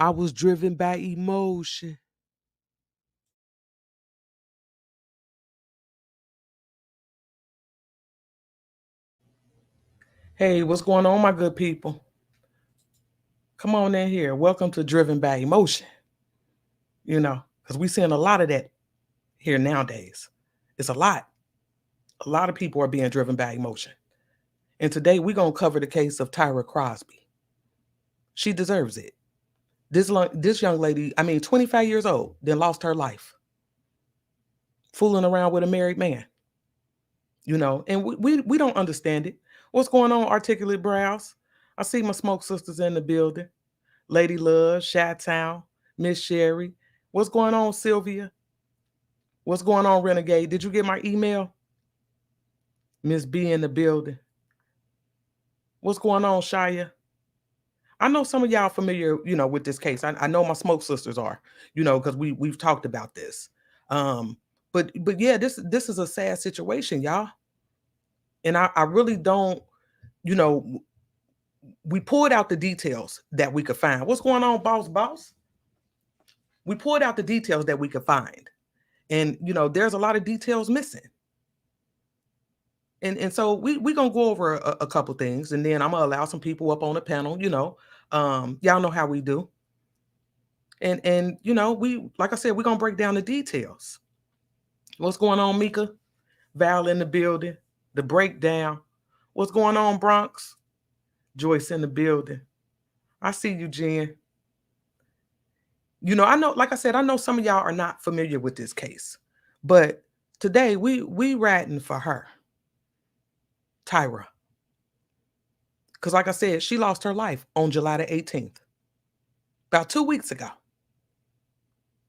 I was driven by emotion. Hey, what's going on, my good people? Come on in here. Welcome to Driven by Emotion. Because we're seeing a lot of that here nowadays. It's a lot. A lot of people are being driven by emotion. And today we're going to cover the case of Tyra Crosby. She deserves it. This young lady, 25 years old, then lost her life fooling around with a married man. And we don't understand it. What's going on, Articulate Brows? I see my smoke sisters in the building. Lady Love, Chi-Town, Miss Sherry. What's going on, Sylvia? What's going on, Renegade? Did you get my email? Miss B in the building. What's going on, Shia? I know some of y'all familiar, with this case. I know my smoke sisters are, because we've talked about this. But yeah, this is a sad situation, y'all. And I really don't, you know, we pulled out the details that we could find. What's going on, boss? We pulled out the details that we could find. And there's a lot of details missing. And so we're gonna go over a couple things, and then I'm gonna allow some people up on the panel, y'all know how we do. And we, like I said, we're gonna break down the details. What's going on, Mika? Val in the building, the breakdown. What's going on, Bronx? Joyce in the building. I see you, Jen. I know, like I said, I know some of y'all are not familiar with this case, but today we riding for her, Tyra. Because like I said, she lost her life on July the 18th, about 2 weeks ago.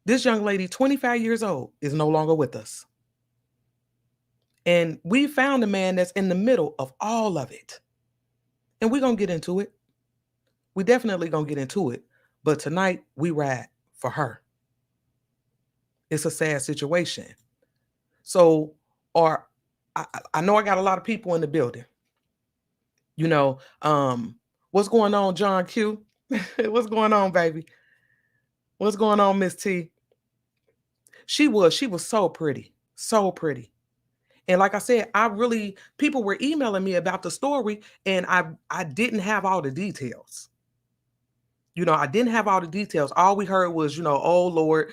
This young lady, 25 years old, is no longer with us. And we found a man that's in the middle of all of it. And we're going to get into it. We definitely going to get into it. But tonight, we ride for her. It's a sad situation. So, I know I got a lot of people in the building. What's going on, John Q? What's going on, baby? What's going on, Miss T? She was so pretty. So pretty. And like I said, people were emailing me about the story, and I didn't have all the details. I didn't have all the details. All we heard was, oh Lord,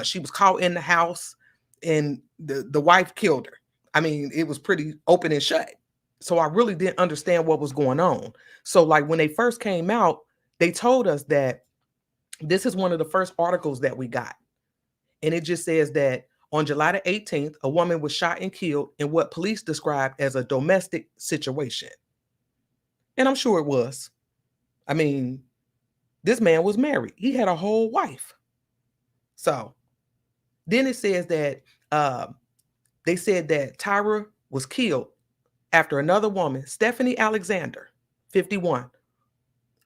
she was caught in the house and the wife killed her. It was pretty open and shut. So I really didn't understand what was going on. So like when they first came out, they told us that this is one of the first articles that we got. And it just says that on July the 18th, a woman was shot and killed in what police described as a domestic situation. And I'm sure it was. This man was married. He had a whole wife. So then it says that they said that Tyra was killed after another woman, Stephanie Alexander, 51,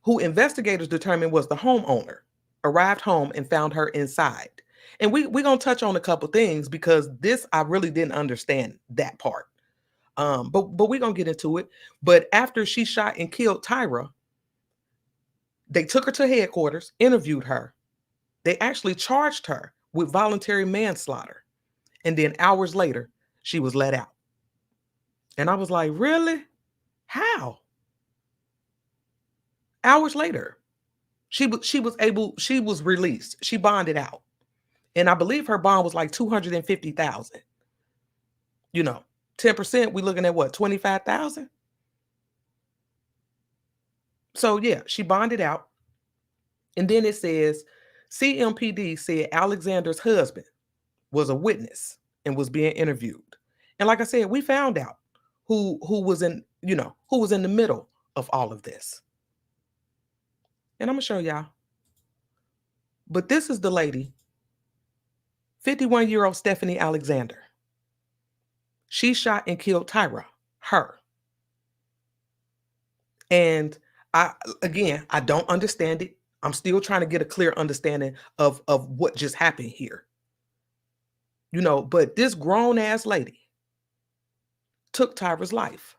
who investigators determined was the homeowner, arrived home and found her inside. And we're going to touch on a couple things because this, I really didn't understand that part. But we're going to get into it. But after she shot and killed Tyra, they took her to headquarters, interviewed her. They actually charged her with voluntary manslaughter. And then hours later, she was let out. And I was like, really? How? Hours later, she was released. She bonded out. And I believe her bond was like $250,000. 10%, we looking at what, 25,000? So yeah, she bonded out. And then it says CMPD said Alexander's husband was a witness and was being interviewed. And like I said, we found out who was in the middle of all of this. And I'm gonna show y'all. But this is the lady, 51-year-old Stephanie Alexander. She shot and killed Tyra, her. And I don't understand it. I'm still trying to get a clear understanding of what just happened here. But this grown ass lady took Tyra's life.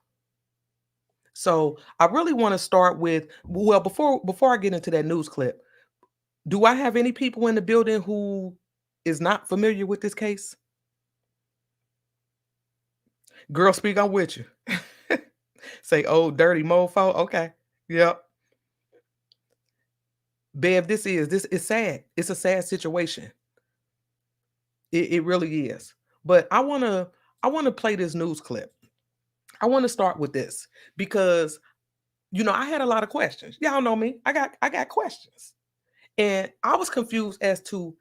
So I really want to start with, well, before I get into that news clip, Do I have any people in the building who is not familiar with this case? Girl, speak, I'm with you. Say, "Oh, dirty mofo." Okay. Yep. Bev, this is sad. It's a sad situation. It really is. But I wanna play this news clip. I wanna start with this because I had a lot of questions. Y'all know me. I got questions. And I was confused as to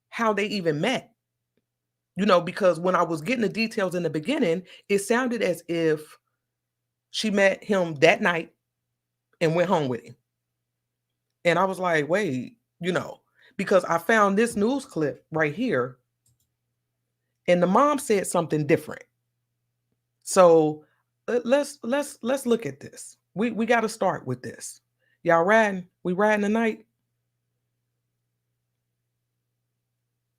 how they even met. Because when I was getting the details in the beginning, it sounded as if she met him that night and went home with him. And I was like, wait, because I found this news clip right here, and the mom said something different. So let's look at this. We got to start with this. Y'all riding? We riding tonight?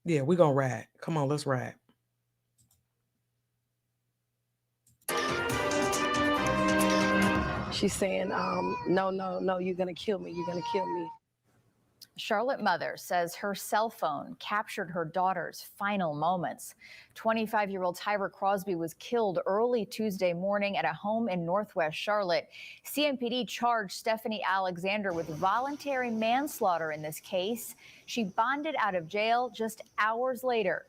Yeah, we gonna ride. Come on, let's ride. She's saying, no, no, no, you're going to kill me. You're going to kill me. Charlotte mother says her cell phone captured her daughter's final moments. 25-year-old Tyra Crosby was killed early Tuesday morning at a home in Northwest Charlotte. CMPD charged Stephanie Alexander with voluntary manslaughter in this case. She bonded out of jail just hours later.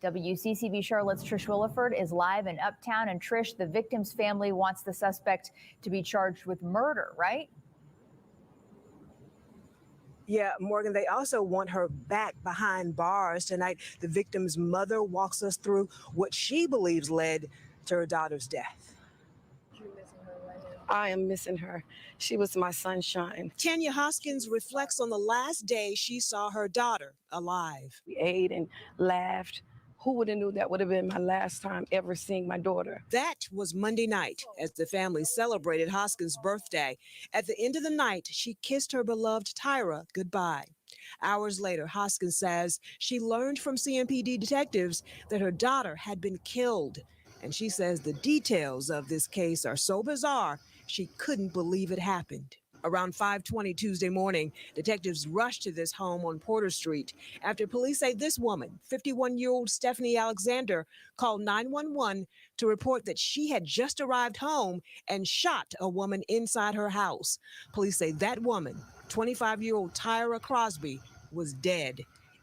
WCCV Charlotte's Trish Williford is live in Uptown. And Trish, the victim's family wants the suspect to be charged with murder, right? Yeah, Morgan, they also want her back behind bars tonight. The victim's mother walks us through what she believes led to her daughter's death. I am missing her. She was my sunshine. Tanya Hoskins reflects on the last day she saw her daughter alive. We ate and laughed. Who would have knew that would have been my last time ever seeing my daughter? That was Monday night as the family celebrated Hoskins' birthday. At the end of the night, she kissed her beloved Tyra goodbye. Hours later, Hoskins says she learned from CMPD detectives that her daughter had been killed. And she says the details of this case are so bizarre, she couldn't believe it happened. Around 5:20 Tuesday morning, detectives rushed to this home on Porter Street after police say this woman, 51-year-old Stephanie Alexander, called 911 to report that she had just arrived home and shot a woman inside her house. Police say that woman, 25-year-old Tyra Crosby, was dead,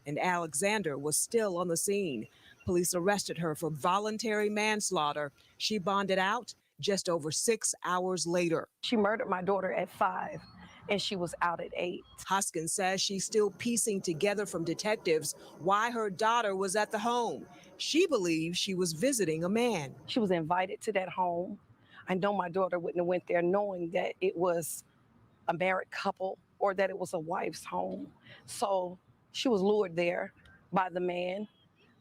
and Alexander was still on the scene. Police arrested her for voluntary manslaughter. She bonded out just over 6 hours later. She murdered my daughter at 5, and she was out at 8. Hoskins says she's still piecing together from detectives why her daughter was at the home. She believes she was visiting a man. She was invited to that home. I know my daughter wouldn't have went there knowing that it was a married couple or that it was a wife's home. So she was lured there by the man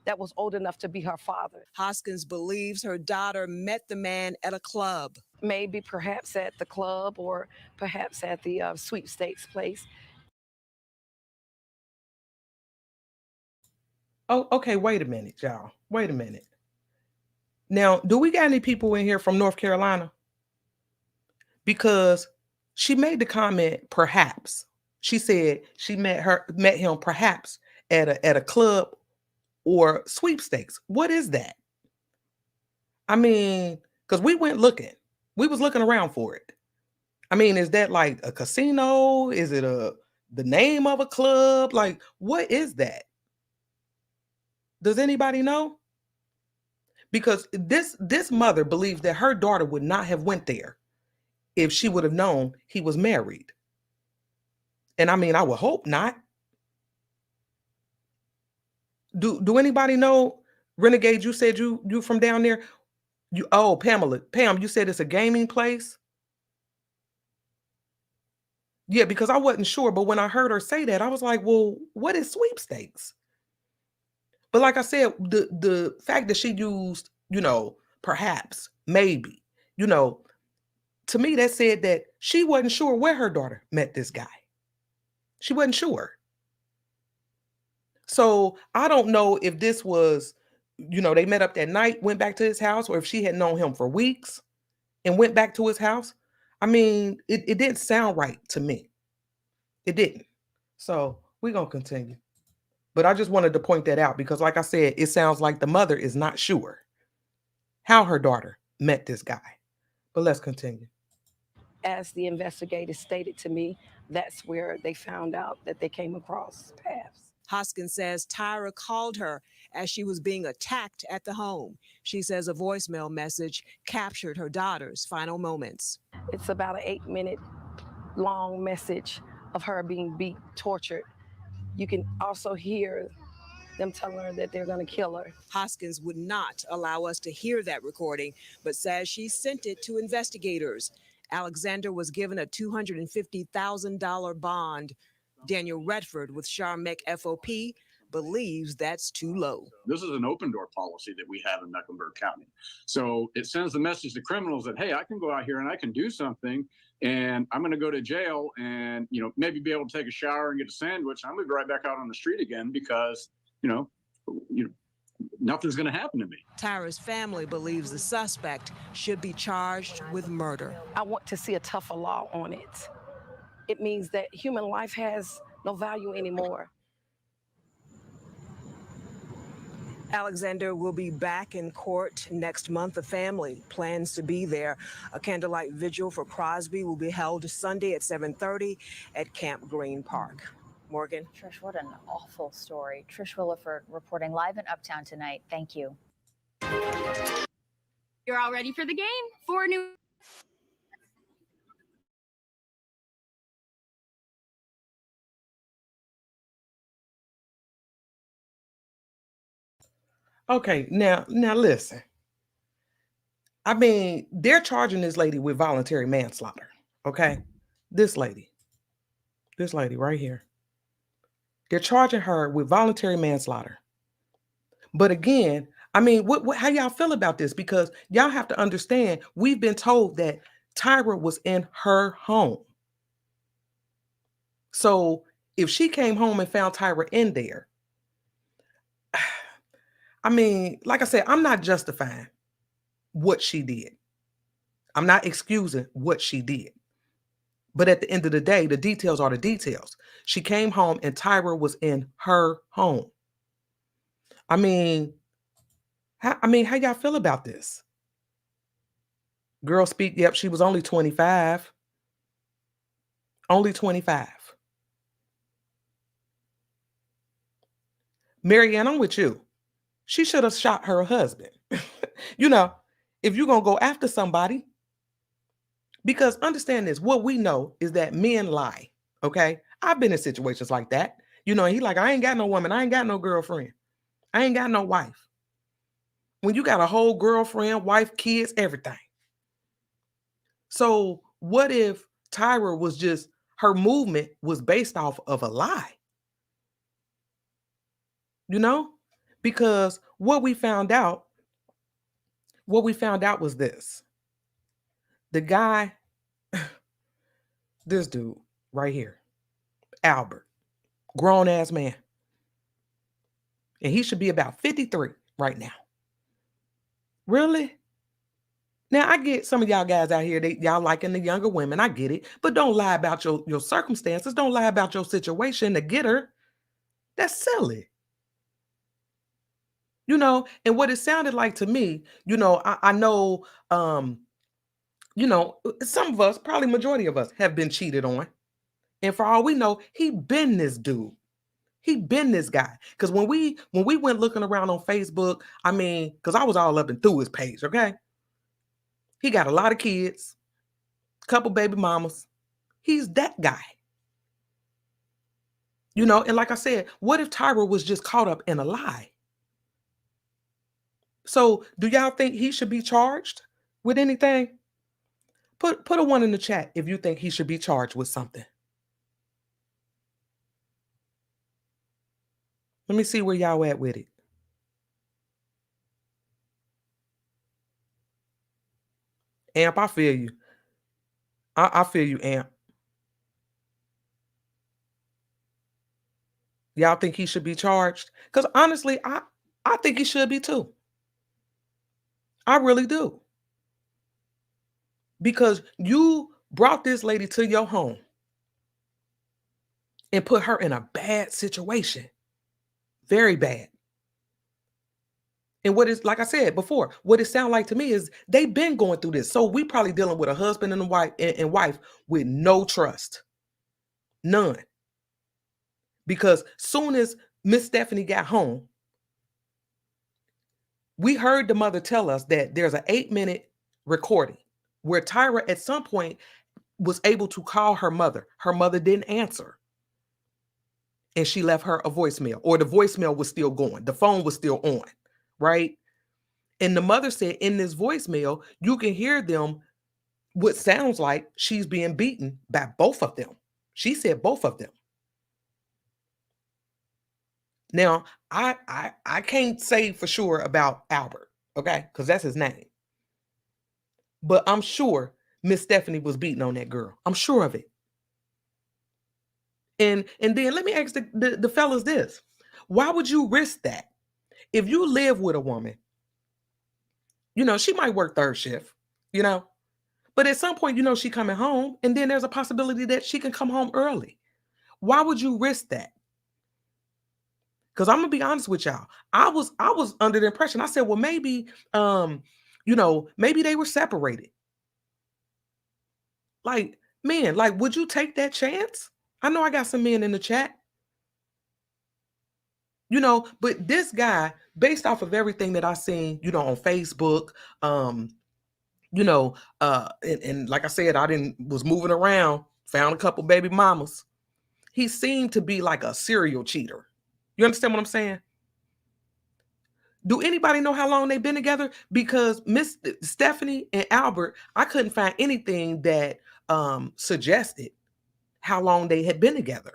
that was old enough to be her father. Hoskins believes her daughter met the man at a club. Maybe perhaps at the club or perhaps at the sweepstakes place. Oh, okay, wait a minute, y'all. Wait a minute. Now, do we got any people in here from North Carolina? Because she made the comment, perhaps. She said she met him perhaps at a club or sweepstakes. What is that? I mean, because we went looking. We was looking around for it. I mean, is that like a casino? Is it the name of a club? Like, what is that? Does anybody know? Because this mother believes that her daughter would not have went there if she would have known he was married. And I mean, I would hope not. Do anybody know? Renegade, you said you from down there. Pam, you said it's a gaming place. Yeah, because I wasn't sure, but when I heard her say that, I was like, well, what is sweepstakes? But like I said, the fact that she used, perhaps, maybe, to me that said that she wasn't sure where her daughter met this guy. She wasn't sure. So I don't know if this was, they met up that night, went back to his house, or if she had known him for weeks and went back to his house. I mean, it didn't sound right to me. It didn't. So We're going to continue. But I just wanted to point that out because, like I said, it sounds like the mother is not sure how her daughter met this guy. But let's continue. As the investigators stated to me, that's where they found out that they came across paths. Hoskins says Tyra called her as she was being attacked at the home. She says a voicemail message captured her daughter's final moments. It's about an 8-minute long message of her being beat, tortured. You can also hear them telling her that they're going to kill her. Hoskins would not allow us to hear that recording, but says she sent it to investigators. Alexander was given a $250,000 bond. Daniel Redford with Charmec FOP believes that's too low. This is an open door policy that we have in Mecklenburg County. So it sends the message to criminals that, hey, I can go out here and I can do something, and I'm going to go to jail and, maybe be able to take a shower and get a sandwich. I'm going to be right back out on the street again because, nothing's going to happen to me. Tyra's family believes the suspect should be charged with murder. I want to see a tougher law on it. It means that human life has no value anymore. Alexander will be back in court next month. The family plans to be there. A candlelight vigil for Crosby will be held Sunday at 7:30 at Camp Green Park. Morgan. Trish, what an awful story. Trish Williford reporting live in Uptown tonight. Thank you. You're all ready for the game. 4 new. Okay, now listen. I mean, they're charging this lady with voluntary manslaughter. Okay, this lady right here. They're charging her with voluntary manslaughter. But again, I mean, how y'all feel about this? Because y'all have to understand, we've been told that Tyra was in her home. So if she came home and found Tyra in there, I mean, like I said, I'm not justifying what she did. I'm not excusing what she did. But at the end of the day, the details are the details. She came home and Tyra was in her home. I mean, how y'all feel about this? Girl speak, yep, she was only 25. Only 25. Marianne, I'm with you. She should have shot her husband. If you're going to go after somebody, because understand this, what we know is that men lie, okay? I've been in situations like that. He like, I ain't got no woman. I ain't got no girlfriend. I ain't got no wife. When you got a whole girlfriend, wife, kids, everything. So what if Tyra was just, her movement was based off of a lie? Because what we found out was this. The guy, this dude right here, Albert, grown ass man. And he should be about 53 right now. Really? Now, I get some of y'all guys out here, y'all liking the younger women. I get it. But don't lie about your circumstances. Don't lie about your situation to get her. That's silly. And what it sounded like to me, I know, some of us, probably majority of us, have been cheated on. And for all we know, he been this dude. He been this guy. Because when we went looking around on Facebook, I mean, because I was all up and through his page, okay? He got a lot of kids, couple baby mamas. He's that guy. And like I said, what if Tyra was just caught up in a lie? So do y'all think he should be charged with anything? Put a 1 in the chat if you think he should be charged with something. Let me see where y'all at with it. Amp, I feel you. I feel you, Amp. Y'all think he should be charged? Because honestly, I think he should be too. I really do. Because you brought this lady to your home. and put her in a bad situation. Very bad. And what is, like I said before, what it sounds like to me is they've been going through this. So we probably dealing with a husband and a wife and wife with no trust. None. Because soon as Miss Stephanie got home, we heard the mother tell us that there's an 8-minute recording where Tyra at some point was able to call her mother. Her mother didn't answer. And she left her a voicemail, or the voicemail was still going. The phone was still on, right? And the mother said in this voicemail, you can hear them, what sounds like she's being beaten by both of them. She said both of them. Now, I can't say for sure about Albert, okay? Because that's his name. But I'm sure Miss Stephanie was beating on that girl. I'm sure of it. And then let me ask the fellas this. Why would you risk that? If you live with a woman, you know, she might work third shift, you know, but at some point, you know, she coming home, and then there's a possibility that she can come home early. Why would you risk that? Because I'm gonna be honest with y'all. I was under the impression, I said, well, maybe, you know, maybe they were separated. Like, man, like, would you take that chance? I know I got some men in the chat. You know, but this guy, based off of everything that I seen, you know, on Facebook, you know, and like I said, was moving around, found a couple baby mamas. He seemed to be like a serial cheater. You understand what I'm saying? Do anybody know how long they've been together? Because Miss Stephanie and Albert, I couldn't find anything that suggested how long they had been together.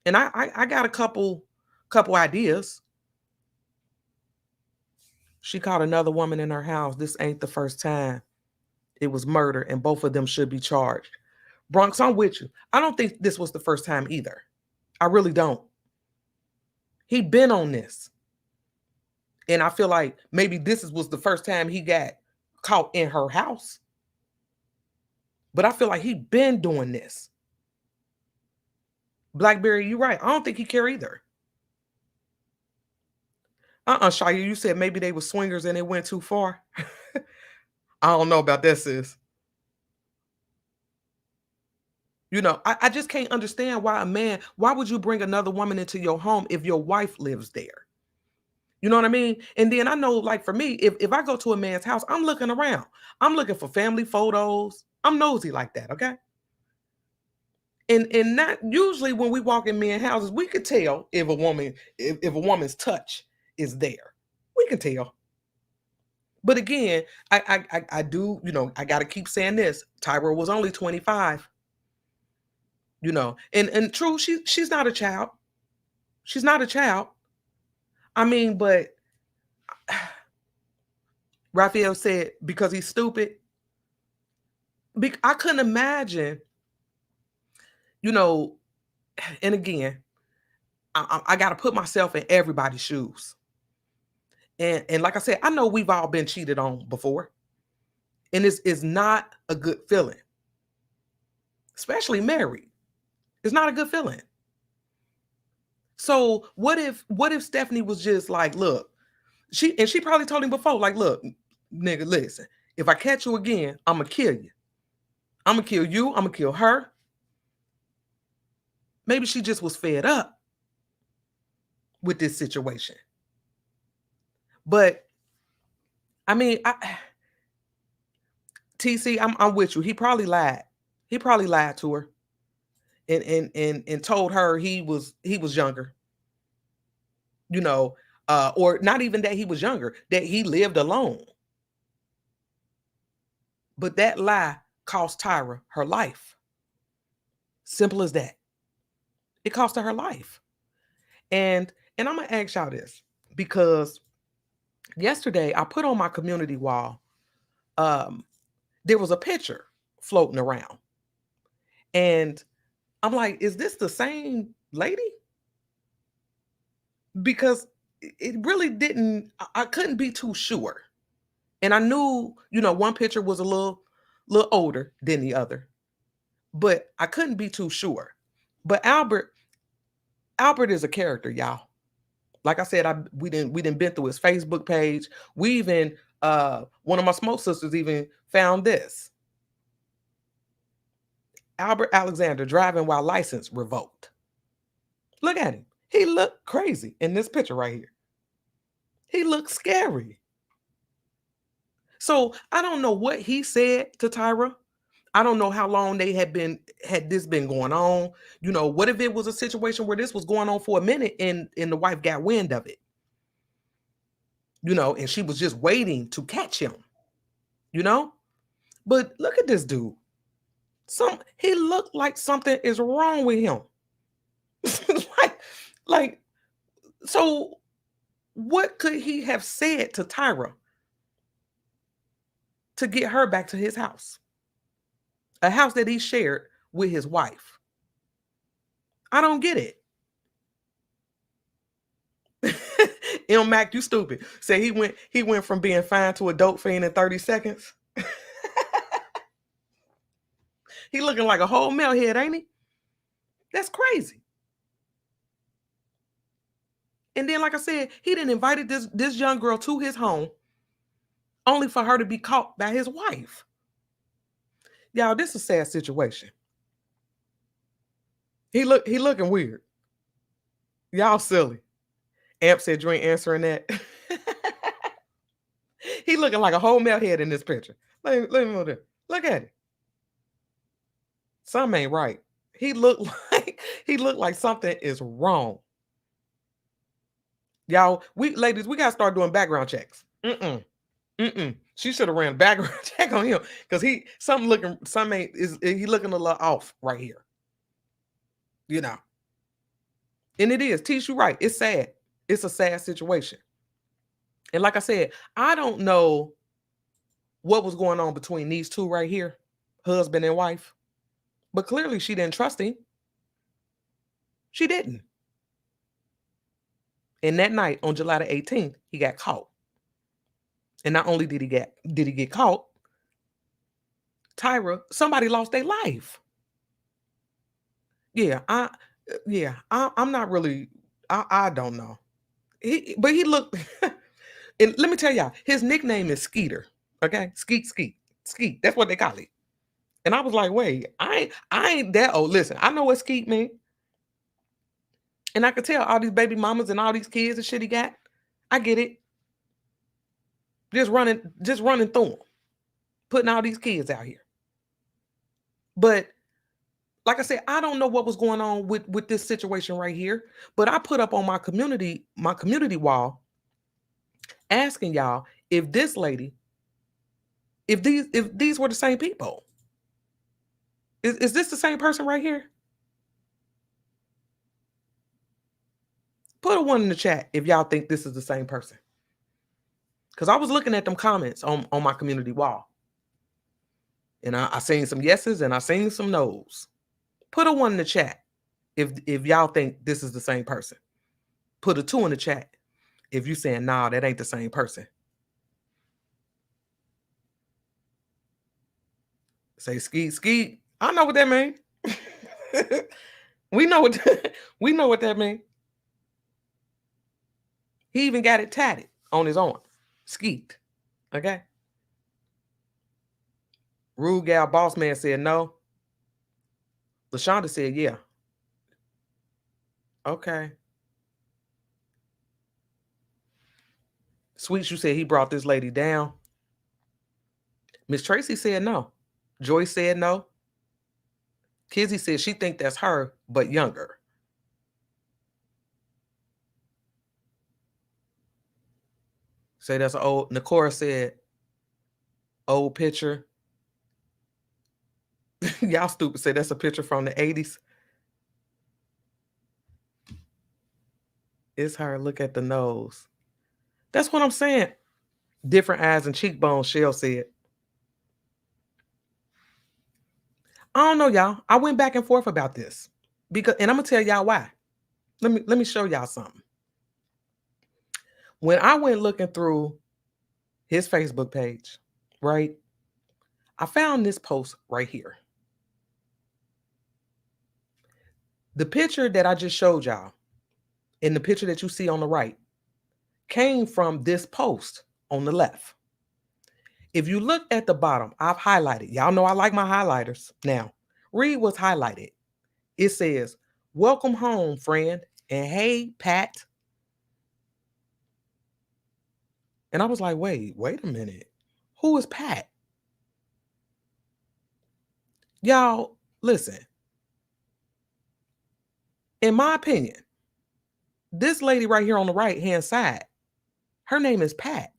And I got a couple ideas. She caught another woman in her house. This ain't the first time. It was murder, and both of them should be charged. Bronx, I'm with you. I don't think this was the first time either. I really don't. He'd been on this. And I feel like maybe this was the first time he got caught in her house. But I feel like he'd been doing this. Blackberry, you're right. I don't think he care either. Shia, you said maybe they were swingers and it went too far. I don't know about that, sis. You know, I just can't understand why would you bring another woman into your home if your wife lives there? You know what I mean? And then I know, like for me, if I go to a man's house, I'm looking around. I'm looking for family photos. I'm nosy like that, okay? And not usually when we walk in men's houses, we could tell if a woman's touch is there. We can tell. But again, I do, you know, I gotta keep saying this. Tyra was only 25. You know, and true, she's not a child. She's not a child. I mean, but Raphael said because he's stupid. I couldn't imagine, you know, and again, I got to put myself in everybody's shoes. And like I said, I know we've all been cheated on before. And it's not a good feeling. Especially married. It's not a good feeling. So what if Stephanie was just like, look, she probably told him before, like, look, nigga, listen, if I catch you again, I'm gonna kill you. I'm gonna kill you. I'm gonna kill her. Maybe she just was fed up with this situation. But I mean, TC, I'm with you. He probably lied. He probably lied to her and told her he was younger. You know, or not even that he was younger, that he lived alone. But that lie cost Tyra her life. Simple as that. It cost her life. And I'm gonna ask y'all this because yesterday I put on my community wall, there was a picture floating around. And I'm like, is this the same lady? Because it really didn't, I couldn't be too sure. And I knew, you know, one picture was a little older than the other, but I couldn't be too sure. But Albert is a character, y'all. Like I said, we didn't been through his Facebook page. We even one of my smoke sisters even found this. Albert Alexander driving while license revoked. Look at him. He looked crazy in this picture right here. He looked scary. So I don't know what he said to Tyra. I don't know how long they had this been going on. You know, what if it was a situation where this was going on for a minute and the wife got wind of it? You know, and she was just waiting to catch him. You know? But look at this dude. He looked like something is wrong with him. like, so what could he have said to Tyra to get her back to his house? A house that he shared with his wife. I don't get it. M. Mac, you stupid. Say he went from being fine to a dope fiend in 30 seconds. He looking like a whole mealhead, ain't he? That's crazy. And then, like I said, he done invited this young girl to his home only for her to be caught by his wife. Y'all, this is a sad situation. He looking weird. Y'all silly. Amp said you ain't answering that. He looking like a whole mealhead in this picture. Let me move there. Look at it. Something ain't right. He looked like something is wrong. Y'all, ladies, we gotta start doing background checks. She should have ran a background check on him because he looking a little off right here. You know. And it is. Teach you right. It's sad. It's a sad situation. And like I said, I don't know what was going on between these two right here, husband and wife. But clearly she didn't trust him. She didn't. And that night on July the 18th, he got caught. And not only did he get caught, Tyra, somebody lost their life. Yeah, I'm not really, I don't know. But he looked, and let me tell y'all, his nickname is Skeeter. Okay, Skeet. That's what they call it. And I was like, wait, I ain't that old. Listen, I know what Skeet mean. And I could tell all these baby mamas and all these kids and shit he got. I get it. Just running through them. Putting all these kids out here. But like I said, I don't know what was going on with this situation right here. But I put up on my community wall asking y'all if this lady, if these were the same people. Is this the same person right here? Put a 1 in the chat if y'all think this is the same person. Because I was looking at them comments on my community wall. And I seen some yeses and I seen some no's. Put a 1 in the chat if y'all think this is the same person. Put a 2 in the chat if you saying, nah, that ain't the same person. Say skeet. I know what that means. we know what that means. He even got it tatted on his arm. Skeet. Okay. Rude Gal Boss Man said no. LaShonda said yeah. Okay. Sweet, you said he brought this lady down. Miss Tracy said no. Joyce said no. Kizzy said she think that's her, but younger. Say that's an old. Nakora said old picture. Y'all stupid. Say that's a picture from the 80s. It's her. Look at the nose. That's what I'm saying. Different eyes and cheekbones, Shell said. I don't know, y'all. I went back and forth about this. And I'm gonna tell y'all why. Let me show y'all something. When I went looking through his Facebook page, right? I found this post right here. The picture that I just showed y'all, and the picture that you see on the right, came from this post on the left. If you look at the bottom, I've highlighted. Y'all know I like my highlighters. Now, read what's highlighted. It says, "Welcome home, friend." And "Hey, Pat." And I was like, wait a minute. Who is Pat? Y'all, listen. In my opinion, this lady right here on the right-hand side, her name is Pat.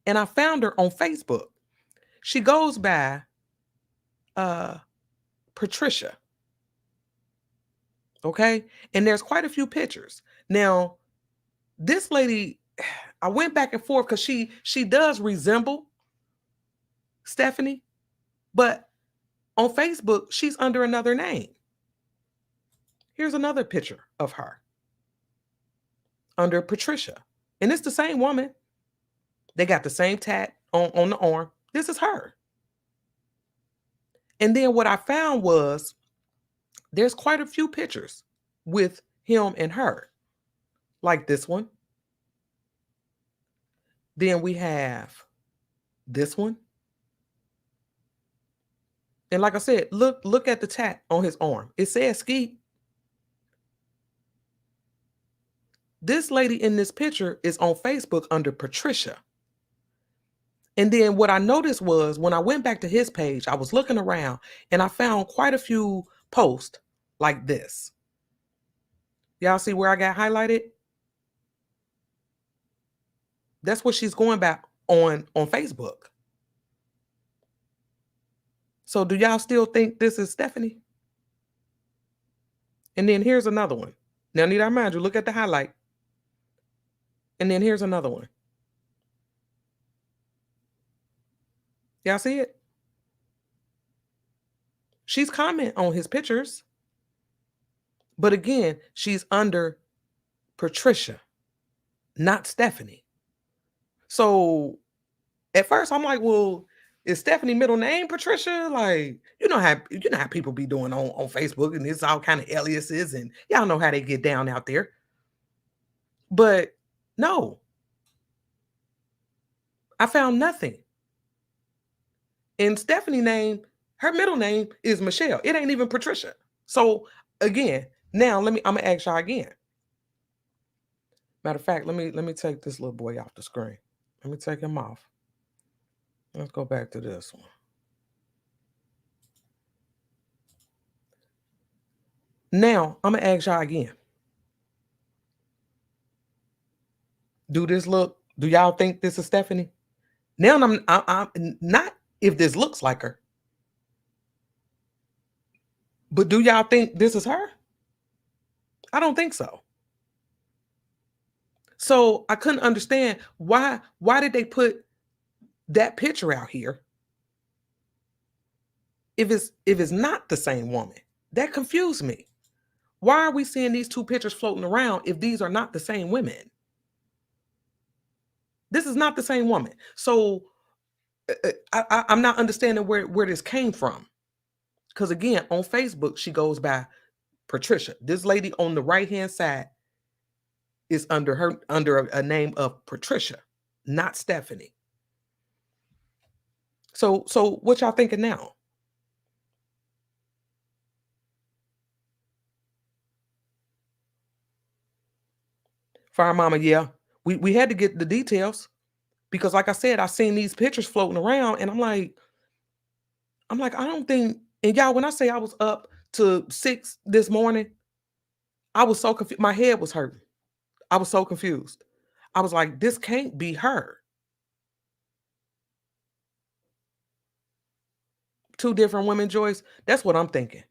And I found her on Facebook. She goes by Patricia. Okay? And there's quite a few pictures. Now, this lady, I went back and forth because she does resemble Stephanie, but on Facebook, she's under another name. Here's another picture of her under Patricia. And it's the same woman. They got the same tat on the arm. This is her. And then what I found was there's quite a few pictures with him and her, like this one. Then we have this one. And like I said, look at the tat on his arm. It says Skeet. This lady in this picture is on Facebook under Patricia. And then what I noticed was when I went back to his page, I was looking around and I found quite a few posts like this. Y'all see where I got highlighted? That's what she's going back on Facebook. So do y'all still think this is Stephanie? And then here's another one. Now, need I remind you, look at the highlight. And then here's another one. Y'all see it? She's commenting on his pictures. But again, she's under Patricia, not Stephanie. So at first I'm like, well, is Stephanie middle name Patricia? Like, you know how people be doing on Facebook, and it's all kind of aliases, and y'all know how they get down out there. But no, I found nothing. And Stephanie name, her middle name is Michelle. It ain't even Patricia. So again, now I'm gonna ask y'all again. Matter of fact, let me take this little boy off the screen. Let me take him off. Let's go back to this one. Now I'm gonna ask y'all again. Do y'all think this is Stephanie? Now I'm not if this looks like her, but do y'all think this is her? I don't think so. So I couldn't understand why did they put that picture out here if it's not the same woman. That confused me. Why are we seeing these two pictures floating around if these are not the same women? This is not the same woman. So I'm not understanding where this came from. Because again, on Facebook, she goes by Patricia. This lady on the right-hand side is under a name of Patricia, not Stephanie. So what y'all thinking now? Fire Mama, yeah. We had to get the details because like I said, I seen these pictures floating around and I'm like, I don't think, and y'all, when I say I was up to 6 this morning, I was so confused. My head was hurting. I was so confused. I was like, this can't be her. Two different women, Joyce. That's what I'm thinking.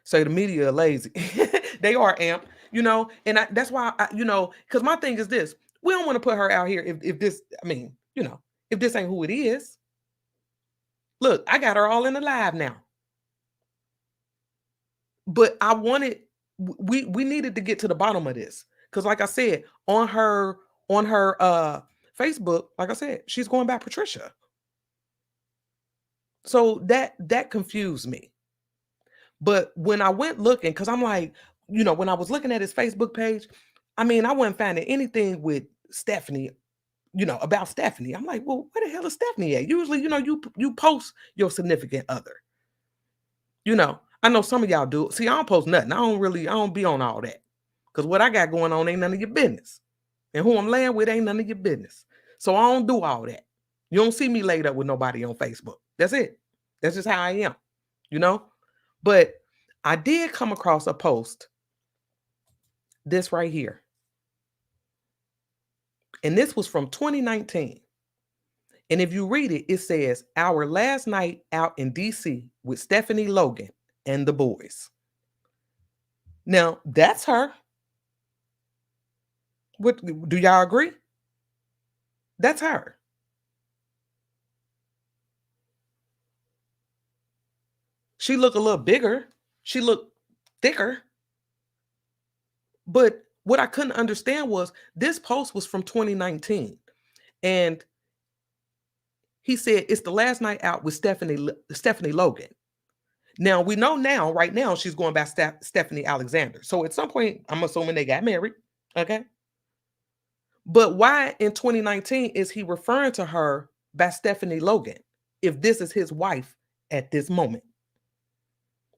So the media are lazy. They are, Amp, and that's why, because my thing is this. We don't want to put her out here if this, if this ain't who it is. Look, I got her all in the live now. But we needed to get to the bottom of this. Because like I said, on her Facebook, like I said, she's going by Patricia. So that confused me. But when I went looking, because I'm like, when I was looking at his Facebook page, I mean, I wasn't finding anything with Stephanie, about Stephanie. I'm like, well, where the hell is Stephanie at? Usually, you post your significant other. I know some of y'all do. See, I don't post nothing. I don't be on all that. Because what I got going on ain't none of your business. And who I'm laying with ain't none of your business. So I don't do all that. You don't see me laid up with nobody on Facebook. That's it. That's just how I am, But I did come across a post, this right here. And this was from 2019. And if you read it, it says, our last night out in DC with Stephanie Logan and the boys. Now, that's her. What, do y'all agree? That's her. She look a little bigger. She look thicker. But what I couldn't understand was this post was from 2019. And he said, it's the last night out with Stephanie Logan. Now, we know right now, she's going by Stephanie Alexander. So at some point, I'm assuming they got married. Okay. But why in 2019 is he referring to her by Stephanie Logan if this is his wife at this moment?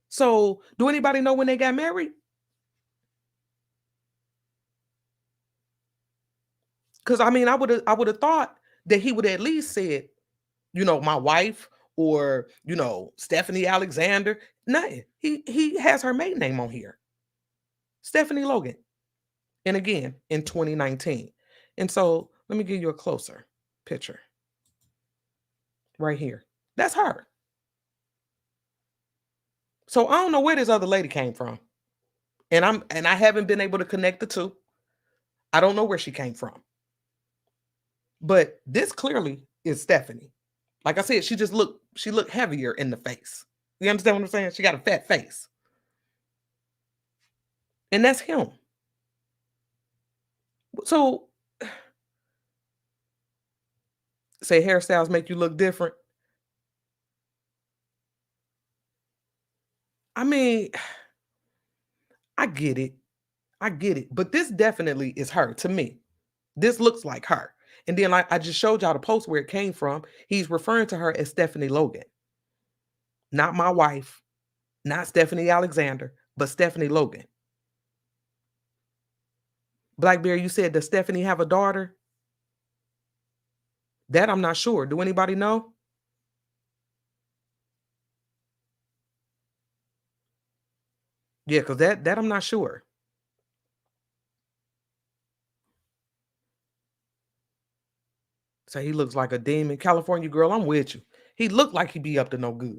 So do anybody know when they got married? Because I mean, I would have thought that he would at least said, my wife or, Stephanie Alexander. Nothing. He has her maiden name on here. Stephanie Logan. And again, in 2019. And so let me give you a closer picture. Right here. That's her. So I don't know where this other lady came from. And I haven't been able to connect the two. I don't know where she came from. But this clearly is Stephanie. Like I said, she looked heavier in the face. You understand what I'm saying? She got a fat face. And that's him. So say hairstyles make you look different. I mean, I get it. But this definitely is her to me. This looks like her. And then I just showed y'all the post where it came from. He's referring to her as Stephanie Logan. Not my wife, not Stephanie Alexander, but Stephanie Logan. Blackberry, you said, does Stephanie have a daughter? That I'm not sure. Do anybody know? Yeah, because that I'm not sure. So he looks like a demon. California girl, I'm with you. He looked like he'd be up to no good.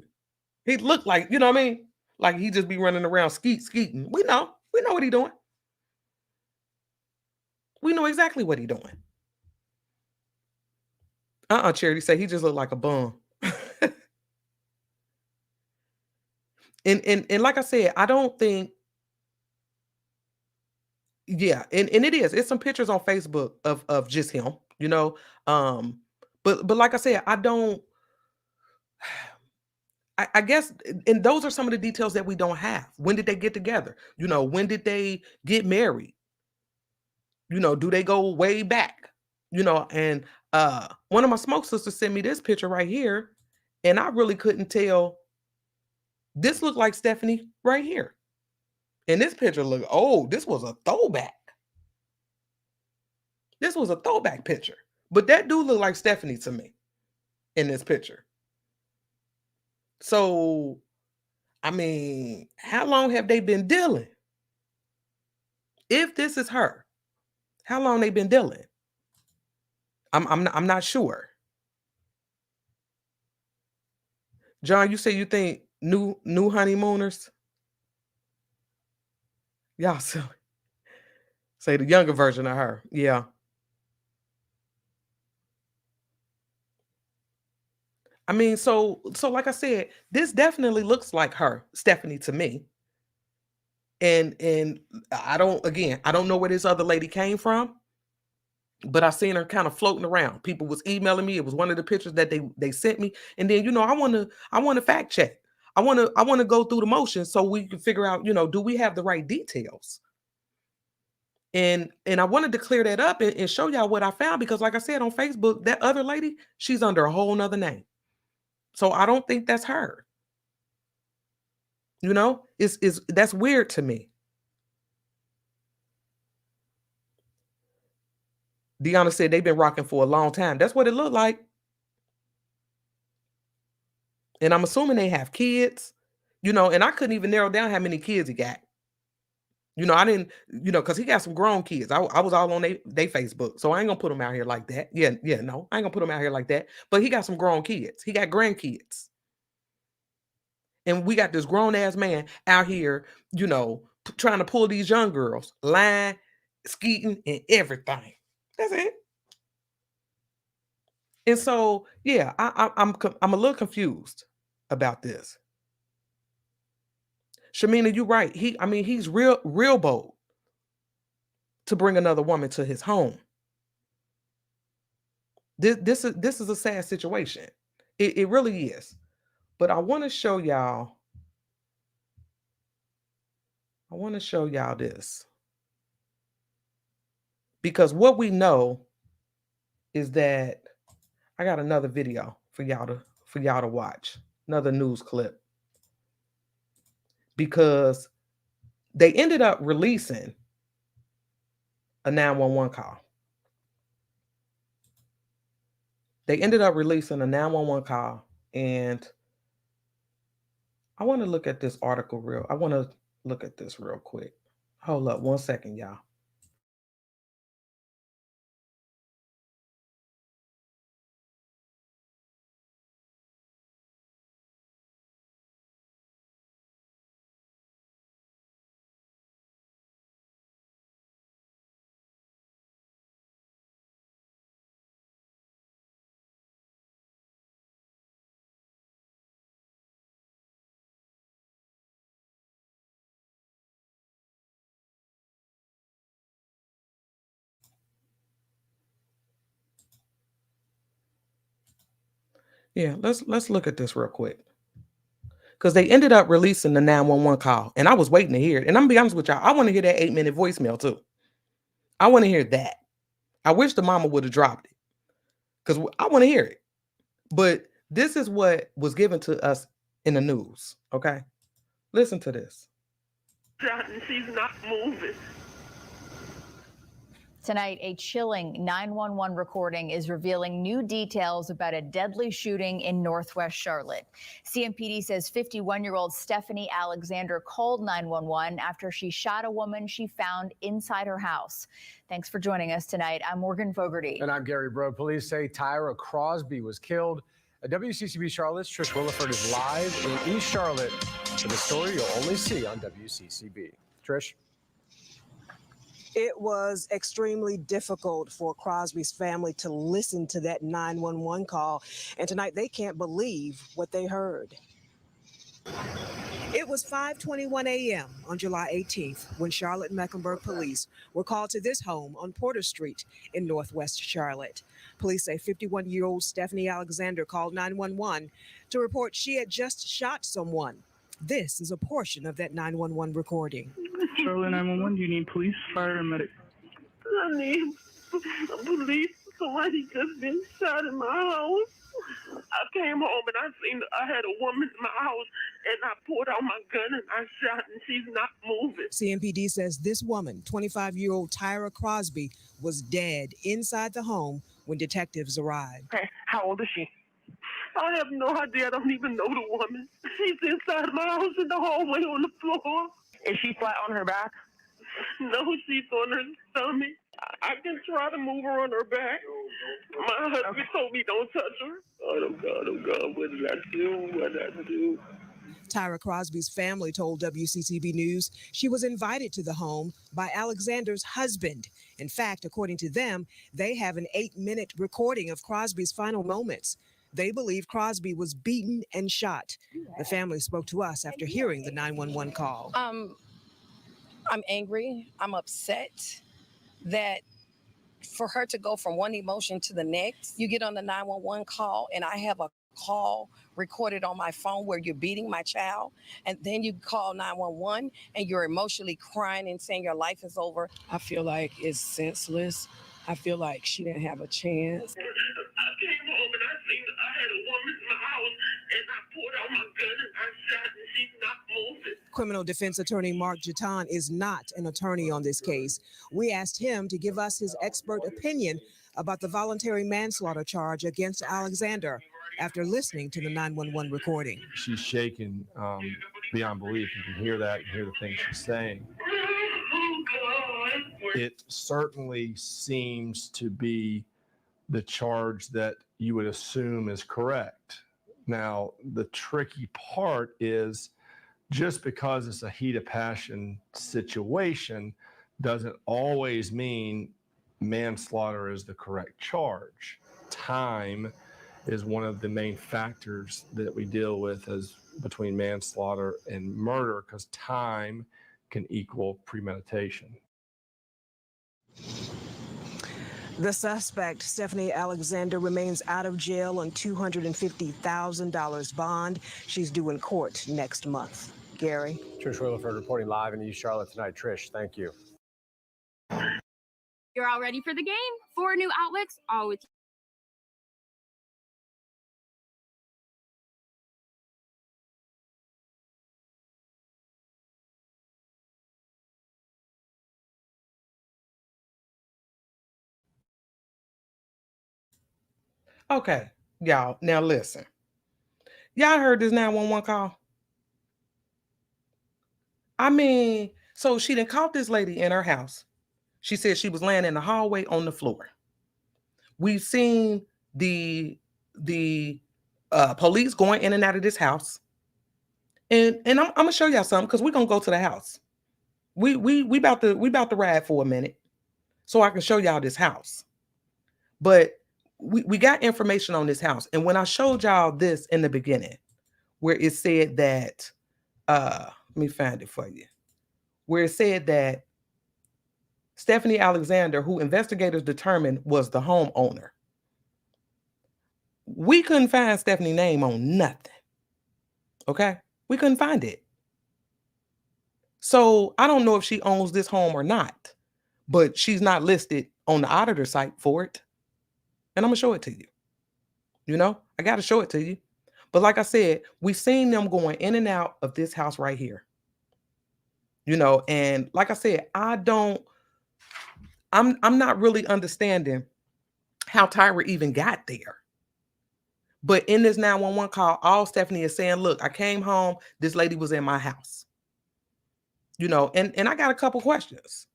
He looked like, you know what I mean? Like he just be running around skeeting. We know what he doing. We know exactly what he doing. Charity say he just looked like a bum. and like I said, I don't think. Yeah, and it's some pictures on Facebook of just him, but like I said, I guess, and those are some of the details that we don't have. When did they get together? When did they get married? Do they go way back? And one of my smoke sisters sent me this picture right here, and I really couldn't tell. This looked like Stephanie right here. And this picture looked, this was a throwback. This was a throwback picture. But that do look like Stephanie to me in this picture. So, I mean, how long have they been dealing? If this is her, how long they been dealing? I'm not sure. John, you say you think new honeymooners? Y'all silly. Say the younger version of her. Yeah. I mean, so like I said, this definitely looks like her, Stephanie, to me. And I don't know where this other lady came from, but I seen her kind of floating around. People was emailing me. It was one of the pictures that they sent me. And then, I want to fact check. I want to go through the motions so we can figure out, do we have the right details? And I wanted to clear that up and show y'all what I found, because like I said on Facebook, that other lady, she's under a whole nother name. So I don't think that's her. That's weird to me. Deanna said they've been rocking for a long time. That's what it looked like. And I'm assuming they have kids, and I couldn't even narrow down how many kids he got. I didn't, because he got some grown kids. I was all on they Facebook. So I ain't gonna put him out here like that. Yeah, no, I ain't gonna put him out here like that. But he got some grown kids. He got grandkids. And we got this grown ass man out here, trying to pull these young girls, lying, skeeting, and everything. That's it. And so, yeah, I'm a little confused about this. Shamina, you're right. He's real bold to bring another woman to his home. This is a sad situation. It really is. But I want to show y'all. This. Because what we know is that I got another video for y'all to watch. Another news clip. Because they ended up releasing a 911 call. They ended up releasing a 911 call, and I want to look at this article I want to look at this real quick. Hold up 1 second, y'all. Yeah, let's look at this real quick. Because they ended up releasing the 911 call, and I was waiting to hear it. And I'm gonna be honest with y'all, I want to hear that 8-minute voicemail too. I want to hear that. I wish the mama would have dropped it, because I want to hear it. But this is what was given to us in the news. Okay, listen to this. She's not moving. Tonight, a chilling 911 recording is revealing new details about a deadly shooting in Northwest Charlotte. CMPD says 51-year-old Stephanie Alexander called 911 after she shot a woman she found inside her house. Thanks for joining us tonight. I'm Morgan Fogarty. And I'm Gary Brode. Police say Tyra Crosby was killed. WCCB Charlotte's Trish Williford is live in East Charlotte for the story you'll only see on WCCB. Trish? It was extremely difficult for Crosby's family to listen to that 911 call. And tonight they can't believe what they heard. It was 5:21 a.m. on July 18th when Charlotte Mecklenburg police were called to this home on Porter Street in Northwest Charlotte. Police say 51-year-old Stephanie Alexander called 911 to report she had just shot someone. This is a portion of that 911 recording. Charlotte 911, do you need police, fire, or medic? I need police. Somebody just been shot in my house. I came home and I had a woman in my house, and I pulled out my gun and I shot, and she's not moving. CMPD says this woman, 25-year-old Tyra Crosby, was dead inside the home when detectives arrived. Okay, how old is she? I have no idea. I don't even know the woman. She's inside my house in the hallway on the floor. Is she flat on her back? No, she's on her stomach. I can try to move her on her back. My husband told me don't touch her. Oh, God, what did I do? Tyra Crosby's family told WCCB News she was invited to the home by Alexander's husband. In fact, according to them, they have an 8-minute recording of Crosby's final moments. They believe Crosby was beaten and shot. The family spoke to us after hearing the 911 call. I'm angry. I'm upset that for her to go from one emotion to the next, you get on the 911 call and I have a call recorded on my phone where you're beating my child, and then you call 911 and you're emotionally crying and saying your life is over. I feel like it's senseless. I feel like she didn't have a chance. I came home and I seen I had a woman in my house and I pulled out my gun and I shot and she's not moving. Criminal defense attorney Mark Jatan is not an attorney on this case. We asked him to give us his expert opinion about the voluntary manslaughter charge against Alexander after listening to the 911 recording. She's shaken beyond belief. You can hear that, you hear the things she's saying. It certainly seems to be the charge that you would assume is correct. Now, the tricky part is just because it's a heat of passion situation doesn't always mean manslaughter is the correct charge. Time is one of the main factors that we deal with as between manslaughter and murder, because time can equal premeditation. The suspect, Stephanie Alexander, remains out of jail on $250,000 bond. She's due in court next month. Gary? Trish Williford reporting live in East Charlotte tonight. Trish, thank you. You're all ready for the game? 4 new outlets, all with Okay, y'all. Now listen. Y'all heard this 911 call? I mean, so she done caught this lady in her house. She said she was laying in the hallway on the floor. We've seen the police going in and out of this house. And I'm gonna show y'all something, because we're gonna go to the house. We about to ride for a minute so I can show y'all this house. But we got information on this house. And when I showed y'all this in the beginning, where it said that, let me find it for you, where it said that Stephanie Alexander, who investigators determined was the homeowner, we couldn't find Stephanie's name on nothing. Okay? We couldn't find it. So I don't know if she owns this home or not, but she's not listed on the auditor site for it. And I'm going to show it to you. You know, I got to show it to you. But like I said, we've seen them going in and out of this house right here. You know, and like I said, I'm not really understanding how Tyra even got there. But in this 911 call, all Stephanie is saying, look, I came home, this lady was in my house. You know, and I got a couple questions.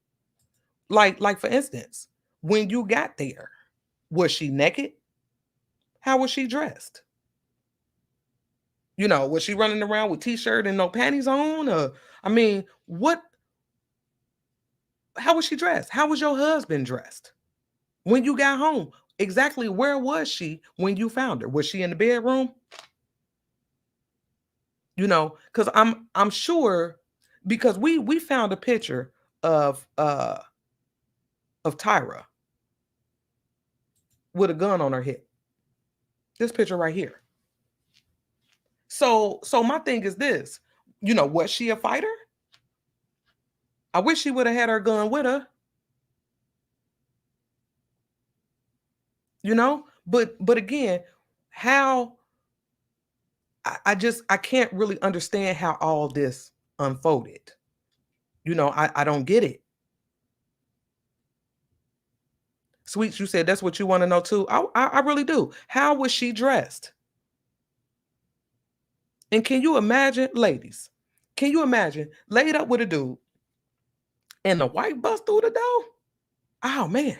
Like for instance, when you got there, was she naked? How was she dressed? You know, was she running around with t-shirt and no panties on? Or, I mean, how was she dressed? How was your husband dressed? When you got home, exactly where was she when you found her? Was she in the bedroom? You know, because I'm sure, because we found a picture of Tyra with a gun on her hip. This picture right here. So my thing is this, you know, was she a fighter? I wish she would have had her gun with her. You know, but again, how I can't really understand how all this unfolded. You know, I don't get it. Sweets, you said that's what you want to know too. I really do. How was she dressed? And can you imagine, ladies, can you imagine laid up with a dude and the wife bust through the door? Oh man.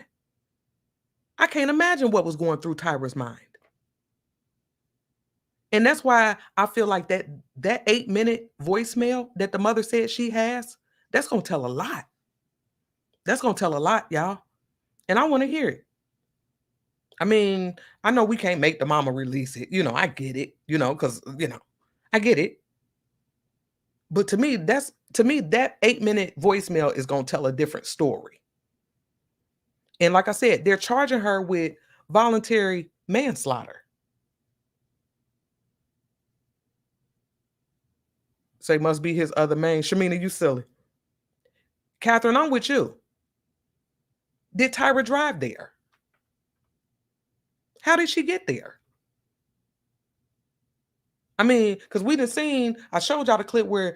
I can't imagine what was going through Tyra's mind. And that's why I feel like that 8-minute voicemail that the mother said she has, that's going to tell a lot. That's going to tell a lot, y'all. And I want to hear it. I mean, I know we can't make the mama release it. You know, I get it, you know, because, you know, I get it. But to me, that 8-minute voicemail is going to tell a different story. And like I said, they're charging her with voluntary manslaughter. Say must be his other main. Shamina, you silly. Catherine, I'm with you. Did Tyra drive there? How did she get there? I mean, because we done seen, I showed y'all the clip where,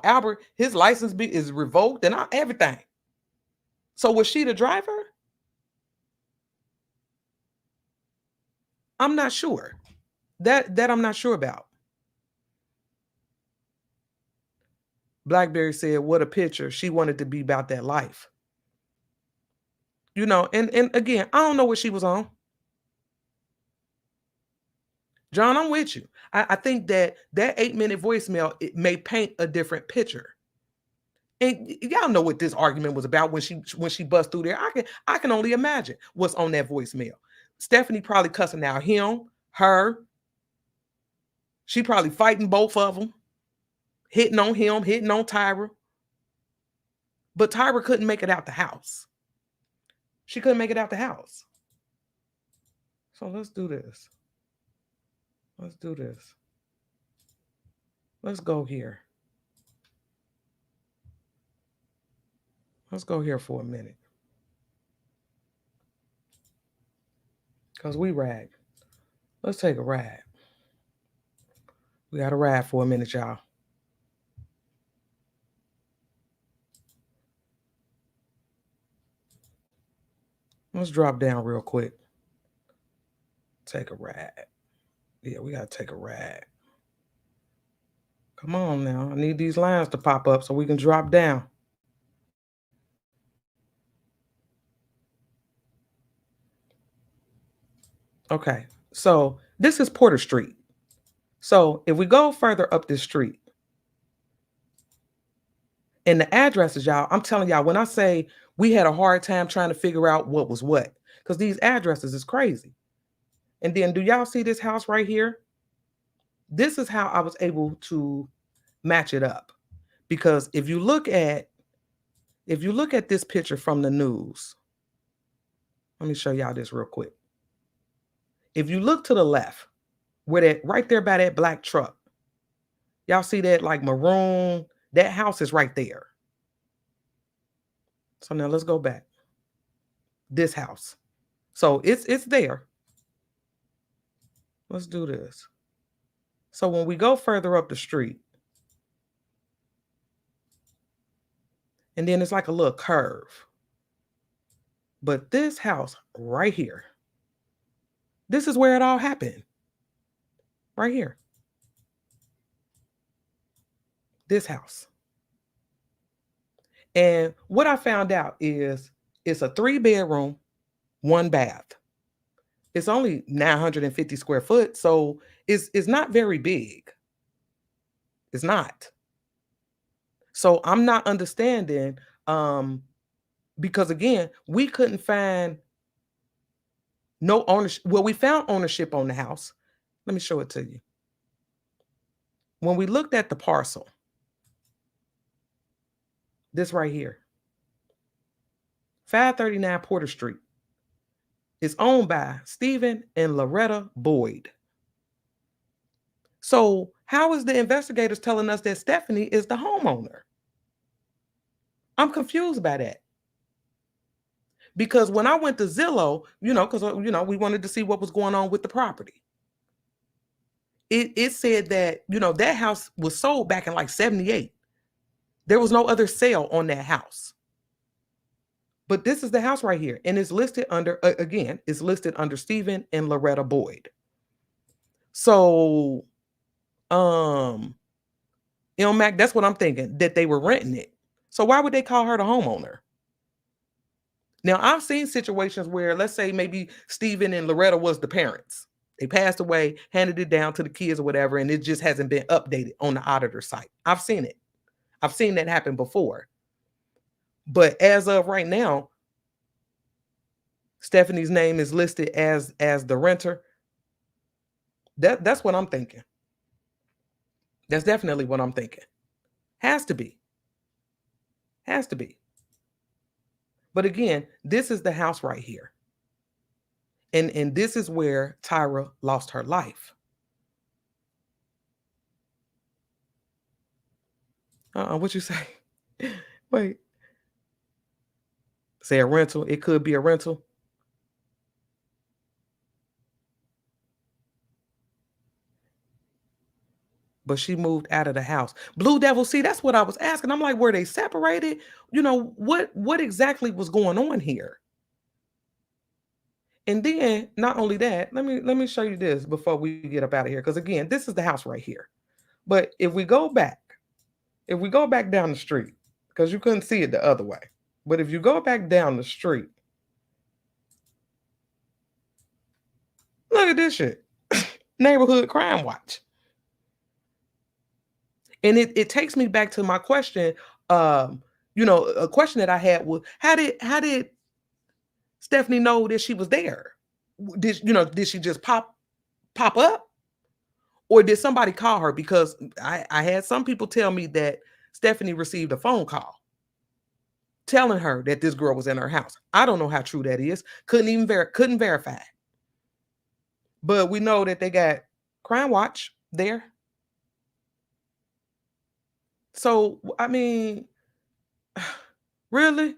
Albert, his license is revoked and everything. So was she the driver? I'm not sure. That I'm not sure about. Blackberry said, what a picture. She wanted to be about that life. And again, I don't know what she was on. John, I'm with you. I think that 8-minute voicemail, it may paint a different picture. And y'all know what this argument was about when she bust through there. I can only imagine what's on that voicemail. Stephanie probably cussing out him, her. She probably fighting both of them, hitting on him, hitting on Tyra. But Tyra couldn't make it out the house. She couldn't make it out the house. So let's do this. Let's do this. Let's go here. Let's go here for a minute. Because we rag. Let's take a ride. We got to ride for a minute, y'all. Let's drop down real quick. Take a ride. Yeah, we got to take a ride. Come on now. I need these lines to pop up so we can drop down. Okay, so this is Porter Street. So if we go further up this street, and the addresses, y'all, I'm telling y'all, when I say we had a hard time trying to figure out what was what, because these addresses is crazy. And then do y'all see this house right here? This is how I was able to match it up. Because if you look at this picture from the news, let me show y'all this real quick. If you look to the left, where that right there by that black truck, y'all see that like maroon, that house is right there. So now let's go back. This house. So it's there. Let's do this. So when we go further up the street, and then it's like a little curve. But this house right here, this is where it all happened. Right here. This house. And what I found out is it's a 3-bedroom, 1 bath. It's only 950 square foot, so it's not very big. It's not. So I'm not understanding, because again, we couldn't find no ownership. Well, we found ownership on the house. Let me show it to you. When we looked at the parcel, this right here, 539 Porter Street, is owned by Stephen and Loretta Boyd. So how is the investigators telling us that Stephanie is the homeowner? I'm confused by that. Because when I went to Zillow, because we wanted to see what was going on with the property. It said that, that house was sold back in like 78. There was no other sale on that house. But this is the house right here. And it's listed under, again, it's listed under Stephen and Loretta Boyd. So, Mac, that's what I'm thinking, that they were renting it. So why would they call her the homeowner? Now, I've seen situations where, let's say maybe Stephen and Loretta was the parents. They passed away, handed it down to the kids or whatever, and it just hasn't been updated on the auditor site. I've seen it. I've seen that happen before. But as of right now, Stephanie's name is listed as the renter. That's what I'm thinking. That's definitely what I'm thinking. Has to be. Has to be. But again, this is the house right here. And this is where Tyra lost her life. What you say? Wait. Say a rental. It could be a rental. But she moved out of the house. Blue Devil, see, that's what I was asking. I'm like, were they separated? You know, what exactly was going on here? And then not only that, let me show you this before we get up out of here. Because again, this is the house right here. But if we go back down the street, because you couldn't see it the other way. But if you go back down the street, look at this shit. Neighborhood Crime Watch. And it takes me back to my question. A question that I had was, how did Stephanie know that she was there? Did she just pop up? Or did somebody call her? Because I had some people tell me that Stephanie received a phone call telling her that this girl was in her house. I don't know how true that is. Couldn't verify. But we know that they got Crime Watch there. So, I mean, really?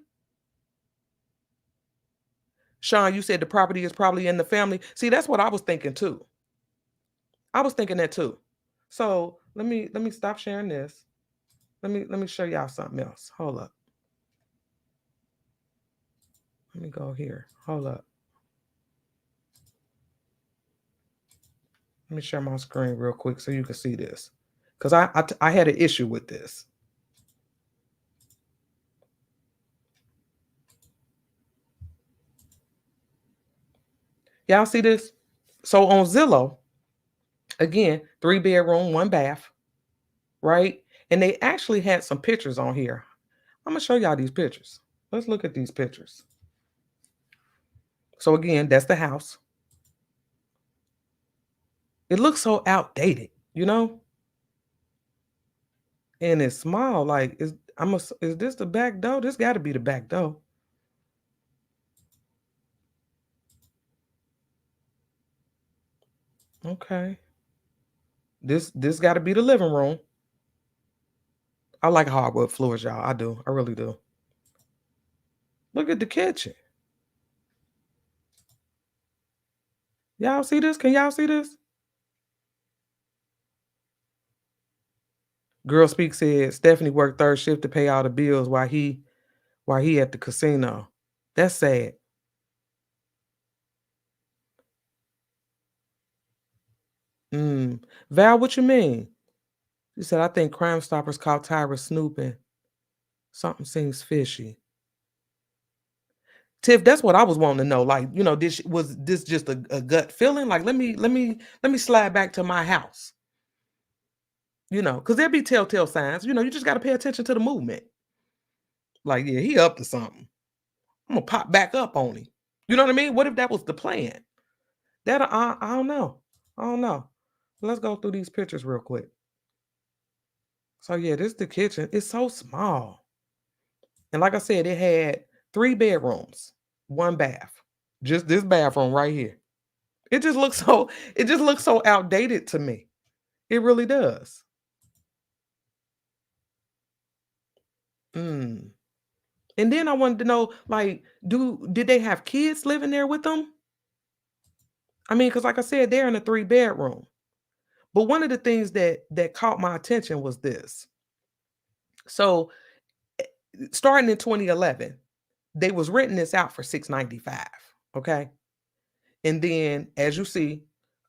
Sean, you said the property is probably in the family. See, that's what I was thinking too. I was thinking that too. So let me stop sharing this. Let me show y'all something else. Hold up. Let me go here. Hold up. Let me share my screen real quick so you can see this. Because I had an issue with this. Y'all see this? So on Zillow, again, 3-bedroom, 1 bath, right? And they actually had some pictures on here. I'm going to show y'all these pictures. Let's look at these pictures. So again, that's the house. It looks so outdated, you know? And it's small. Like, is this the back door? This got to be the back door. Okay. This got to be the living room. I like hardwood floors, y'all. I do. I really do. Look at the kitchen. Y'all see this? Can y'all see this? Girl Speak said Stephanie worked 3rd shift to pay all the bills while he at the casino. That's sad. Val, what you mean? She said, I think Crime Stoppers caught Tyra snooping. Something seems fishy. Tiff, that's what I was wanting to know. Like, was this just a gut feeling? Like, let me slide back to my house. Because there'd be telltale signs. You just got to pay attention to the movement. Like, yeah, he up to something. I'm gonna pop back up on him. You know what I mean? What if that was the plan? That I don't know. I don't know. Let's go through these pictures real quick. So yeah, this is the kitchen. It's so small. And like I said, it had 3 bedrooms, 1 bath. Just this bathroom right here. It just looks so outdated to me. It really does. And then I wanted to know, like, did they have kids living there with them? I mean, because like I said, they're in a 3-bedroom. But one of the things that caught my attention was this. So starting in 2011, they was renting this out for $695. Okay. And then as you see,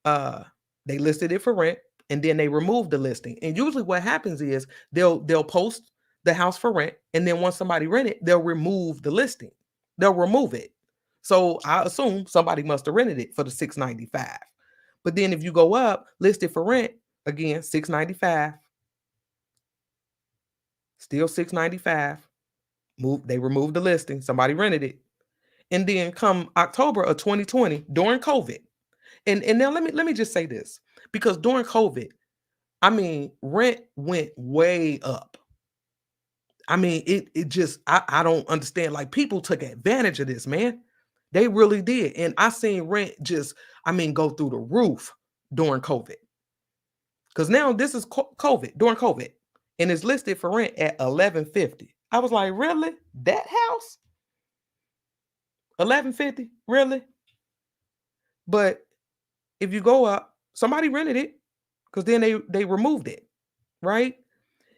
they listed it for rent and then they removed the listing. And usually what happens is they'll post the house for rent. And then once somebody rent it, they'll remove the listing. They'll remove it. So I assume somebody must have rented it for the $695. But then if you go up, listed for rent, again, $695. Still $695. They removed the listing. Somebody rented it. And then come October of 2020, during COVID. And now let me just say this. Because during COVID, I mean, rent went way up. I mean, it just, I don't understand. Like, people took advantage of this, man. They really did. And I seen rent just, go through the roof during COVID. Because now this is COVID, during COVID. and it's listed for rent at $11.50. I was like, really? That house? $11.50? Really? But if you go up, somebody rented it because then they removed it, right?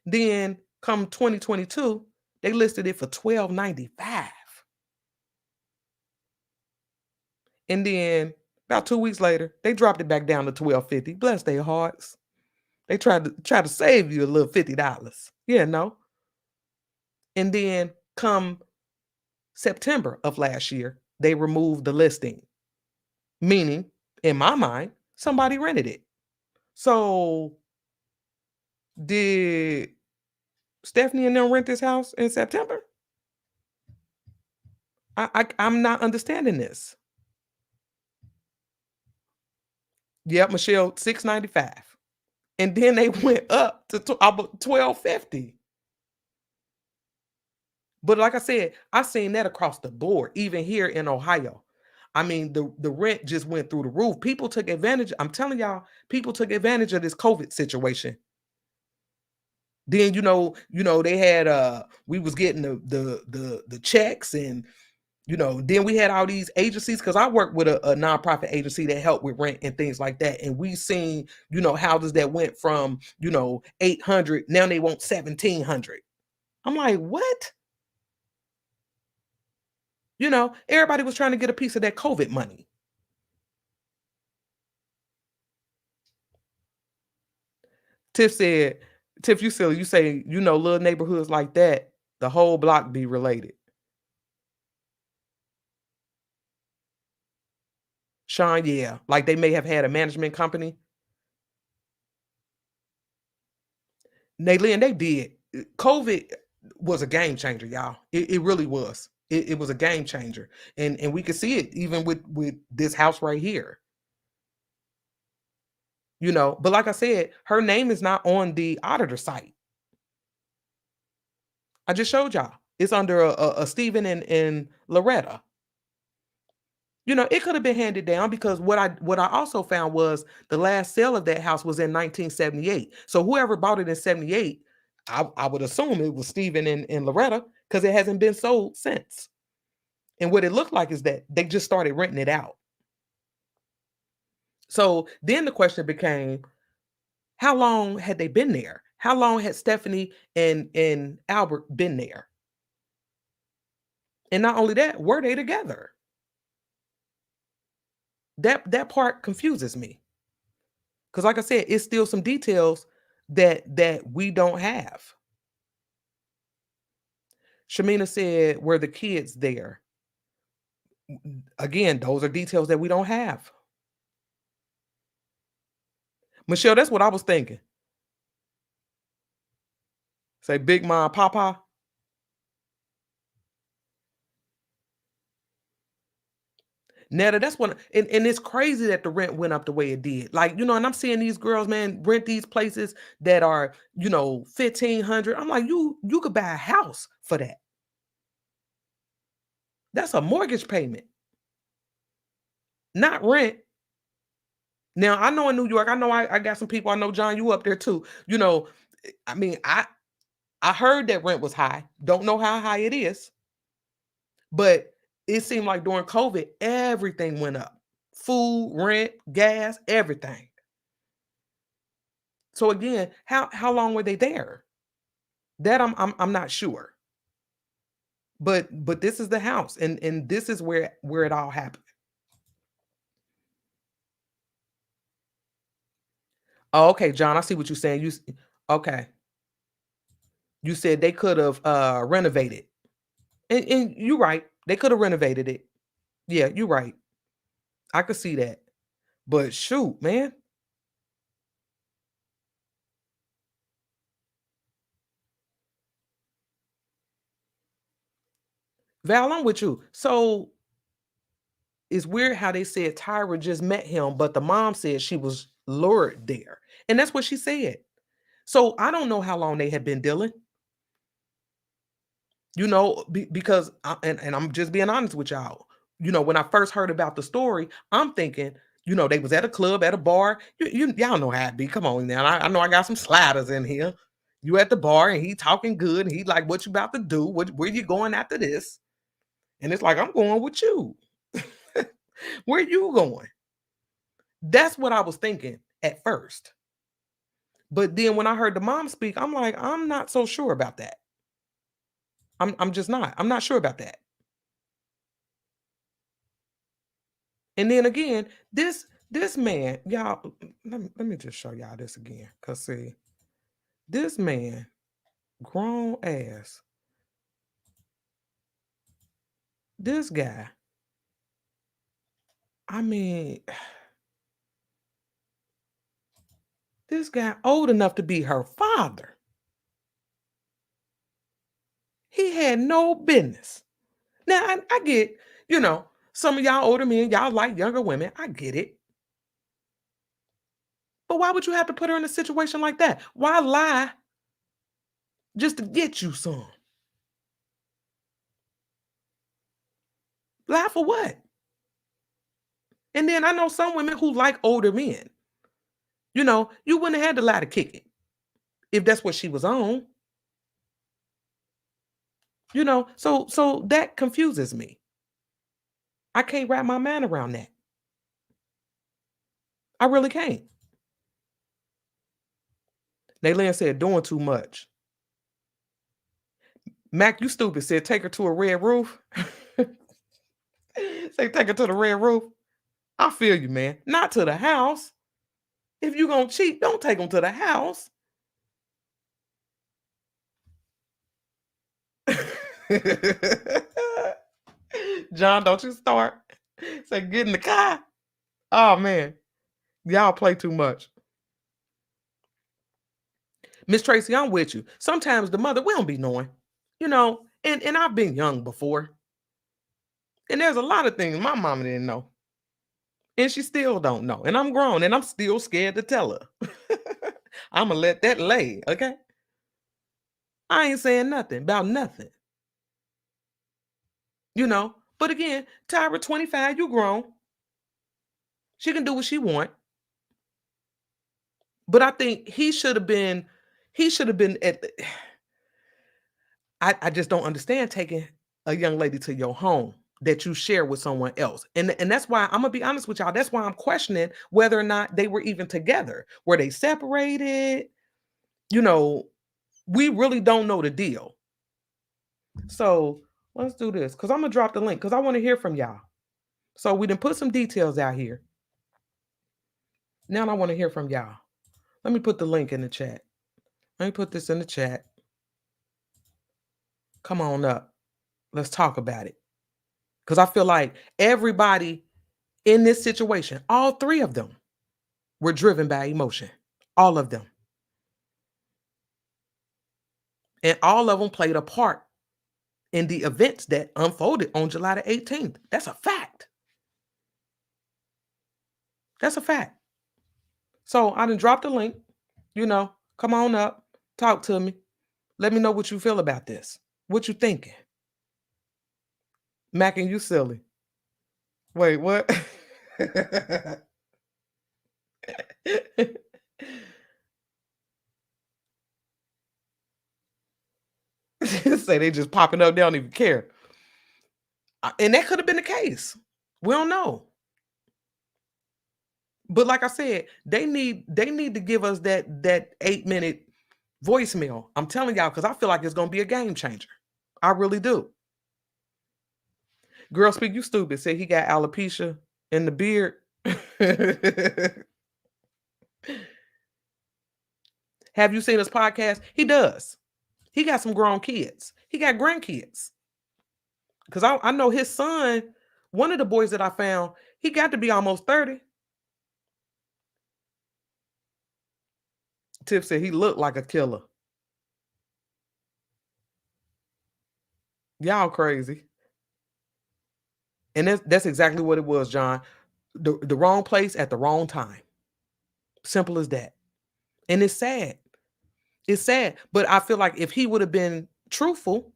Then come 2022, they listed it for $12.95. And then about 2 weeks later, they dropped it back down to $12.50. Bless their hearts. They tried to save you a little $50. Yeah, no. And then come September of last year, they removed the listing. Meaning, in my mind, somebody rented it. So did Stephanie and them rent this house in September? I'm not understanding this. Yep, Michelle, $6.95. And then they went up to $12.50. But like I said, I've seen that across the board, even here in Ohio. I mean, the rent just went through the roof. People took advantage. I'm telling y'all, people took advantage of this COVID situation. Then they had we was getting the checks, and then we had all these agencies, because I work with a nonprofit agency that help with rent and things like that. And we seen, houses that went from, 800, now they want 1,700. I'm like, what? Everybody was trying to get a piece of that COVID money. Tiff said, Tiff, you silly. You say, little neighborhoods like that, the whole block be related. Sean, yeah. Like they may have had a management company. Naylin, they did. COVID was a game changer, y'all. It really was. It was a game changer. And we could see it even with this house right here. But like I said, her name is not on the auditor site. I just showed y'all. It's under a Stephen and Loretta. It could have been handed down, because what I also found was the last sale of that house was in 1978. So whoever bought it in 78, I would assume it was Stephen and Loretta, because it hasn't been sold since. And what it looked like is that they just started renting it out. So then the question became, how long had they been there? How long had Stephanie and Albert been there? And not only that, were they together? That part confuses me. Because like I said, it's still some details that we don't have. Shamina said, were the kids there? Again, those are details that we don't have. Michelle, that's what I was thinking. Say Big Mom, Papa. Netta, that's what, and it's crazy that the rent went up the way it did. Like, and I'm seeing these girls, man, rent these places that are, $1,500. I'm like, you could buy a house for that. That's a mortgage payment, not rent. Now, I know in New York, I know I got some people, I know, John, you up there too. I mean, I heard that rent was high. Don't know how high it is. But it seemed like during COVID, everything went up. Food, rent, gas, everything. So again, how long were they there? That I'm not sure. But this is the house, and this is where it all happened. Oh, okay, John, I see what you're saying. Okay. You said they could have renovated. And you're right. They could have renovated it. Yeah, you're right. I could see that. But shoot, man. Val, I'm with you. So it's weird how they said Tyra just met him, but the mom said she was lured there. And that's what she said. So I don't know how long they had been dealing. Because, and I'm just being honest with y'all. When I first heard about the story, I'm thinking, they was at a club, at a bar. Y'all know how it be. Come on now. I know I got some sliders in here. You at the bar and he talking good. And he like, what you about to do? Where you going after this? And it's like, I'm going with you. Where you going? That's what I was thinking at first. But then when I heard the mom speak, I'm like, I'm not so sure about that. I'm just not. I'm not sure about that. And then again, this man, y'all, let me just show y'all this again. Cause see, this man, grown ass, this guy, I mean, this guy old enough to be her father. He had no business. Now, I get, some of y'all older men, y'all like younger women. I get it. But why would you have to put her in a situation like that? Why lie just to get you some? Lie for what? And then I know some women who like older men. You wouldn't have had to lie to kick it if that's what she was on. So that confuses me. I can't wrap my mind around that. I really can't. Naylin said, doing too much. Mac, you stupid, said, take her to a red roof. Say, take her to the red roof. I feel you, man. Not to the house. If you're going to cheat, don't take them to the house. John, don't you start. Say, get in the car. Oh, man. Y'all play too much. Miss Tracy, I'm with you. Sometimes the mother, we don't be knowing, and I've been young before. And there's a lot of things my mama didn't know. And she still don't know. And I'm grown and I'm still scared to tell her. I'm going to let that lay, okay? I ain't saying nothing about nothing. But again, Tyra, 25, you grown. She can do what she want. But I think he should have been at the, I just don't understand taking a young lady to your home that you share with someone else. And that's why I'm going to be honest with y'all. That's why I'm questioning whether or not they were even together. Were they separated? We really don't know the deal. So let's do this because I'm going to drop the link because I want to hear from y'all. So we didn't put some details out here. Now I want to hear from y'all. Let me put the link in the chat. Let me put this in the chat. Come on up. Let's talk about it. Because I feel like everybody in this situation, all three of them, were driven by emotion. All of them. And all of them played a part in the events that unfolded on July the 18th. That's a fact. That's a fact. So I done dropped the link. Come on up. Talk to me. Let me know what you feel about this. What you thinking? Mac, and you silly. Wait, what? Say they just popping up. They don't even care. And that could have been the case. We don't know. But like I said, they need to give us that 8-minute voicemail. I'm telling y'all, because I feel like it's going to be a game changer. I really do. Girl, speak, you stupid. Said he got alopecia in the beard. Have you seen his podcast? He does. He got some grown kids. He got grandkids. Because I know his son, one of the boys that I found, he got to be almost 30. Tip said he looked like a killer. Y'all crazy. And that's exactly what it was, John. The wrong place at the wrong time. Simple as that. And it's sad. It's sad. But I feel like if he would have been truthful,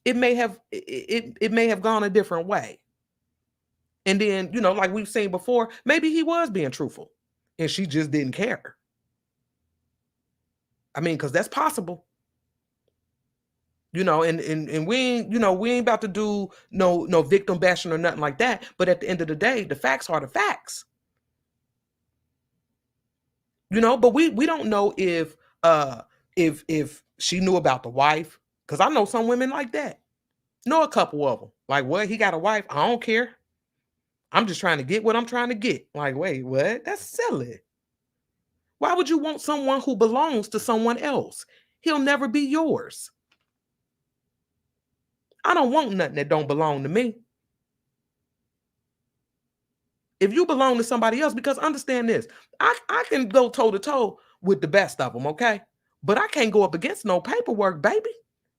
it may have gone a different way. And then, like we've seen before, maybe he was being truthful and she just didn't care. I mean, because that's possible. You know, and we ain't, you know, we ain't about to do no victim bashing or nothing like that. But at the end of the day, the facts are the facts. You know, but we don't know if she knew about the wife, because I know some women like that. Know a couple of them. Like, what? He got a wife? I don't care. I'm just trying to get what I'm trying to get. Like, wait, what? That's silly. Why would you want someone who belongs to someone else? He'll never be yours. I don't want nothing that don't belong to me. If you belong to somebody else, because understand this, I can go toe to toe with the best of them, okay? But I can't go up against no paperwork, baby.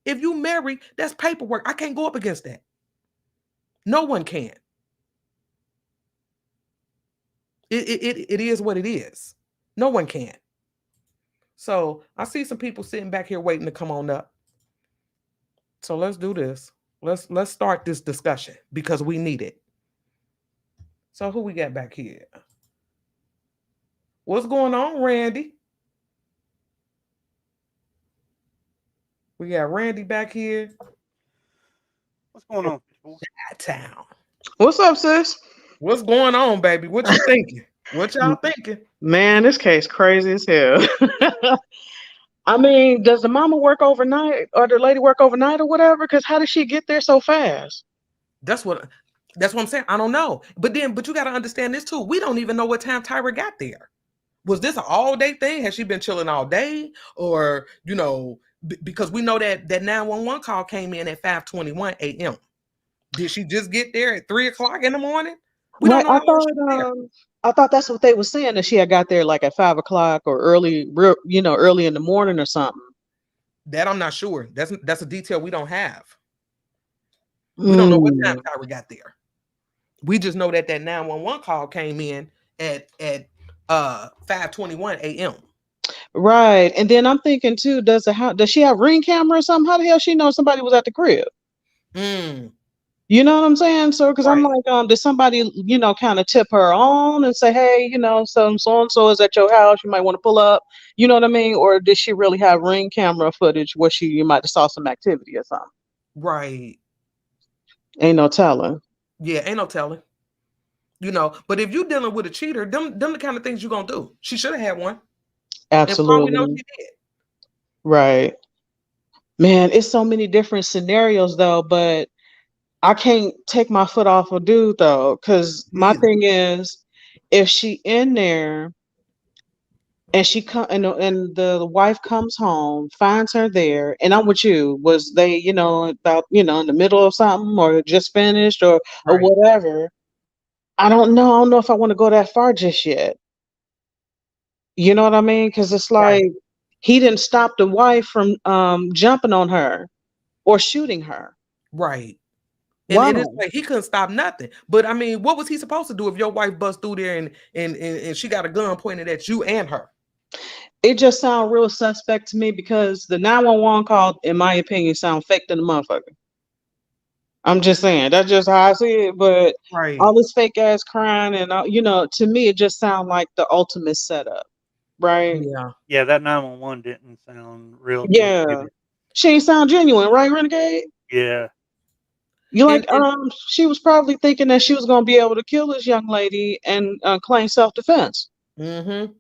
If you marry, that's paperwork. I can't go up against that. No one can. It is what it is. No one can. So I see some people sitting back here waiting to come on up. So let's do this. Let's start this discussion because we need it. So who we got back here? What's going on, Randy? We got Randy back here. What's going on? Town. What's up, sis? What's going on, baby? What you thinking? What y'all thinking? Man, this case crazy as hell. I mean, does the mama work overnight or the lady work overnight or whatever? Because how did she get there so fast? That's what I'm saying. I don't know. But you got to understand this too. We don't even know what time Tyra got there. Was this an all-day thing? Has she been chilling all day? Or, you know, because we know that 911 call came in at 5:21 a.m. Did she just get there at 3 o'clock in the morning? We don't know. I thought that's what they were saying, that she had got there like at 5 o'clock or early in the morning or something. That I'm not sure. That's a detail we don't have. We don't know what time Tyra got there. We just know that 911 call came in at 5:21 a.m. Right. And then I'm thinking too, does she have Ring camera or something? How the hell she know somebody was at the crib? You know what I'm saying? So, because I'm like, did somebody, kind of tip her on and say, hey, so and so is at your house, you might want to pull up, you know what I mean? Or did she really have Ring camera footage where you might have saw some activity or something? Right. Ain't no telling. Yeah, ain't no telling. But if you're dealing with a cheater, them the kind of things you're gonna do. She should have had one. Absolutely. And we know she did. Right. Man, it's so many different scenarios though, but I can't take my foot off of dude though, because my thing is, if she in there and she and the wife comes home, finds her there, and I'm with you, was they, about, in the middle of something or just finished or whatever. I don't know if I want to go that far just yet. You know what I mean? Because it's like he didn't stop the wife from jumping on her or shooting her. Right. And it's like he couldn't stop nothing. But I mean, what was he supposed to do if your wife busts through there and she got a gun pointed at you and her? It just sounds real suspect to me because the 911 call, in my opinion, sound fake to the motherfucker. I'm just saying, that's just how I see it. But all this fake ass crying and to me, it just sounds like the ultimate setup, right? Yeah, that 911 didn't sound real. Yeah, she ain't sound genuine, right, Renegade? Yeah. You like, she was probably thinking that she was gonna be able to kill this young lady and claim self-defense. Mm-hmm.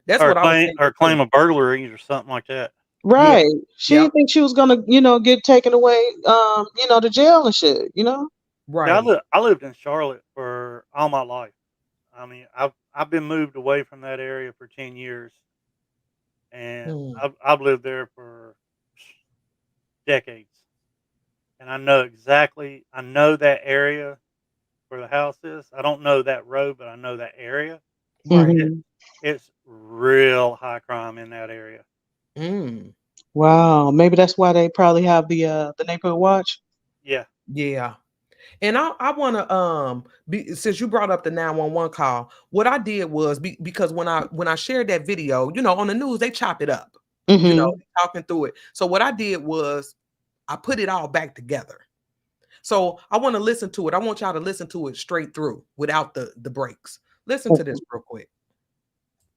That's what I was thinking. Or claim a burglary or something like that. Right. Yeah. She didn't think she was gonna, get taken away, to jail and shit. Right. Yeah, I lived in Charlotte for all my life. I mean, I've been moved away from that area for 10 years, and I've lived there for decades. And I know that area where the house is. I don't know that road, but I know that area. Right. It's real high crime in that area. Wow. Maybe that's why they probably have the neighborhood watch. Yeah. Yeah. And I want to since you brought up the 911 call, what I did was because when I shared that video, on the news they chopped it up, talking through it. So what I did was I put it all back together. So I want to listen to it. I want y'all to listen to it straight through without the breaks. Listen to this real quick.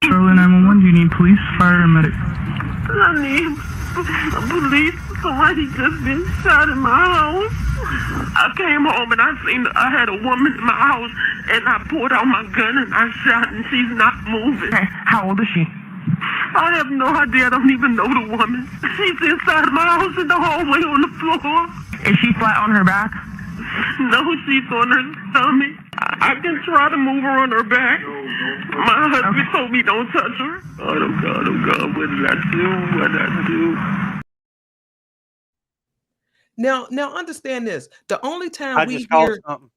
Charlotte 911, do you need police, fire, or medic? I need police. Somebody just been shot in my house. I came home and I had a woman in my house, and I pulled out my gun and I shot, and she's not moving. How old is she? I have no idea. I don't even know the woman. She's inside my house in the hallway on the floor. Is she flat on her back? No, she's on her stomach. I can try to move her on her back. My husband told me don't touch her. Oh God, what did I do? What did I do? Now understand this. The only time I we just called hear something.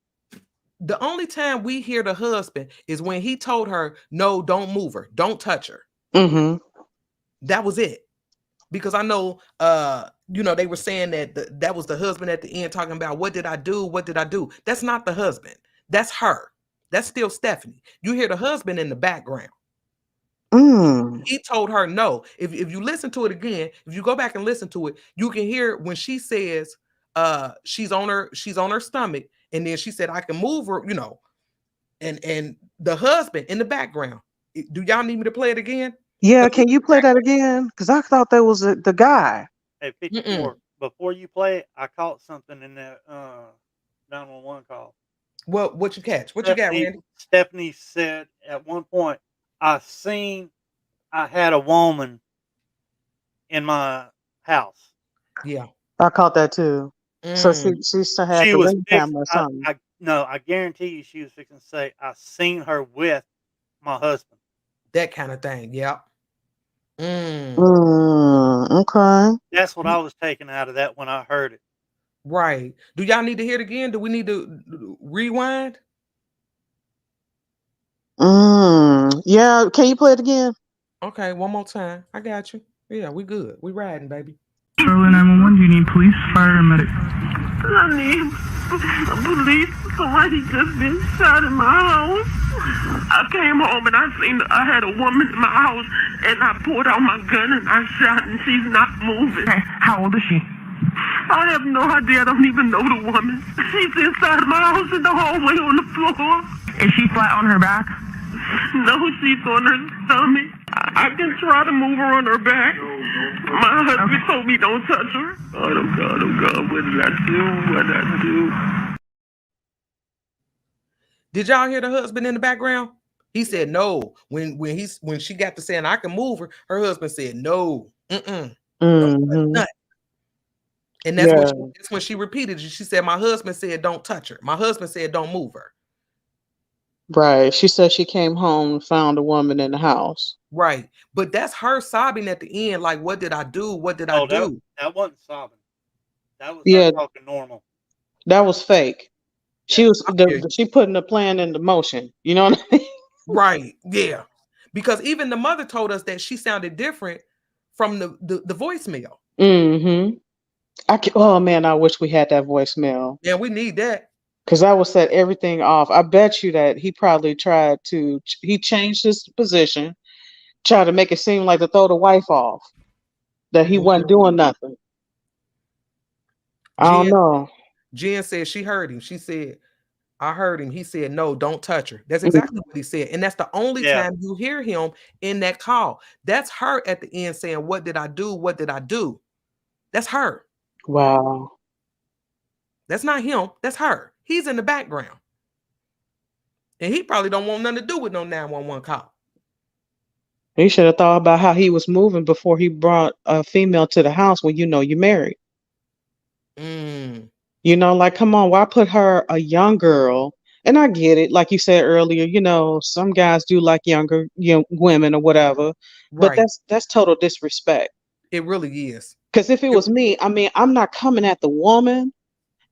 the only time we hear the husband is when he told her, no, don't move her, don't touch her. Mm-hmm. That was it. Because I know they were saying that that was the husband at the end talking about what did I do? What did I do? That's not the husband. That's her. That's still Stephanie. You hear the husband in the background. He told her no. If you listen to it again, if you go back and listen to it, you can hear when she says she's on her stomach, and then she said I can move her, and the husband in the background. Do y'all need me to play it again? Yeah, can you play that again? Because I thought that was the guy. Hey, 54, before you play it, I caught something in that 911 call. What you catch? What you got, Randy? Stephanie said at one point, I had a woman in my house. Yeah. I caught that too. So she still had the ring camera or something. I guarantee you she was fixing to say, I seen her with my husband. That kind of thing. Yeah. Okay. That's what I was taking out of that when I heard it. Right. Do y'all need to hear it again? Do we need to rewind? Yeah. Can you play it again? Okay, one more time. I got you. Yeah, we good. We riding, baby. Charlotte 911, do you need police, fire, or medic? I need police. Somebody just been shot in my house. I came home and I had a woman in my house, and I pulled out my gun and I shot, and she's not moving. How old is she? I have no idea. I don't even know the woman. She's inside my house in the hallway on the floor. Is she flat on her back? No, she's on her stomach. I can try to move her on her back. My husband told me don't touch her. Oh God, what did I do? What did I do? Did y'all hear the husband in the background? He said no. When she got to saying I can move her, her husband said no. Don't touch nothing. And that's when she repeated it. She said, my husband said don't touch her. My husband said don't move her. Right. She said she came home and found a woman in the house. Right. But that's her sobbing at the end, like, what did I do? What did I do? That wasn't sobbing. That was her talking normal. That was fake. She was she putting the plan into motion. You know what I mean? Right. Yeah. Because even the mother told us that she sounded different from the voicemail. Oh man, I wish we had that voicemail. Yeah, we need that. Because that would set everything off. I bet you that he probably he changed his position, tried to make it seem like to throw the wife off, that he wasn't doing nothing. I don't know. Jen said she heard him. She said, I heard him. He said, no, don't touch her. That's exactly what he said. And that's the only time you hear him in that call. That's her at the end saying, what did I do? What did I do? That's her. Wow. That's not him. That's her. He's in the background. And he probably don't want nothing to do with no 911 call. He should have thought about how he was moving before he brought a female to the house when you're married. Like, come on, why put her, a young girl? And I get it, like you said earlier, some guys do like younger women or whatever, but that's total disrespect. It really is. Because if it was me, I mean, I'm not coming at the woman.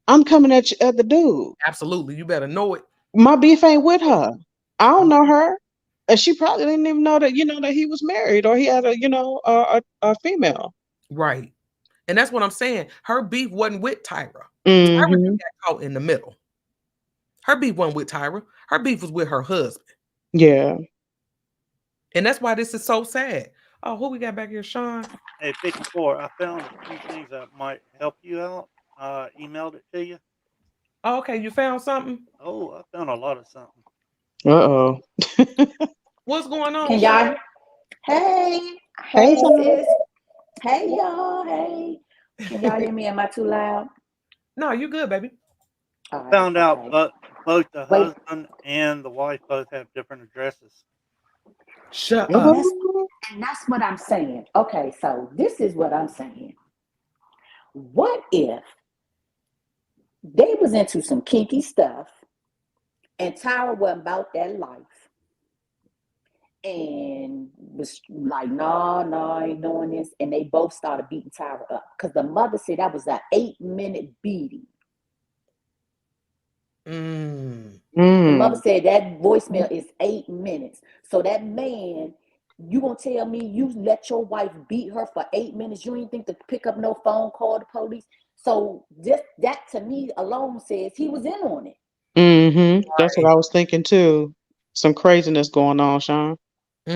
I'm coming at the dude. Absolutely. You better know it. My beef ain't with her. I don't know her. And she probably didn't even know that, that he was married or he had a female. Right. And that's what I'm saying. Her beef wasn't with Tyra. Tyra got caught in the middle. Her beef wasn't with Tyra. Her beef was with her husband. Yeah. And that's why this is so sad. Oh, who we got back here, Sean? Hey, 54, I found a few things that might help you out. Emailed it to you. Oh, okay, you found something? Oh, I found a lot of something. Uh-oh. What's going on? Can y'all? Hey, Hey, sis. Hey y'all, hey. Can y'all hear me? Am I too loud? No, you good, baby. All right, Found out, okay. but both the Wait. husband and the wife both have different addresses. Shut And up. that's what I'm saying. Okay, so this is what I'm saying. What if they was into some kinky stuff and Tyra wasn't about that life and was like, nah, I ain't doing this. And they both started beating Tyra up. Because the mother said that was an 8-minute beating. The mother said that voicemail is 8 minutes. So that man, you gonna tell me you let your wife beat her for 8 minutes? You ain't think to pick up no phone, call the police? So just that to me alone says he was in on it. That's what I was thinking too. Some craziness going on, Sean. He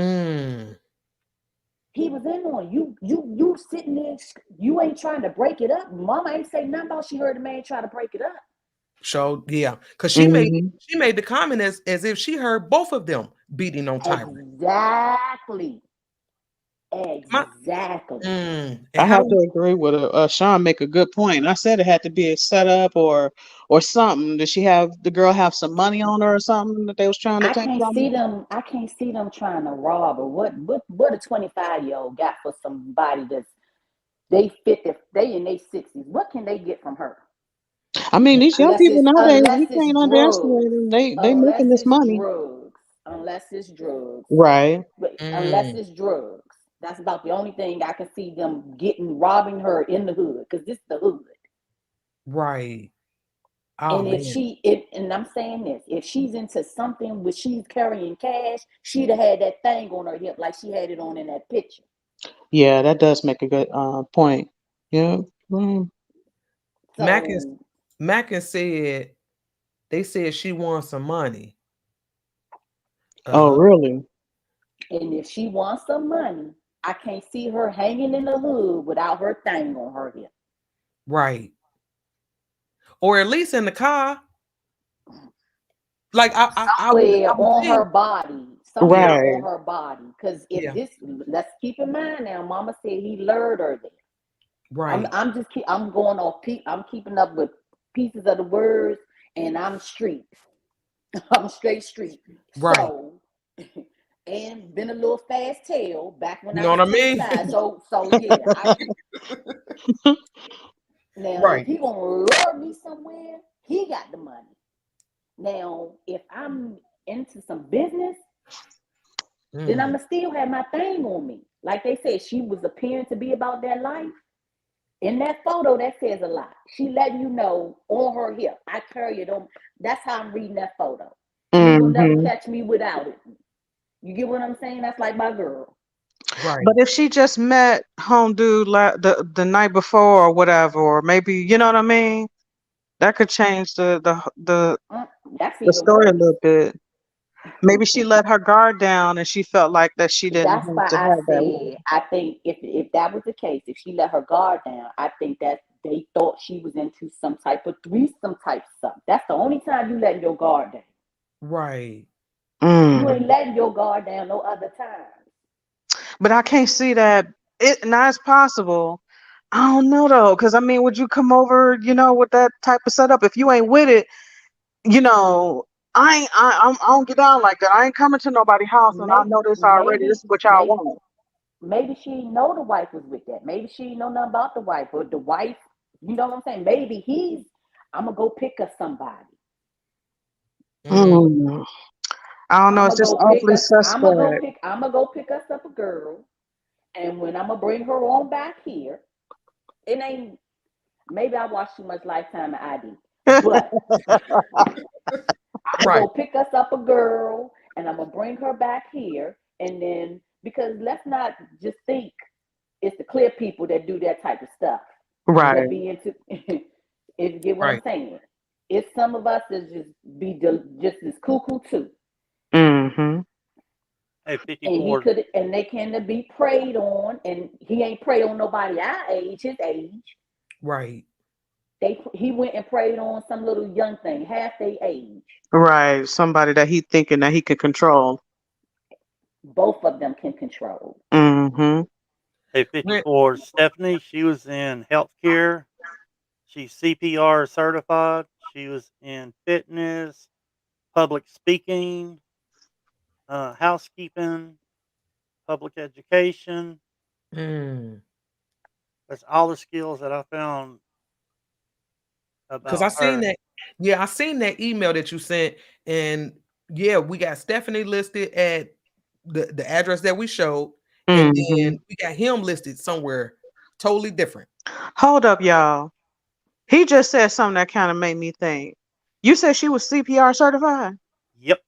was in on it. You sitting there, you ain't trying to break it up. Mama ain't say nothing about she heard the man try to break it up. So yeah, because she made the comment as if she heard both of them beating on Tyra. Exactly. I have to agree with Sean. Make a good point. I said it had to be a setup or something. Did the girl have some money on her or something that they was trying to take from her? I can't see them trying to rob her. What a 25-year-old got for somebody that's they in their 60s? What can they get from her? I mean, these young people nowadays, we It's can't underestimate drugs. them. They making this money. Unless it's drugs. Right. Unless it's drugs. That's about the only thing I can see them robbing her in the hood, because this is the hood. Right. Oh, and and I'm saying this, if she's into something where she's carrying cash, she'd have had that thing on her hip like she had it on in that picture. Yeah, that does make a good point. Yeah. Mackin said they said she wants some money. Oh, really? And if she wants some money, I can't see her hanging in the hood without her thing on her hip. Right. Or at least in the car. Like I would on her body. Somewhere on her body. Because let's keep in mind now, Mama said he lured her there. Right. I'm going off. I'm keeping up with pieces of the words, and I'm street. I'm straight street. Right. So, and been a little fast tail back when You I was know what I mean? 25. So yeah. Now, if he gonna lure me somewhere, he got the money. Now, if I'm into some business, then I'ma still have my thing on me. Like they said, she was appearing to be about that life. In that photo, that says a lot. She letting you know on her hip. I carry it on. That's how I'm reading that photo. You will never catch me without it. You get what I'm saying? That's like my girl. Right. But if she just met home dude the night before or whatever, or maybe, you know what I mean, that could change the story a little bit. Maybe she let her guard down and she felt like that she didn't That's have why to I have that said, money. I think if that was the case, if she let her guard down, I think that they thought she was into some type of threesome type stuff. That's the only time you letting your guard down. Right. You ain't letting your guard down no other time. But I can't see that. Now it's possible. I don't know though, because I mean, would you come over, with that type of setup? If you ain't with it, I don't get down like that. I ain't coming to nobody's house, and I know this already. This is what y'all want. Maybe she know the wife was with that. Maybe she know nothing about the wife, or the wife. You know what I'm saying? Maybe I'm gonna go pick up somebody. I don't know. It's just awfully suspect. I'm gonna go pick us up a girl, and when I'm gonna bring her on back here, it ain't. Maybe I watch too much Lifetime and ID, but I'm gonna go pick us up a girl, and I'm gonna bring her back here, and then because let's not just think it's the clear people that do that type of stuff. Right. That be into. If you get what I'm saying, it's some of us that just as cuckoo too. Mm-hmm. Hey, 54. And they can be preyed on, and he ain't preyed on nobody our age, his age. Right. He went and preyed on some little young thing, half their age. Right. Somebody that he thinking that he can control. Both of them can control. Mm-hmm. Hey, 54, Stephanie, she was in healthcare. She's CPR certified. She was in fitness, public speaking, housekeeping, public education. That's all the skills that I found Because I about seen her. that. Yeah, I seen that email that you sent, and yeah, we got Stephanie listed at the address that we showed, and then we got him listed somewhere totally different. Hold up, y'all. He just said something that kind of made me think. You said she was CPR certified? Yep.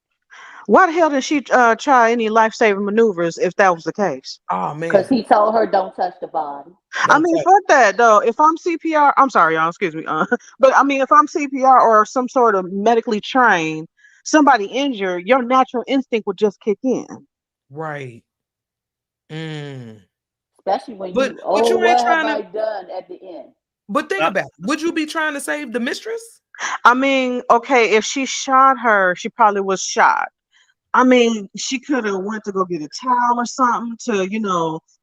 Why the hell did she try any life-saving maneuvers if that was the case? Oh Because man, he told her don't touch the body. I mean, fuck that though. If I'm CPR, I'm sorry, y'all. Excuse me. But I mean, if I'm CPR or some sort of medically trained, somebody injured, your natural instinct would just kick in. Right. Especially when But you, you ain't what have trying I to. done at the end? But think about it. Would you be trying to save the mistress? I mean, okay, if she shot her, she probably was shot. I mean, she could have went to go get a towel or something to,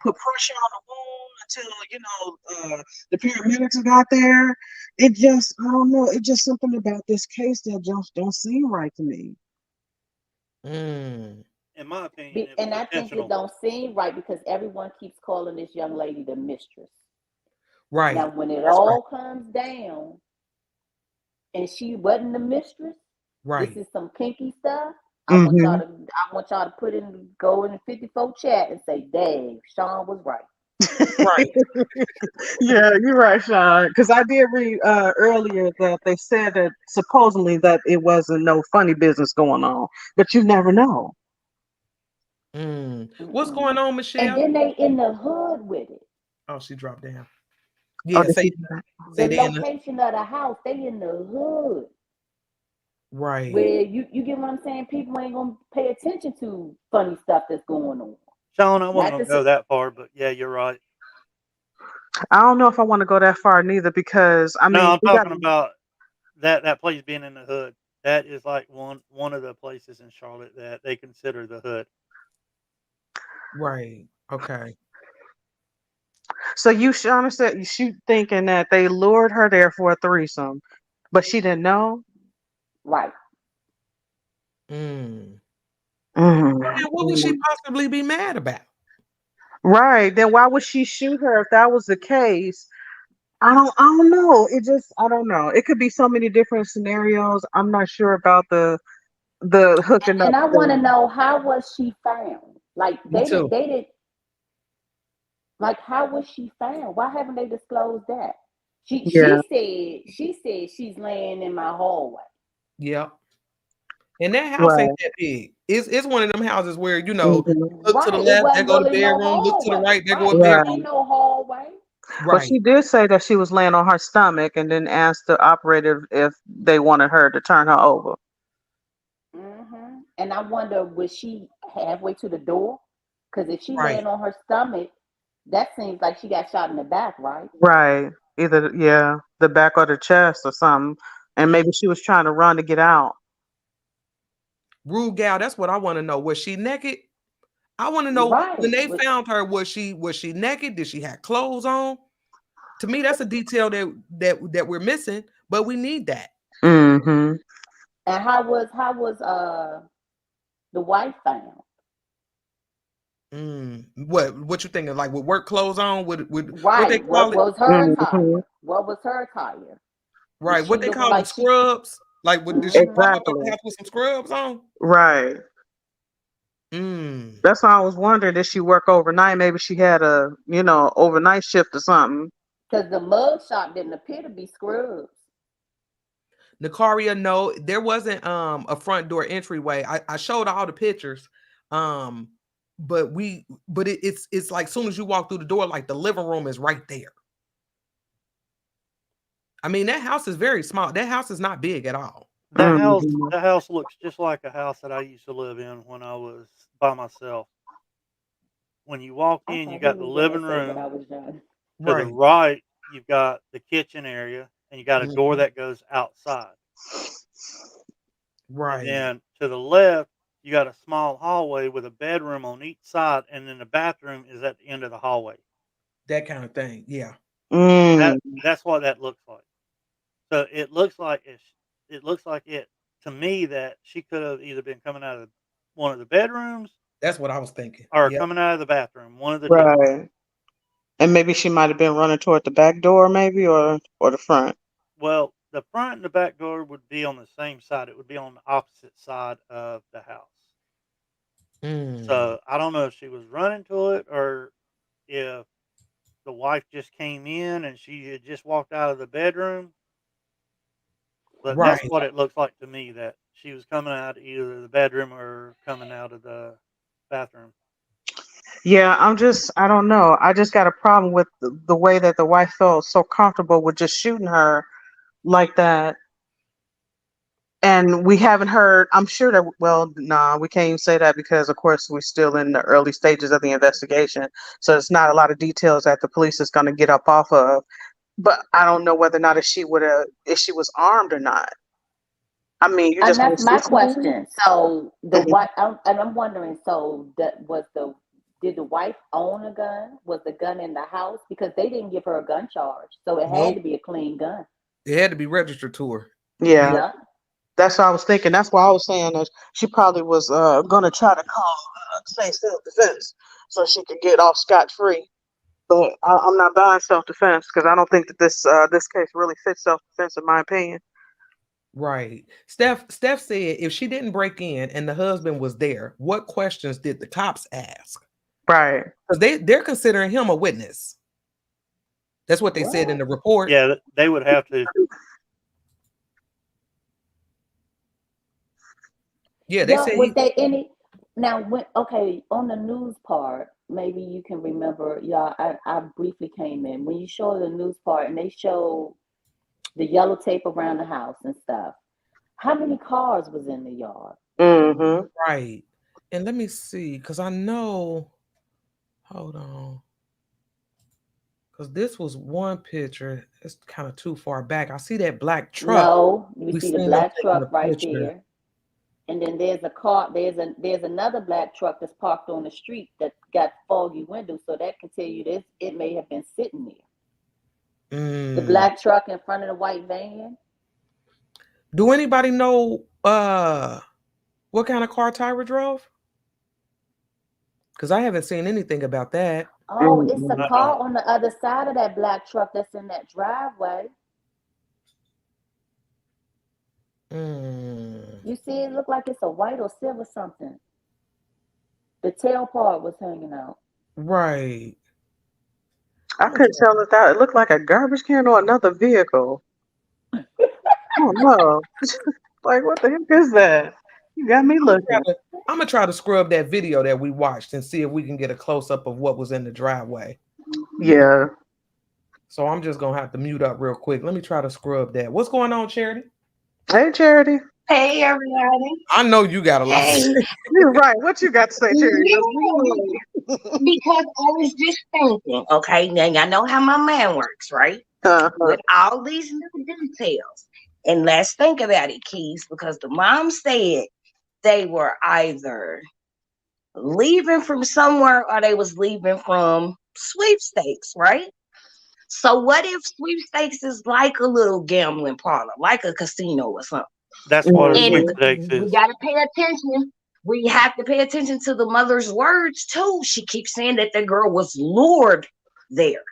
put pressure on the wound until, the paramedics got there. It just, I don't know. It's just something about this case that just don't seem right to me. In my opinion, it was And I think it intentional. don't seem right because everyone keeps calling this young lady the mistress. Right. Now, when it That's all right. comes down and she wasn't the mistress, Right. this is some kinky stuff. I want y'all to go in the 54 chat and say, "Dang, Sean was right." Right. Yeah, you're right, Sean. Because I did read earlier that they said that supposedly that it wasn't no funny business going on, but you never know. What's going on, Michelle? And then they in the hood with it. Oh, she dropped down. Oh, Yeah, did say she- The they in the location of the house, they in the hood. right. Where you get what I'm saying? People ain't gonna pay attention to funny stuff that's going on. Sean, I wasn't Not going to to go say- that far, but yeah, you're right. I don't know if I want to go that far neither because I No, mean I'm we got talking about that place being in the hood. That is like one of the places in Charlotte that they consider the hood. Right. Okay. so you Shauna said you thinking that they lured her there for a threesome, but she didn't know. Right. Well, Mhm. then what would she possibly be mad about? Right. Then why would she shoot her if that was the case? I don't know. I don't know. It could be so many different scenarios. I'm not sure about the hooking up And I want to thing. know, how was she found? Like Me too. they did. Like, how was she found? Why haven't they disclosed that? Yeah. She said she's laying in my hallway. Yep. And that house ain't Right. that big. It's one of them houses where, Mhm. look to the Right. It left, there wasn't go the really no bedroom, look to the hallway. right, there go a Right. It Right. ain't bedroom. no hallway. But Right. she did say that she was laying on her stomach and then asked the operator if they wanted her to turn her over. And I wonder, was she halfway to the door? Because if she Right. laying on her stomach, that seems like she got shot in the back, right? Right. Either the back or the chest or something. And maybe she was trying to run to get out. Rude gal, that's what I want to know. Was she naked? I want to know when Right. they found her, was she naked? Did she have clothes on? To me, that's a detail that we're missing, but we need that. Mm-hmm. And how was the wife found? What you thinking? Like with work clothes on? With what they Right. call What it? was her Mm-hmm. attire? What was her attire? Was Right. she What they looking call them like she? scrubs? Like did she walk out Exactly. the house with some scrubs on? Right. That's why I was wondering, did she work overnight? Maybe she had a, overnight shift or something. Because the mug shop didn't appear to be scrubs. Nicaria, no, there wasn't a front door entryway. I showed all the pictures. But it's like soon as you walk through the door, like the living room is right there. I mean, that house is very small. That house is not big at all. That Mm-hmm. house looks just like a house that I used to live in when I was by myself. When you walk I in, you thought he got the was gonna living say that I room. was young. To the Right. right, you've got the kitchen area, and you got a door Mhm. that goes outside. And Right. then to the left, you got a small hallway with a bedroom on each side, and then the bathroom is at the end of the hallway. That kind of thing. Yeah. That's what that looks like. So it looks like it to me that she could have either been coming out of one of the bedrooms. That's what I was thinking. Or Yep. coming out of the bathroom, one of the two. Right. And maybe she might have been running toward the back door, maybe, or the front. Well, the front and the back door would be on the same side. It would be on the opposite side of the house. So I don't know if she was running to it or if the wife just came in and she had just walked out of the bedroom. But that's what it looks like to me, that she was coming out of either the bedroom or coming out of the bathroom. Yeah, I don't know. I just got a problem with the way that the wife felt so comfortable with just shooting her like that. And we haven't heard, I'm sure that, well, nah, we can't even say that because, of course, we're still in the early stages of the investigation. So it's not a lot of details that the police is going to get up off of. But I don't know whether or not if she was armed or not. I mean, you And just that's my want to question. So the wife, and I'm wondering, so did the wife own a gun? Was the gun in the house? Because they didn't give her a gun charge, so it had to be a clean gun. It had to be registered to her. Yeah. Yeah. That's what I was thinking. That's why I was saying that she probably was going to try to call, say, self-defense so she could get off scot-free. But I'm not buying self-defense because I don't think that this case really fits self-defense, in my opinion. Right. Steph said if she didn't break in and the husband was there, what questions did the cops ask? Right. Because they're considering him a witness. That's what they said in the report. Yeah, they would have to. Yeah, they say would they any now when on the news part, maybe you can remember, I briefly came in when you show the news part and they show the yellow tape around the house and stuff. How many cars was in the yard? Mm-hmm. Right. And let me see, because I know, hold on. Because this was one picture. It's kind of too far back. I see that black truck. No, you see the black truck right there. And then there's a car, there's another black truck that's parked on the street that got foggy windows, so that can tell you this, it may have been sitting there. The black truck in front of the white van. Do anybody know what kind of car Tyra drove? Because I haven't seen anything about that. Oh, it's a car on the other side of that black truck that's in that driveway. You see, it looked like it's a white or silver something. The tail part was hanging out. Right. I couldn't tell if that it looked like a garbage can or another vehicle. Oh no! Like, what the heck is that? You got me looking. I'm gonna try to scrub that video that we watched and see if we can get a close up of what was in the driveway. Yeah. So I'm just gonna have to mute up real quick. Let me try to scrub that. What's going on, Charity? Hey, Charity. Hey, everybody. I know you got a lot. Hey. You're right. What you got to say, Charity? Yeah, because I was just thinking, okay, now y'all know how my man works, right? With all these little details. And let's think about it, Keys, because the mom said they were either leaving from somewhere or they was leaving from sweepstakes, right? So what if sweepstakes is like a little gambling parlor, like a casino or something? That's what a sweepstakes is. We gotta pay attention. We have to pay attention to the mother's words too. She keeps saying that the girl was lured there.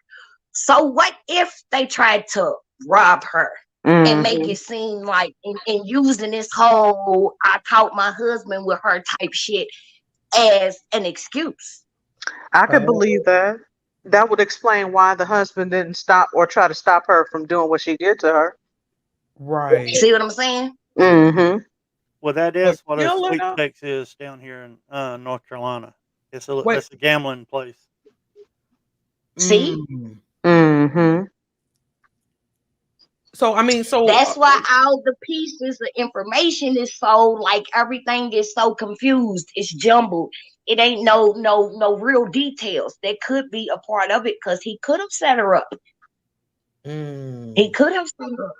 So what if they tried to rob her and make it seem like and using this whole I caught my husband with her type shit as an excuse? I could believe that. That would explain why the husband didn't stop or try to stop her from doing what she did to her. Right. You see what I'm saying? Mm-hmm. Well, that is what a sweepstakes is down here in North Carolina. It's a gambling place. See? Mm-hmm. So I mean, that's why all the pieces of information is so like everything is so confused. It's jumbled. It ain't no real details. That could be a part of it because he could have set her up. He could have set her up.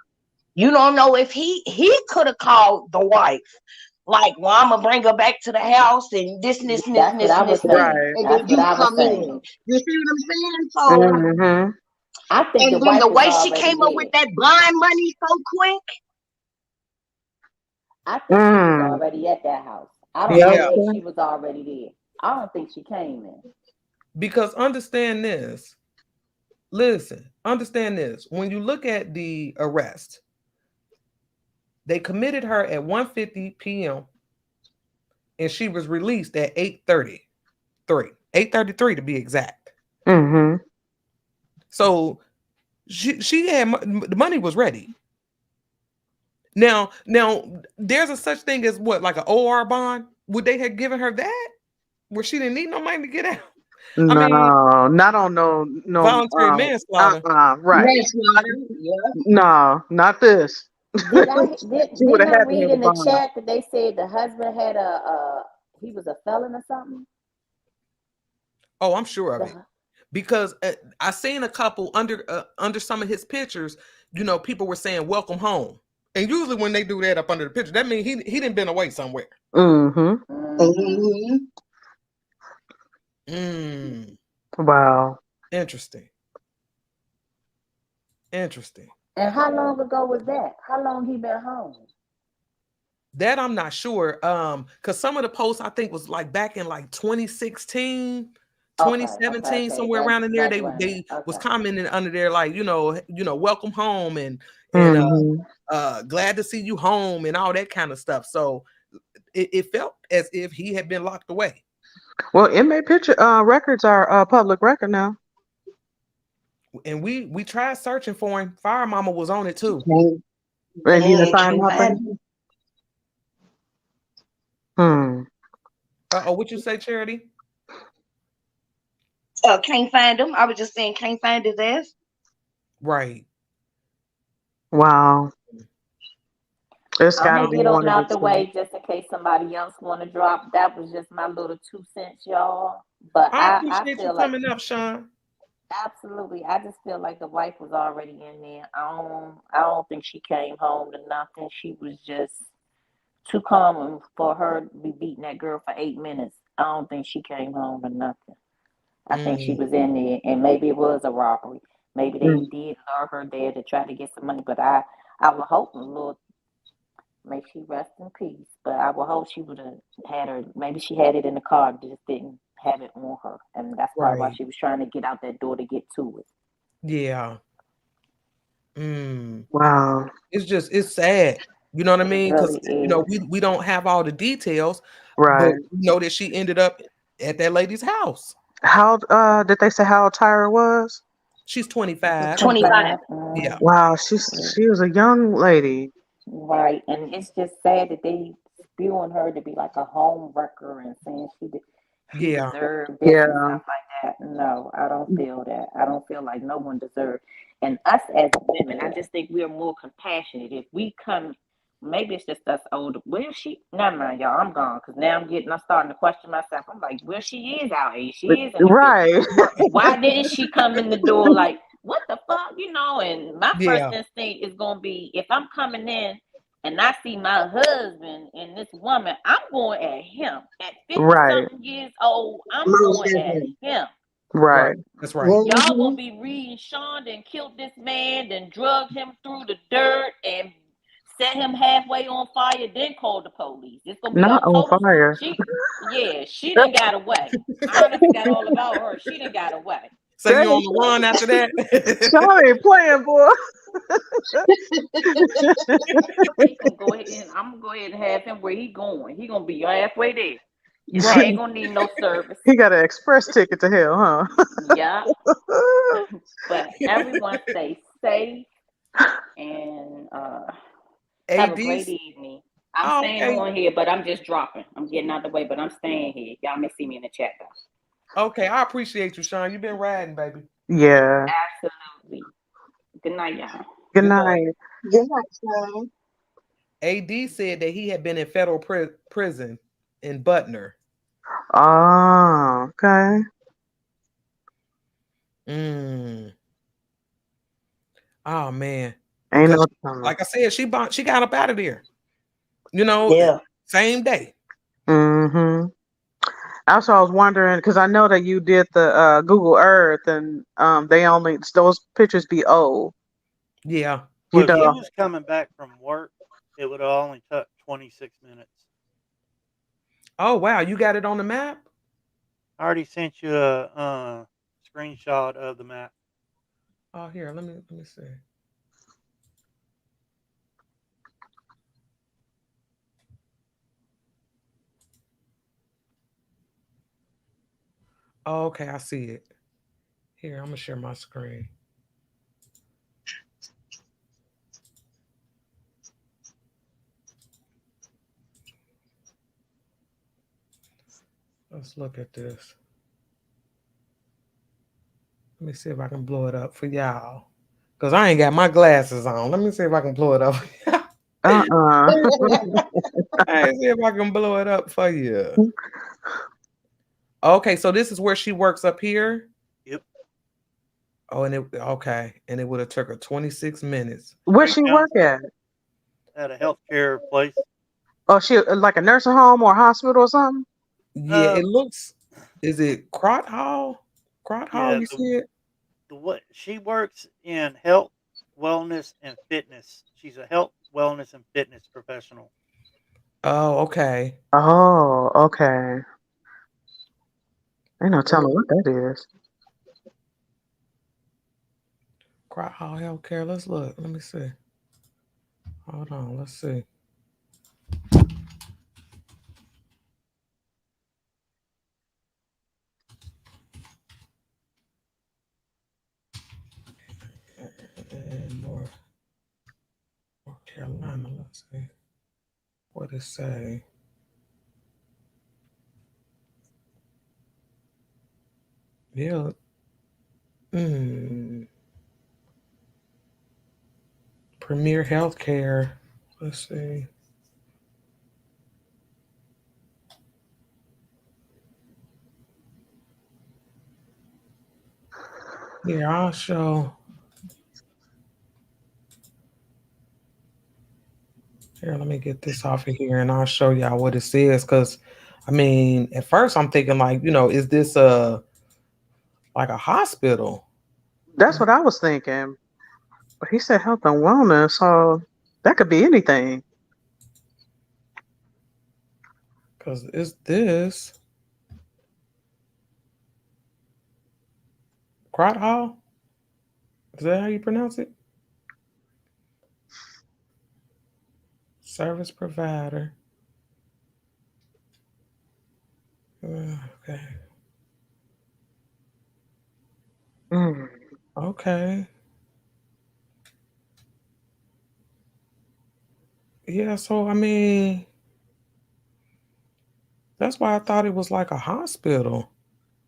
You don't know if he could have called the wife Like, well, I'm gonna bring her back to the house and this and this and this and this and this, and then you come in. You see what I'm saying? So I think and then the way she came up with that blind money so quick. I think she was already at that house. I don't think she was already there. I don't think she came in. Because understand this. Listen, understand this. When you look at the arrest, they committed her at 1:50 p.m. and she was released at 8:33 to be exact. So she had the money was ready. Now there's a such thing as what, like an OR bond? Would they have given her that? Where she didn't need no money to get out? No, I mean, not on no voluntary manslaughter. Right. Manslaughter, No, not this. Didn't I read in the bond. chat that they said the husband had he was a felon or something? Oh, I'm sure of it. Because I seen a couple under some of his pictures, you know, people were saying welcome home. And usually when they do that up under the picture, that means he didn't been away somewhere. Wow. Interesting. And how long ago was that? How long he been home? That I'm not sure. Because some of the posts I think was like back in like 2016, 2017, somewhere around in there. They was commenting under there like, you know, welcome home and glad to see you home and all that kind of stuff. So it felt as if he had been locked away. Well, inmate picture records are public record now. And we tried searching for him. Fire Mama was on it too. And you didn't find nothing? What you say, Charity? Can't find him. I was just saying, can't find his ass. Right. Wow. It's I'm gotta gonna be get on one of out the the two. way just in case somebody else want to drop. That was just my little 2 cents, y'all. But I I appreciate feel you coming up, Sean. Absolutely. I just feel like the wife was already in there. I don't think she came home to nothing. She was just too calm for her to be beating that girl for 8 minutes. I don't think she came home to nothing. I think she was in there, and maybe it was a robbery. Maybe they did lure her there to try to get some money. But I would hope, Lord, may she rest in peace. But I would hope she would have had her. Maybe she had it in the car, just didn't have it on her, and that's probably why she was trying to get out that door to get to it. Yeah. Wow. It's sad. You know what I mean? Because you know we don't have all the details, right? But we know that she ended up at that lady's house. How did they say how old Tyra was? She's 25. 25. Yeah. Wow, she was a young lady. Right, and it's just sad that they spewing her to be like a home wrecker and saying she deserved this and stuff like that. No, I don't feel that. I don't feel like no one deserves. And us as women, I just think we are more compassionate. If we come, maybe it's just us older. Well, never mind, y'all. I'm gone because now I'm starting to question myself. I'm like, well, she is our age. She is in the right. 50s. Why didn't she come in the door like, what the fuck, you know? And my first instinct is gonna be, if I'm coming in and I see my husband and this woman, I'm going at him. At 50-something years old, I'm going at him. Right. That's right. Y'all gonna be reading Sean and killed this man, then drugged him through the dirt and set him halfway on fire, then called the police. It's gonna be not on fire. She done got away. I done forgot all about her. She done got away. So you on the run after that? Sean ain't playing, boy. I'm gonna go ahead and have him where he going. He gonna be halfway there. You ain't gonna need no service. He got an express ticket to hell, huh? Yeah. But everyone stay safe and have a great evening. I'm staying on here, but I'm just dropping. I'm getting out the way, but I'm staying here. Y'all may see me in the chat though. Okay, I appreciate you, Sean. You've been riding, baby. Yeah. Absolutely. Good night, y'all. Good night. Good night, Sean. AD said that he had been in federal prison in Butner. Oh, okay. Oh man. Ain't Because no like I said, she got up out of there. You know, Same day. Mm-hmm. Also, I was wondering because I know that you did the Google Earth, and they only those pictures be old. Yeah. Well, You if she know. was coming back from work, it would have only took 26 minutes. Oh wow, you got it on the map? I already sent you a screenshot of the map. Oh, here, let me see. Oh, okay, I see it. Here, I'm gonna share my screen. Let's look at this. Let me see if I can blow it up for y'all. Cause I ain't got my glasses on. Let me see if I can blow it up. Uh-uh. I see if I can blow it up for you. Okay, so this is where she works up here. Yep. Oh, and it would have took her 26 minutes. Where Right she now, work at? at a healthcare place. Oh, she like a nursing home or a hospital or something? Yeah, it looks. Is it Crot Hall? Crot Hall, Yeah, you see it? the what she works in health, wellness, and fitness. She's a health, wellness, and fitness professional. Oh, okay. Oh, okay. Ain't no telling what that is. Crot Hall Healthcare. Let's look. Let me see. Hold on. Let's see. And North Carolina. Let's see. What it say? Yeah. Premier Healthcare. Let's see. Here, I'll show. Here, let me get this off of here and I'll show y'all what it says. Cause I mean, at first I'm thinking like, is this like a hospital? That's what I was thinking. But he said health and wellness, so that could be anything. Cause it's this Crot Hall? Is that how you pronounce it? Service provider. Okay. Mm. Okay. Yeah, so I mean, that's why I thought it was like a hospital.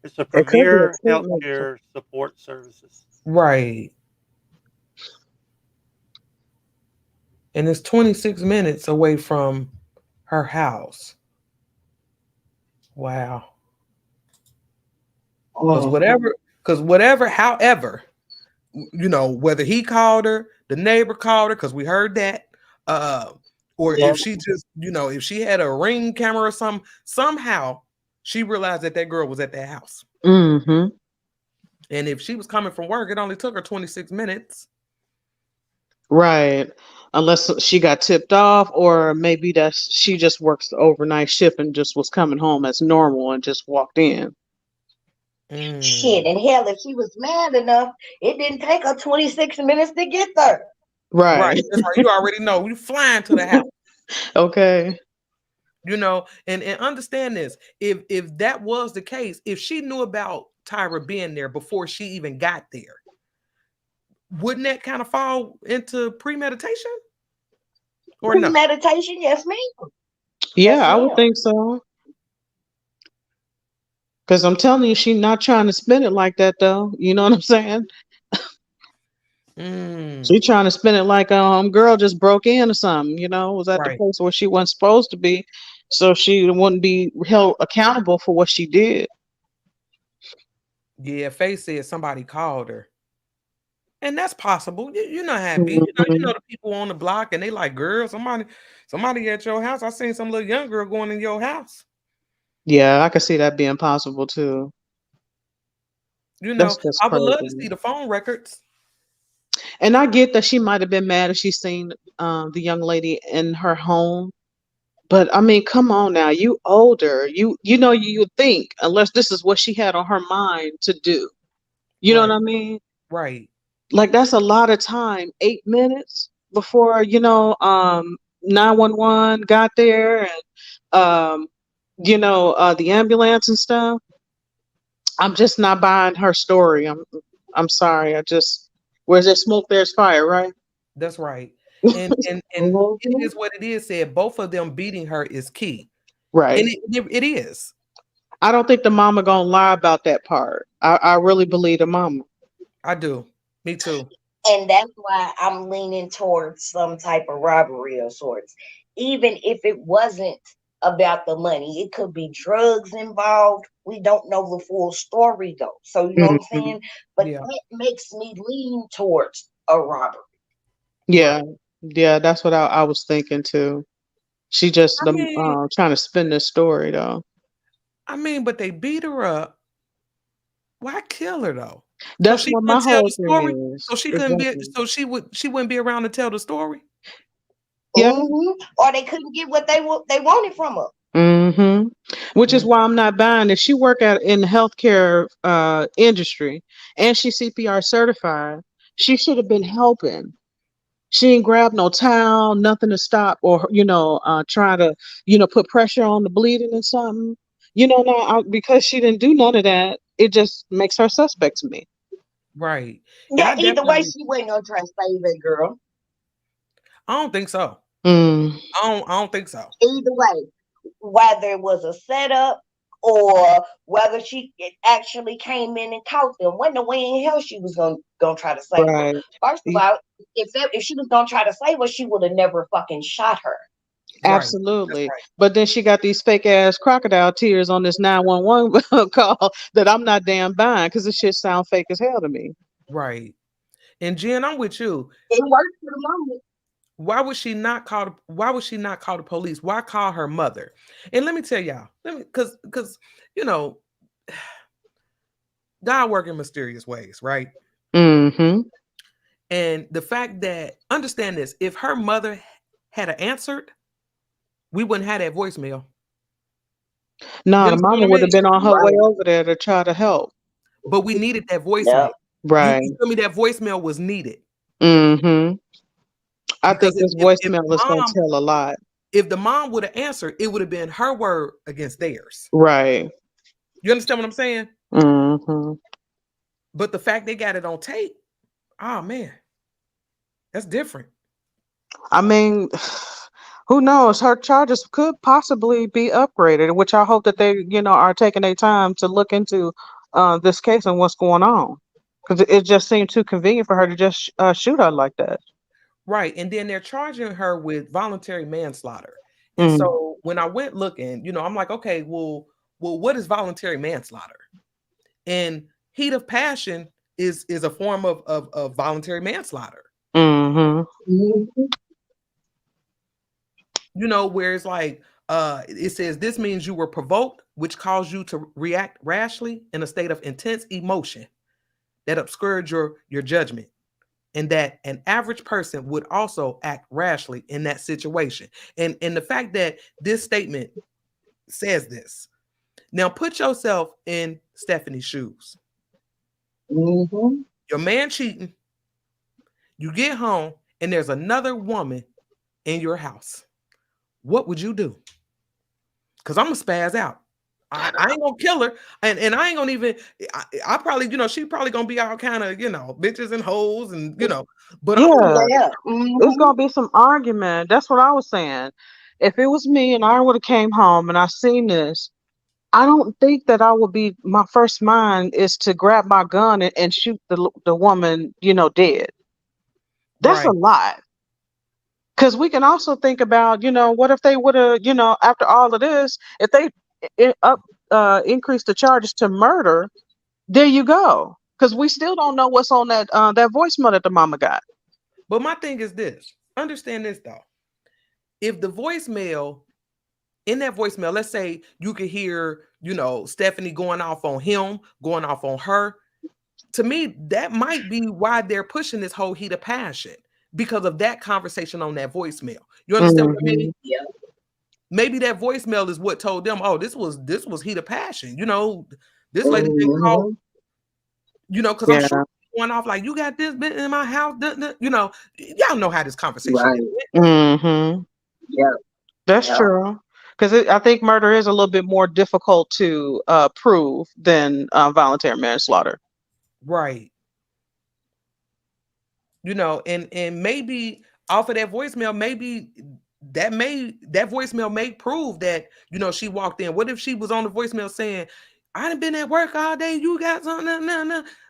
It's a It could be a premier treatment. healthcare support services. Right. And it's 26 minutes away from her house. Wow. Because Oh. however, whether he called her, the neighbor called her, because we heard that, or Yeah. if she just, if she had a ring camera or something, somehow she realized that girl was at that house. Mm-hmm. And if she was coming from work, it only took her 26 minutes. Right. Unless she got tipped off, or maybe she just works the overnight shift and just was coming home as normal and just walked in. Shit, and hell, if she was mad enough, it didn't take her 26 minutes to get there. Right. That's right. You already know. You flying to the house. Okay. And understand this. If that was the case, if she knew about Tyra being there before she even got there, wouldn't that kind of fall into premeditation? Or no? Premeditation, yes, ma'am. Yeah, Yes, I would ma'am. think so. Because I'm telling you, she's not trying to spin it like that, though. You know what I'm saying? She's trying to spin it like girl just broke in or something, was at the Right. place where she wasn't supposed to be, so she wouldn't be held accountable for what she did. Yeah, Faye said somebody called her. And that's possible. You know how it be. You Mhm. know the people on the block and they like, girl, somebody at your house. I seen some little young girl going in your house. Yeah, I could see that being possible too. You know, That's just I would love to see crazy. the phone records. And I get that she might have been mad if she seen the young lady in her home. But I mean, come on now, you older. You know you would think unless this is what she had on her mind to do. You know what Right. I mean? Right. Like that's a lot of time. 8 minutes before 911 got there and the ambulance and stuff. I'm just not buying her story. I'm sorry. Where's there smoke, there's fire, right? That's right. And it is what it is. Said both of them beating her is key. Right. And it is. I don't think the mama gonna lie about that part. I really believe the mama. I do. Me too. And that's why I'm leaning towards some type of robbery of sorts. Even if it wasn't about the money, it could be drugs involved. We don't know the full story though. So you know what I'm Mhm. saying? But Yeah. that makes me lean towards a robbery. Yeah. Yeah, that's what I was thinking too. She just I mean, trying to spin this story though. but they beat her up. Why kill her though? So That's she what my couldn't tell whole the story. thing So is. she couldn't be. Exactly. So she wouldn't be around to tell the story. Yeah. Or they couldn't get what they wanted from her. Mm-hmm. Which is Mm. why I'm not buying. If she work in the healthcare industry and she's CPR certified, she should have been helping. She ain't grabbed no towel, nothing to stop or try to put pressure on the bleeding or something. Now because she didn't do none of that, it just makes her suspect to me. Right. And Yeah, I either way, definitely. she wasn't gonna try to save that girl. I don't think so. Mm. I don't think so. Either way, whether it was a setup or whether she actually came in and caught them, when the way in hell she was gonna try to save her. Right. First of all, if she was gonna try to save her, she would have never fucking shot her. Right. That's Absolutely. right. But then she got these fake ass crocodile tears on this 911 call that I'm not damn buying because this shit sound fake as hell to me. Right. And Jen, I'm with you. It worked for the moment. Why would she not call the police? Why call her mother? And let me tell y'all, because you know, God work in mysterious ways, right? Mm-hmm. And the fact that, understand this, if her mother had answered, we wouldn't have that voicemail. You No, the understand what mama I would mean? have been on her way Right. over there to try to help. But we needed that voicemail. Yeah. Right. You feel me? That voicemail was needed. Mm-hmm. I Because think this if voicemail the is gonna mom tell a lot. if the mom would have answered, it would have been her word against theirs. Right. You understand what I'm saying? Mm-hmm. But the fact they got it on tape, oh man, that's different. I mean, who knows? Her charges could possibly be upgraded, which I hope that they, are taking their time to look into this case and what's going on. Because it just seemed too convenient for her to just shoot her like that. Right. And then they're charging her with voluntary manslaughter. And Mm. so when I went looking, I'm like, okay, well, what is voluntary manslaughter? And heat of passion is a form of voluntary manslaughter. Mm-hmm. Where it's like it says this means you were provoked, which caused you to react rashly in a state of intense emotion that obscured your judgment, and that an average person would also act rashly in that situation. And the fact that this statement says this. Now put yourself in Stephanie's shoes. Mm-hmm. Your man cheating, you get home and there's another woman in your house. What would you do? Because I'm gonna spaz out. I ain't gonna kill her, and I ain't gonna even. I probably, she probably gonna be all kind of, bitches and hoes, and But I'm gonna. Yeah, Yeah. it's Mm-hmm. gonna be some argument. That's what I was saying. If it was me and I would have came home and I seen this, I don't think that I would be. My first mind is to grab my gun and shoot the woman, dead. That's a Right. lot. Because we can also think about, what if they would have, after all of this, if they increased the charges to murder, there you go. Because we still don't know what's on that that voicemail that the mama got. But my thing is this. Understand this though. If the voicemail, in that voicemail, let's say you could hear, Stephanie going off on him, going off on her. To me, that might be why they're pushing this whole heat of passion, because of that conversation on that voicemail. You understand what I mean? Yeah. Maybe that voicemail is what told them, oh, this was heat of passion. This lady didn't call, because I'm sure going off like, you got this bit in my house. Y'all know how this conversation Mm-hmm. Yeah. That's true. Because I think murder is a little bit more difficult to prove than voluntary manslaughter. Right. And maybe off of that voicemail, maybe that voicemail may prove that, she walked in. What if she was on the voicemail saying, I done been at work all day. You got something,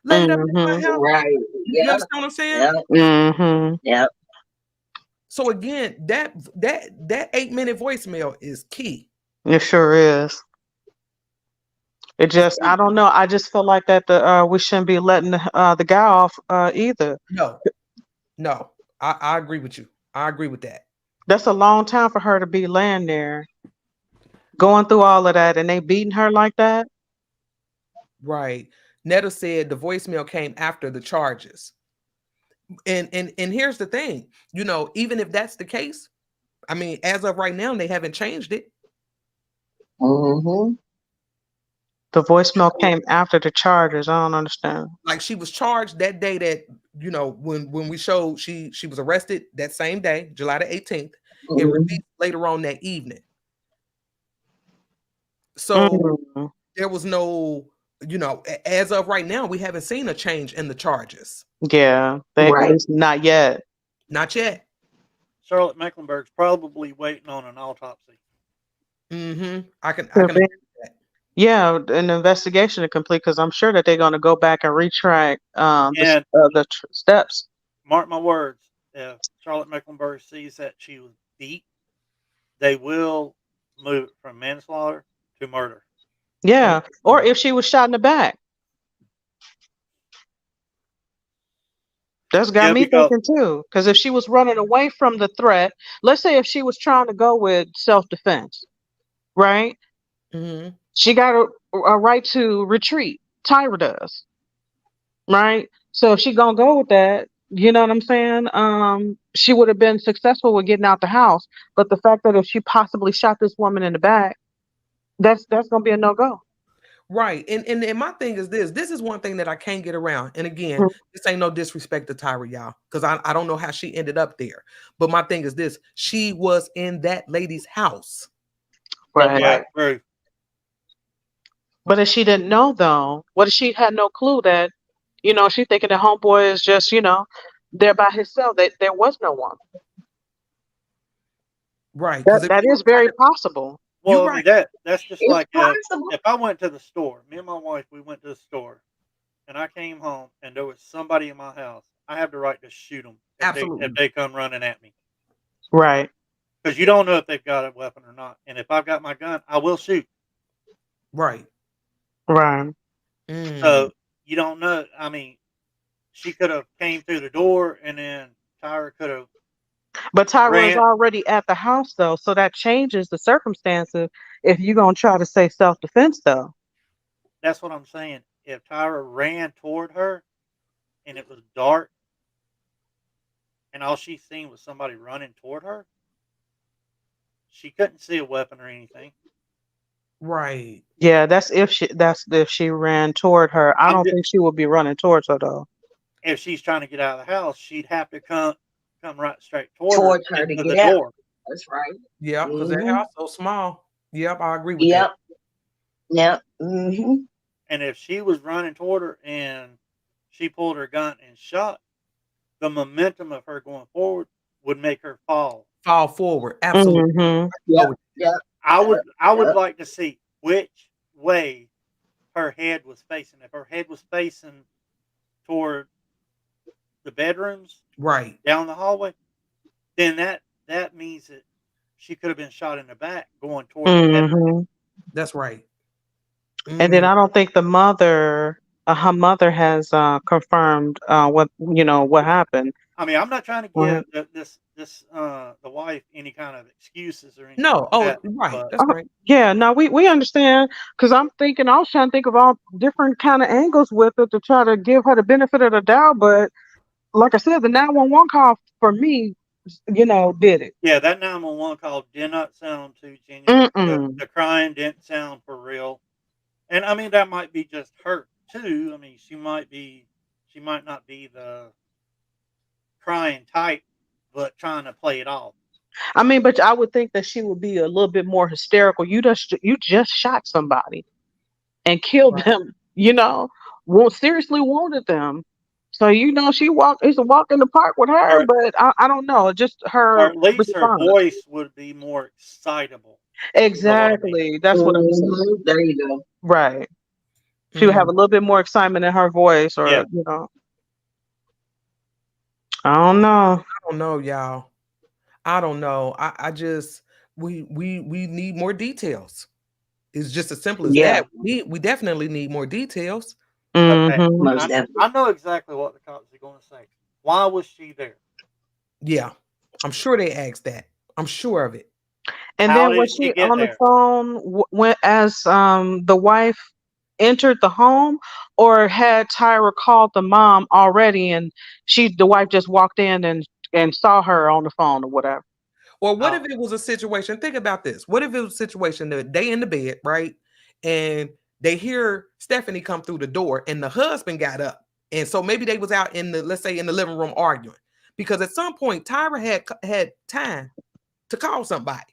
laid up in my house. Right. You understand what I'm saying? Mm-hmm. Yep. So again, that 8-minute voicemail is key. It sure is. It just, I don't know. I just feel like that we shouldn't be letting the guy off either. No, I agree with you. I agree with that. That's a long time for her to be laying there, going through all of that, and they beating her like that. Right. Netta said the voicemail came after the charges. And here's the thing, even if that's the case, I mean, as of right now, they haven't changed it. Mm-hmm. The voicemail came after the charges. I don't understand. Like, she was charged that day that, when we showed she was arrested that same day, July the 18th, and released later on that evening. So there was no, as of right now, we haven't seen a change in the charges. Yeah, at least not yet. Not yet. Charlotte Mecklenburg's probably waiting on an autopsy. Mm-hmm. I can agree with that. Yeah, an investigation to complete, because I'm sure that they're going to go back and retract the steps. Mark my words, if Charlotte Mecklenburg sees that she was beat, they will move it from manslaughter to murder. Yeah, or if she was shot in the back. That's got me thinking too. Because if she was running away from the threat, let's say if she was trying to go with self-defense, right? Mm-hmm. She got a right to retreat. Tyra does, right? So if she gonna go with that, you know what I'm saying? She would have been successful with getting out the house. But the fact that if she possibly shot this woman in the back, that's gonna be a no-go. Right. And my thing is this is one thing that I can't get around. And again, this ain't no disrespect to Tyra, y'all, because I don't know how she ended up there. But my thing is this: she was in that lady's house. Right. But if she didn't know, though, what if she had no clue that, she thinking the homeboy is just, there by himself, that there was no one. Right. That is very possible. Well, I mean, that's just like if I went to the store, me and my wife, we went to the store, and I came home, and there was somebody in my house. I have the right to shoot them if they come running at me. Right. Because you don't know if they've got a weapon or not. And if I've got my gun, I will shoot. Right. Right. So you don't know. I mean, she could have came through the door, and then Tyra could have. But Tyra is already at the house, though, so that changes the circumstances if you're going to try to say self-defense, though. That's what I'm saying. If Tyra ran toward her and it was dark and all she seen was somebody running toward her, she couldn't see a weapon or anything. Right. Yeah, that's if she ran toward her. I don't think she would be running towards her, though. If she's trying to get out of the house, she'd have to come right straight toward her to get the door. That's right. Yeah, because that house so small. Yep, I agree with that. Yep. Mm-hmm. And if she was running toward her and she pulled her gun and shot, the momentum of her going forward would make her fall forward. Absolutely. Mm-hmm. Yeah. I would like to see which way her head was facing. If her head was facing toward the bedrooms, right down the hallway, then that means that she could have been shot in the back going toward the bedroom. That's right. And then I don't think the mother her mother has confirmed what happened. I mean, I'm not trying to What? give the wife any kind of excuses or anything No. like Oh, that, right. but That's right. Yeah, no, we understand because I was trying to think of all different kind of angles with it to try to give her the benefit of the doubt. But like I said, the 911 call for me, did it. yeah, that 911 call did not sound too genuine. Mm-mm. The crying didn't sound for real, and I mean that might be just her too. I mean, she might not be the crying type, but trying to play it off. I mean, but I would think that she would be a little bit more hysterical. You just shot somebody and killed Right. them. Seriously wounded them. So it's a walk in the park with her. Or But I don't know, just or her at least her response. voice would be more excitable. You know what I mean? Exactly. That's what I'm saying. There you go. Right. She would have a little bit more excitement in her voice, Yeah. or I don't know. I don't know, y'all. I don't know. I just we need more details. It's just as simple as Yeah, that. We definitely need more details. Okay. Mm-hmm. most definitely. I know exactly what the cops are going to say. Why was she there? Yeah. I'm sure they asked that. I'm sure of it. And How then did was she she get on the there? phone when as the wife entered the home, or had Tyra called the mom already, and the wife just walked in and saw her on the phone or whatever? Or what if Oh, it was a situation? Think about this. What if it was a situation that they in the bed, right? And they hear Stephanie come through the door and the husband got up. And so maybe they was out in let's say in the living room arguing. Because at some point Tyra had time to call somebody.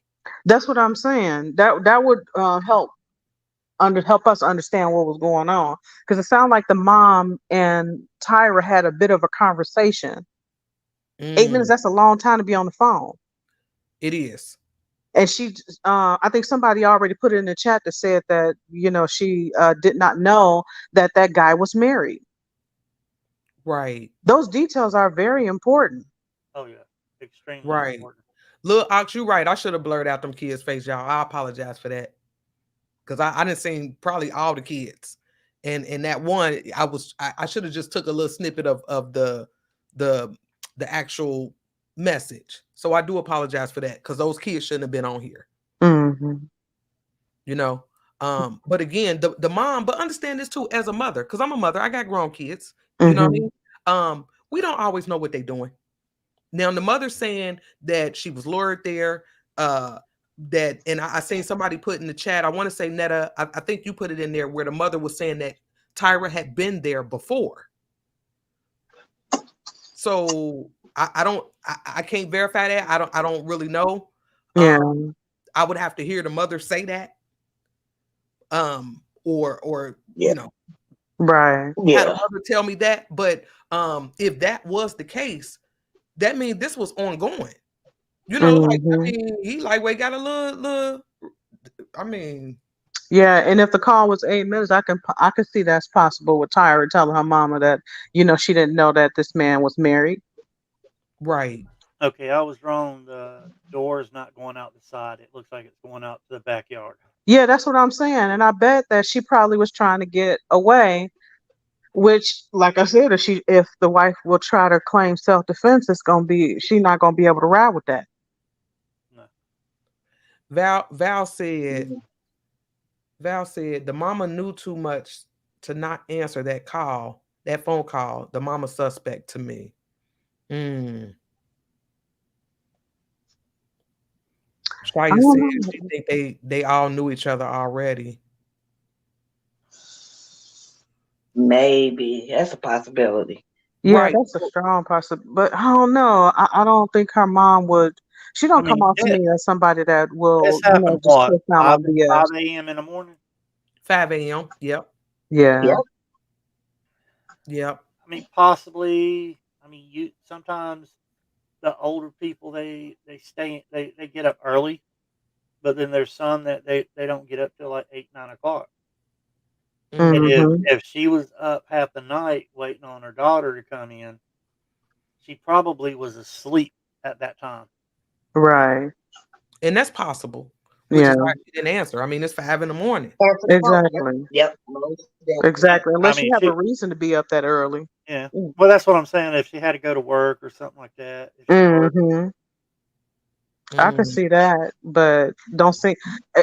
That's what I'm saying. That would help us understand what was going on, because it sounded like the mom and Tyra had a bit of a conversation. 8 minutes, Mm, that's a long time to be on the phone. it is. And I think somebody already put it in the chat that said that she did not know that guy was married. Right. Those details are very important. oh yeah, extremely Right. important. Look, Ox, you right. I should have blurred out them kids' face, y'all. I apologize for that. Because I didn't see probably all the kids. And that one, I should have just took a little snippet of the the actual message. So I do apologize for that, because those kids shouldn't have been on here. Hmm. You know. But again, the mom, but understand this too as a mother, because I'm a mother, I got grown kids. You know what I Hmm. mean? We don't always know what they're doing. Now the mother saying that she was lured there, that, and I seen somebody put in the chat, I want to say Netta, I think you put it in there, where the mother was saying that Tyra had been there before. So I can't verify that. I don't really know. Yeah. I would have to hear the mother say that. Or Yeah. Right. had a Yeah. mother tell me that. But if that was the case, that means this was ongoing. Like, I Hmm. mean, he lightweight got a little. I mean, Yeah, and if the call was 8 minutes, I can see that's possible with Tyra telling her mama that she didn't know that this man was married. right. Okay, I was wrong. The door is not going out the side. It looks like it's going out to the backyard. Yeah, that's what I'm saying, and I bet that she probably was trying to get away. Which, like I said, if the wife will try to claim self-defense, she's not gonna be able to ride with that. No. Val said the mama knew too much to not answer that phone call. The mama suspect to me. I Shia don't said know. she think they all knew each other already. Maybe that's a possibility. Yeah, Right. that's a strong possibility, but I don't know. I don't think her mom would. She I don't come mean, off to me as somebody that this will, happened just what twist down on BS. 5 a.m. in the morning. 5 a.m. Yep. Yeah. Yep. Yep. I mean, possibly. I mean, you sometimes the older people they get up early, but then there's some that they don't get up till like 8, 9 o'clock. And Hmm. if she was up half the night waiting on her daughter to come in, she probably was asleep at that time. Right. And that's possible. which Yeah. is why she didn't answer. I mean, it's 5 a.m. Exactly. Yep. Exactly. I Unless mean, you have a she, reason to be up that early. yeah. Well, that's what I'm saying. If she had to go to work or something like that, if she worked, Mm-hmm. I can see that, but don't think.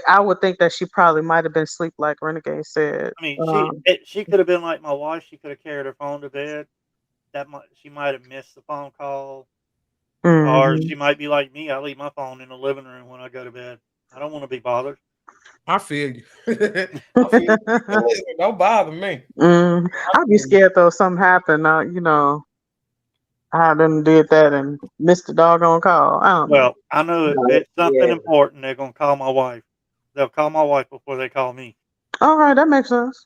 I would think that she probably might have been asleep, like Renegade said. I mean, she could have been like my wife. She could have carried her phone to bed. She might have missed the phone call, or Mhm. she might be like me. I leave my phone in the living room when I go to bed. I don't want to be bothered. I feel you. I feel you. Listen, don't bother me. I'd be scared though. Something happened. I done did that and missed the doggone call. I don't know. Well, I know if it's something important, they're gonna call my wife. They'll call my wife before they call me. All right, that makes sense.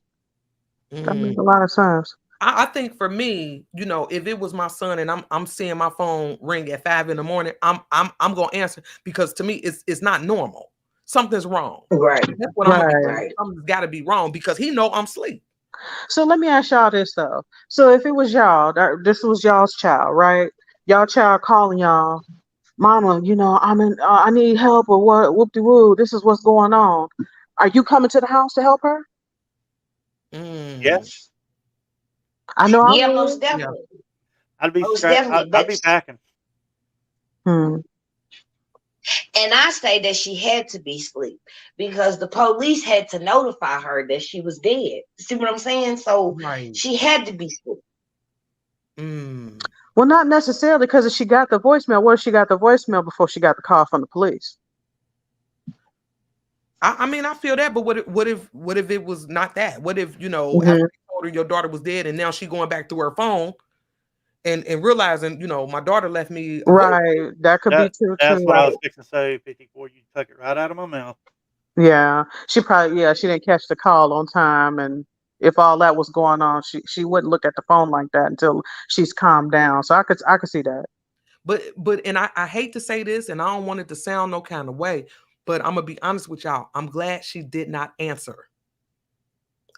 That makes a lot of sense. I think for me, if it was my son and I'm seeing my phone ring at 5 a.m, I'm gonna answer, because to me it's not normal. Something's wrong. Right. That's what I'm gonna be. Right. Something's got to be wrong because he know I'm asleep. So let me ask y'all this though. So if it was y'all, this was y'all's child, right? Y'all child calling y'all, Mama, I'm in. I need help or what? Whoop de woo. This is what's going on. Are you coming to the house to help her? Yes, I know I Yeah, would. most definitely. I'd be Most definitely. I'd be packing. And I say that she had to be asleep because the police had to notify her that she was dead. See what I'm saying? So she had to be asleep. Well, not necessarily, because if she got the voicemail, what if she got the voicemail before she got the call from the police? I mean, I feel that, but what if it was not that? What if, after you told her your daughter was dead and now she going back through her phone and realizing, my daughter left me a Right. That could be true That's too. what I was fixing to say, 54. You took it right out of my mouth. Yeah. She didn't catch the call on time, and if all that was going on, she wouldn't look at the phone like that until she's calmed down. So I could see that. But and I hate to say this, and I don't want it to sound no kind of way, but I'm gonna be honest with y'all. I'm glad she did not answer.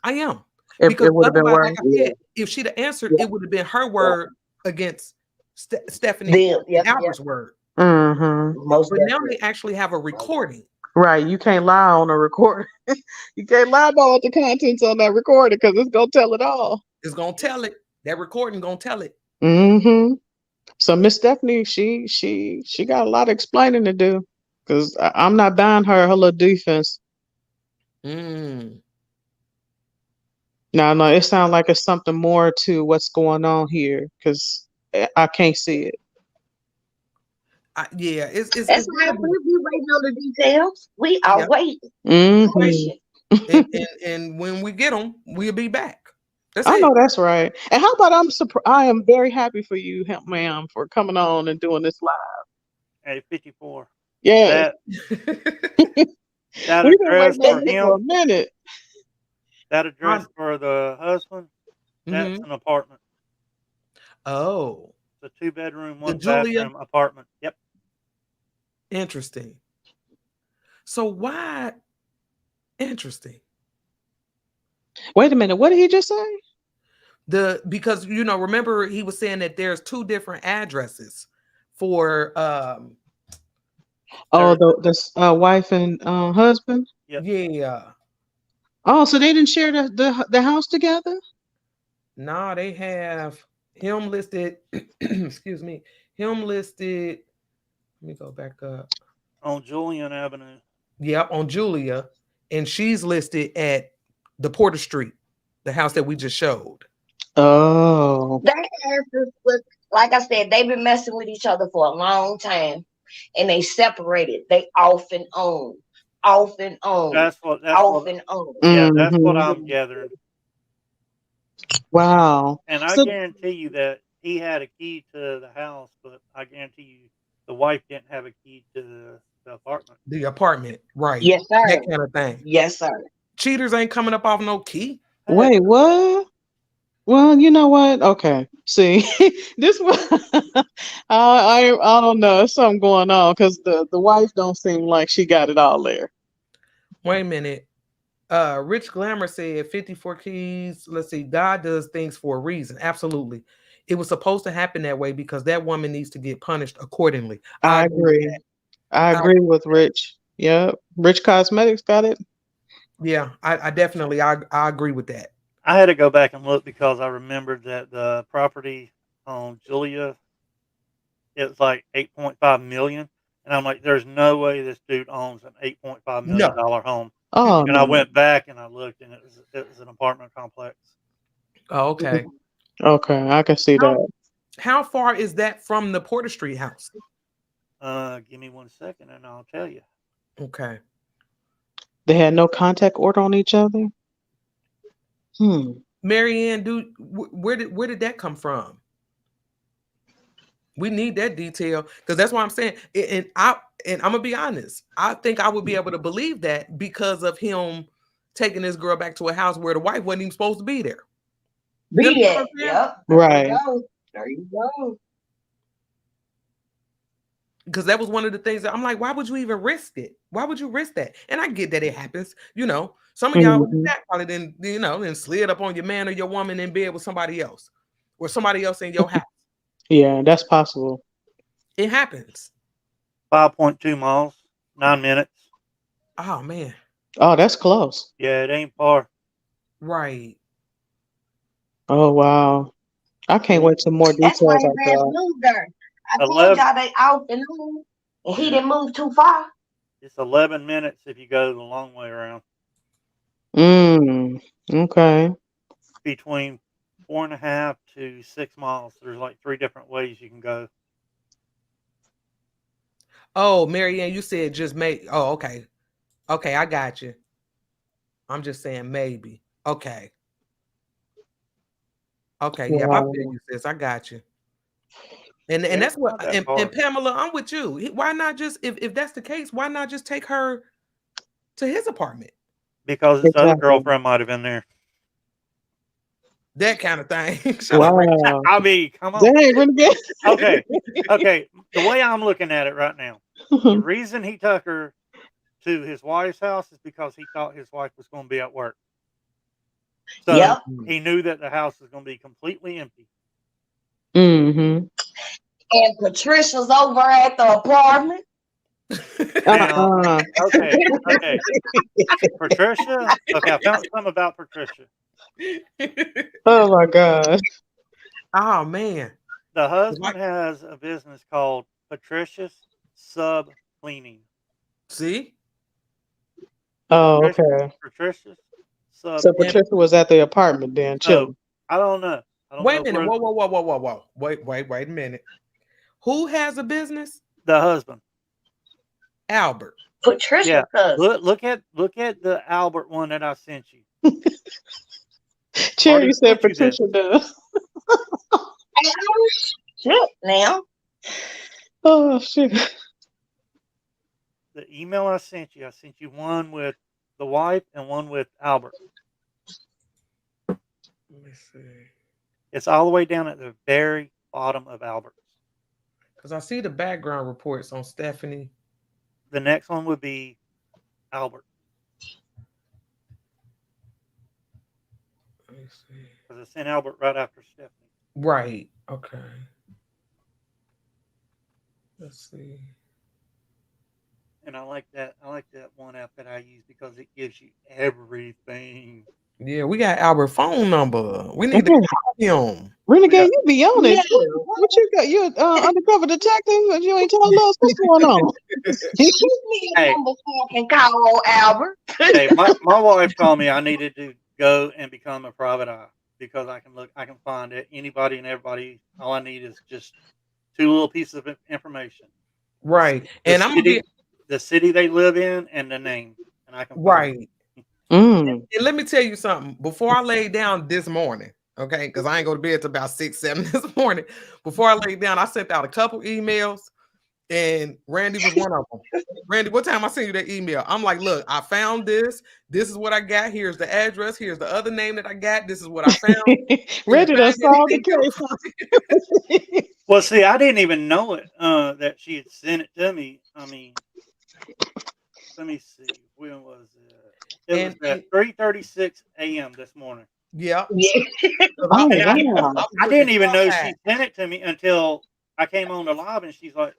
I am. Because It would have been otherwise, worse. like I said, if she'd have answered, it would have been her word against Stephanie and Albert's word. Mm-hmm. But now they actually have a recording. Right. You can't lie on a recording. You can't lie about the contents on that recording because it's gonna tell it all. It's gonna tell it. That recording gonna tell it. Mm-hmm. So Miss Stephanie, she got a lot of explaining to do, because I'm not buying her little defense. No, it sounds like it's something more to what's going on here, because I can't see it. Yeah, it's That's why we waiting on the details. We are waiting. And when we get them, we'll be back. That's I it. know that's right. And how about I am very happy for you, ma'am, for coming on and doing this live. Hey, 54. Yeah. That We've been address waiting for on this for a him. minute. That address for the husband. That's an apartment. Oh. It's a 2-bedroom, The 1-bathroom apartment. Yep. Interesting. So why? Interesting. Wait a minute. What did he just say? Because remember he was saying that there's 2 different addresses for the wife and husband. Yep. Yeah. Oh, so they didn't share the house together? Nah, they have him listed. Excuse me. Him listed. Let me go back up. On Julian Avenue. Yep, on Julia, and she's listed at the Porter Street, the house that we just showed. Oh. Like I said, they've been messing with each other for a long time, and they separated. They off and on. That's what I'm gathering. Wow. And I guarantee you that he had a key to the house, but I guarantee you the wife didn't have a key to the apartment. The apartment, right? Yes, sir. That kind of thing. Yes, sir. Cheaters ain't coming up off no key. Wait, what? Well, you know what? Okay. See, this one, I don't know. There's something going on, because the wife don't seem like she got it all there. Wait a minute. Rich Glamour said 54 keys. Let's see. God does things for a reason. Absolutely. It was supposed to happen that way because that woman needs to get punished accordingly. I agree. I agree with Rich. Yep. Rich Cosmetics got it. Yeah, I definitely I agree with that. I had to go back and look because I remembered that the property on Julia, it was like $8.5 million. And I'm like, there's no way this dude owns an $8.5 million No. home. Oh And I no. went back and I looked, and it was an apartment complex. Oh, okay. Okay, I can see that. How far is that from the Porter Street house? Give me 1 second and I'll tell you. Okay. They had no contact order on each other. Marianne, where did that come from? We need that detail because that's what I'm saying. And I'm gonna be honest. I think I would be able to believe that because of him taking this girl back to a house where the wife wasn't even supposed to be there. Be that. Yep. Right. There you go. Because that was one of the things that I'm like, why would you even risk it? Why would you risk that? And I get that it happens. You know, some of y'all probably didn't, then slid up on your man or your woman in bed with somebody else or somebody else in your house. Yeah, that's possible. It happens. 5.2 miles, 9 minutes. Oh man. Oh, that's close. Yeah, it ain't far. Right. Oh wow. I can't wait till more That's why details his out ass there. moved there. I told 11 y'all they out and on, and he didn't move too far. It's 11 minutes if you go the long way around. Okay. Between 4.5 to 6 miles. There's like 3 different ways you can go. Oh, Marianne, you said just make. Oh, okay. Okay, I got you. I'm just saying maybe. Okay. Okay, yeah, I feel you, sis. I got you. And that's what and Pamela, I'm with you. Why not just if that's the case, why not just take her to his apartment? Because his other girlfriend might have been there. That kind of thing. Wow. I mean, come on. Dang, Renegade. Okay. The way I'm looking at it right now, the reason he took her to his wife's house is because he thought his wife was going to be at work. So he knew that the house was going to be completely empty. And Patricia's over at the apartment. Now, okay. Patricia. Okay, I found something about Patricia. Oh my God. Oh man. The husband has a business called Patricia's Sub Cleaning. See? Oh, okay. Patricia's Sub. So Patricia was at the apartment then, chilling. I don't know. Wait a minute. Whoa. Wait a minute. Who has a business? The husband. Albert. Patricia. Yeah. Look at the Albert one that I sent you. Cherry said Patricia does. Shit now. Oh shit. The email I sent you one with the wife and one with Albert. Let me see. It's all the way down at the very bottom of Albert's. Because I see the background reports on Stephanie. The next one would be Albert. Let me see. Because I sent Albert right after Stephanie. Right. Okay. Let's see. And I like that one app that I use because it gives you everything. Yeah, we got Albert's phone number. We need to call him. Renegade, you be on it. What you got? You undercover detective, and you ain't telling us what's going on. Hey, and call Albert. Hey, my wife told me I needed to go and become a private eye because I can find it, anybody and everybody. All I need is just 2 little pieces of information. Right. The city they live in and the name. And I can find it. And let me tell you something. Before I laid down this morning, okay, because I ain't go to bed till about 6, 7 this morning. Before I laid down, I sent out a couple emails, and Randy was one of them. Randy, what time I sent you that email? I'm like, look, I found this. This is what I got. Here's the address. Here's the other name that I got. This is what I found. Randy done solved the case. Well, see, I didn't even know it that she had sent it to me. I mean, let me see. When was it? It was at 3:36 a.m. this morning. Yeah. I didn't even know she sent it to me until I came on the live, and she's like,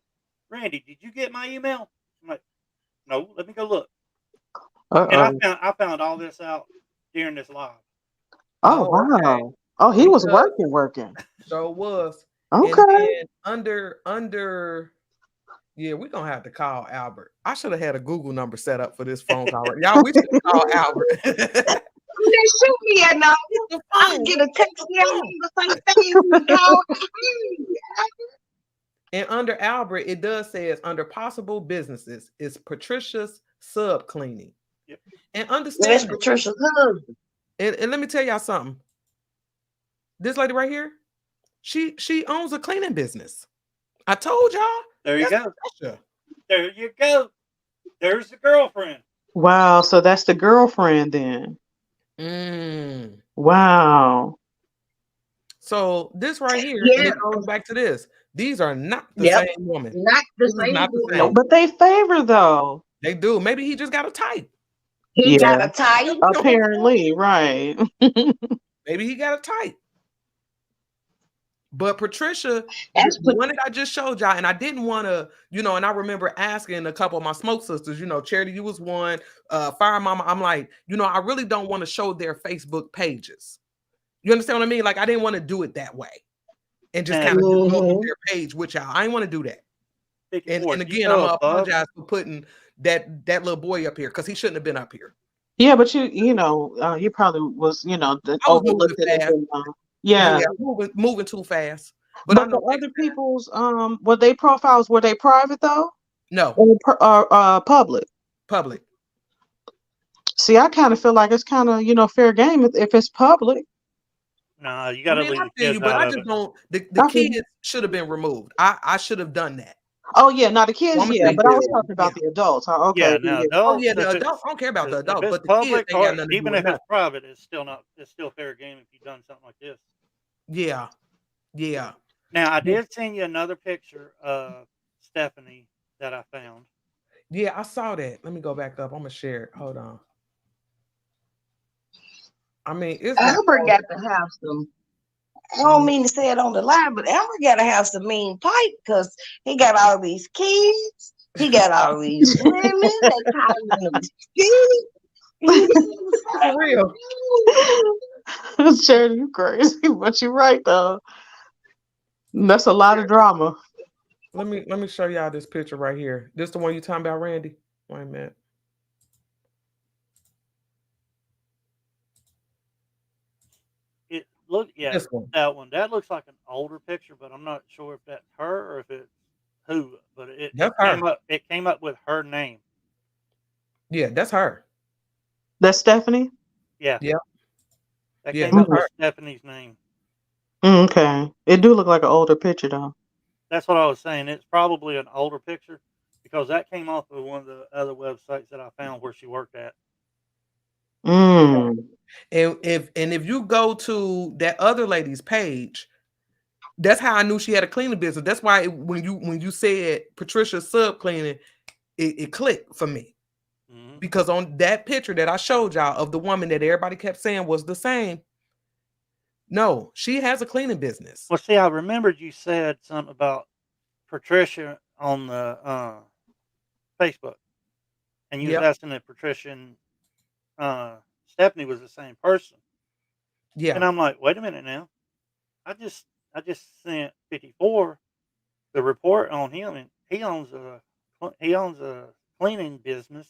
"Randy, did you get my email?" I'm like, No, let me go look. Uh And oh. I found all this out during this live. Oh Oh, okay. wow. Oh, he was Because working. so was. And Okay. then under yeah, we're gonna have to call Albert. I should have had a Google number set up for this phone call. Y'all, we should have called Albert. They shoot me at now. The I phone. get a text me on the same thing we call. And under Albert, it does says under possible businesses is Patricia's sub cleaning. Yep. And That's understand this. Patricia's husband. And let me tell y'all something. This lady right here, she owns a cleaning business. I told y'all. There you That's go. Patricia. There you go. There's the girlfriend. Wow. So that's the girlfriend then. Mm. Wow. So this right here, and Yeah. it goes back to this. These are not the Yep. same woman. Not the This is same. not the No. same. But they favor though. They do. Maybe he just got a type. He got Yeah. a type. Apparently, right. Maybe he got a type. But Patricia, That's the one that I just showed y'all, and I didn't want to, and I remember asking a couple of my smoke sisters, Charity, you was one, Fire Mama. I'm like, I really don't want to show their Facebook pages. You understand what I mean? Like, I didn't want to do it that way and just kind of go through their page with y'all. I didn't want to do that. And again, I'm gonna apologize for putting that little boy up here because he shouldn't have been up here. Yeah, but you probably was, I was overlooked moving it. fast. Yeah. Moving too fast. But I But know the other people's were they profiles, were they private though? no, Or public? Public. See, I kind of feel like it's kind of, fair game if it's public. No, you got to leave the kids but out I of just it. don't. The kids should have been removed. I should have done that. Oh yeah, not the kids, Well, yeah, but I was talking about the adults. Huh? Okay. Yeah, now Yeah. Oh adults. yeah, the if adults. I don't care about the if adults, it's but the public kids ain't got or nothing to do even with if it's nothing. private, it's still fair game if you've done something like this. Yeah, yeah. Now I did send you another picture of Stephanie that I found. Yeah, I saw that. Let me go back up. I'm gonna share it. Hold on. I mean, it's Amber got to have some. I don't mean to say it on the line, but Amber got to have some mean pipe because he got all these kids. He got all these women. They calling him Steve. For real. Charity, you crazy, but you're right though. That's a lot of drama. Let me show y'all this picture right here. This the one you talking about, Randy? Wait a minute. This one. That one. That looks like an older picture, but I'm not sure if that's her or if it's who. But it came up with her name. Yeah, that's her. That's Stephanie? Yeah. Yeah. That came up with Stephanie's name. Okay. It do look like an older picture though. That's what I was saying. It's probably an older picture because that came off of one of the other websites that I found where she worked at. Mm. And if you go to that other lady's page, that's how I knew she had a cleaning business. That's why when you said Patricia sub cleaning, it clicked for me. Mm-hmm. Because on that picture that I showed y'all of the woman that everybody kept saying was the same, no, she has a cleaning business. Well, see, I remembered you said something about Patricia on the Facebook, and you was asking if Patricia and Stephanie was the same person. Yeah, and I'm like, wait a minute now, I just sent 54 the report on him, and he owns a cleaning business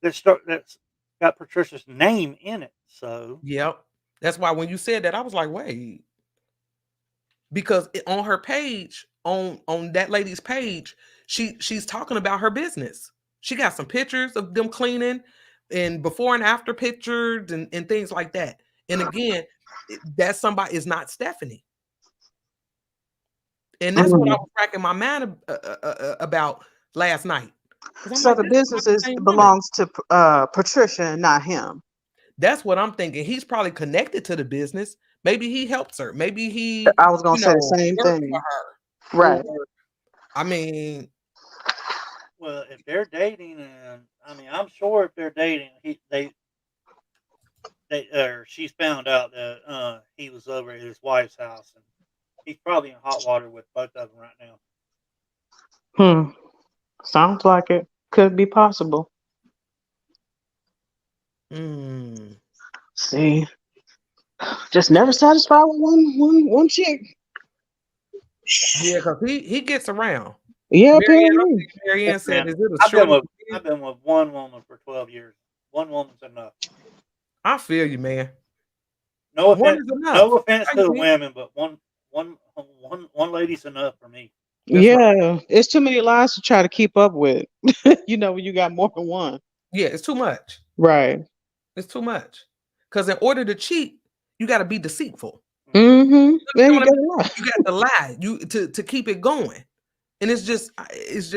that's got Patricia's name in it. So yep. That's why when you said that, I was like, wait. Because on her page, on that lady's page, she's talking about her business. She got some pictures of them cleaning and before and after pictures and things like that. And again, that somebody is not Stephanie. And that's what I was racking my mind about last night. So the business belongs to Patricia and not him. That's what I'm thinking. He's probably connected to the business. Maybe he helps her. Maybe he. I was gonna say the same thing. For her. Right. Or, I mean, well, if they're dating, and I mean, I'm sure if they're dating, she's found out that he was over at his wife's house, and he's probably in hot water with both of them right now. Sounds like it could be possible. See, just never satisfied with one chick. Yeah, because he gets around. Yeah, Marianne apparently. said, Man, "Is it a I've been shortage?" with one woman for 12 years. One woman's enough. I feel you, man. No One offense, is enough. no offense to the women, but one lady's enough for me. Yeah, it's too many lies to try to keep up with. You know, when you got more than one. Yeah, it's too much. Right. It's too much. Because in order to cheat, you got to be deceitful. Mm-hmm. There you You go. got to lie. You to keep it going, and it's just is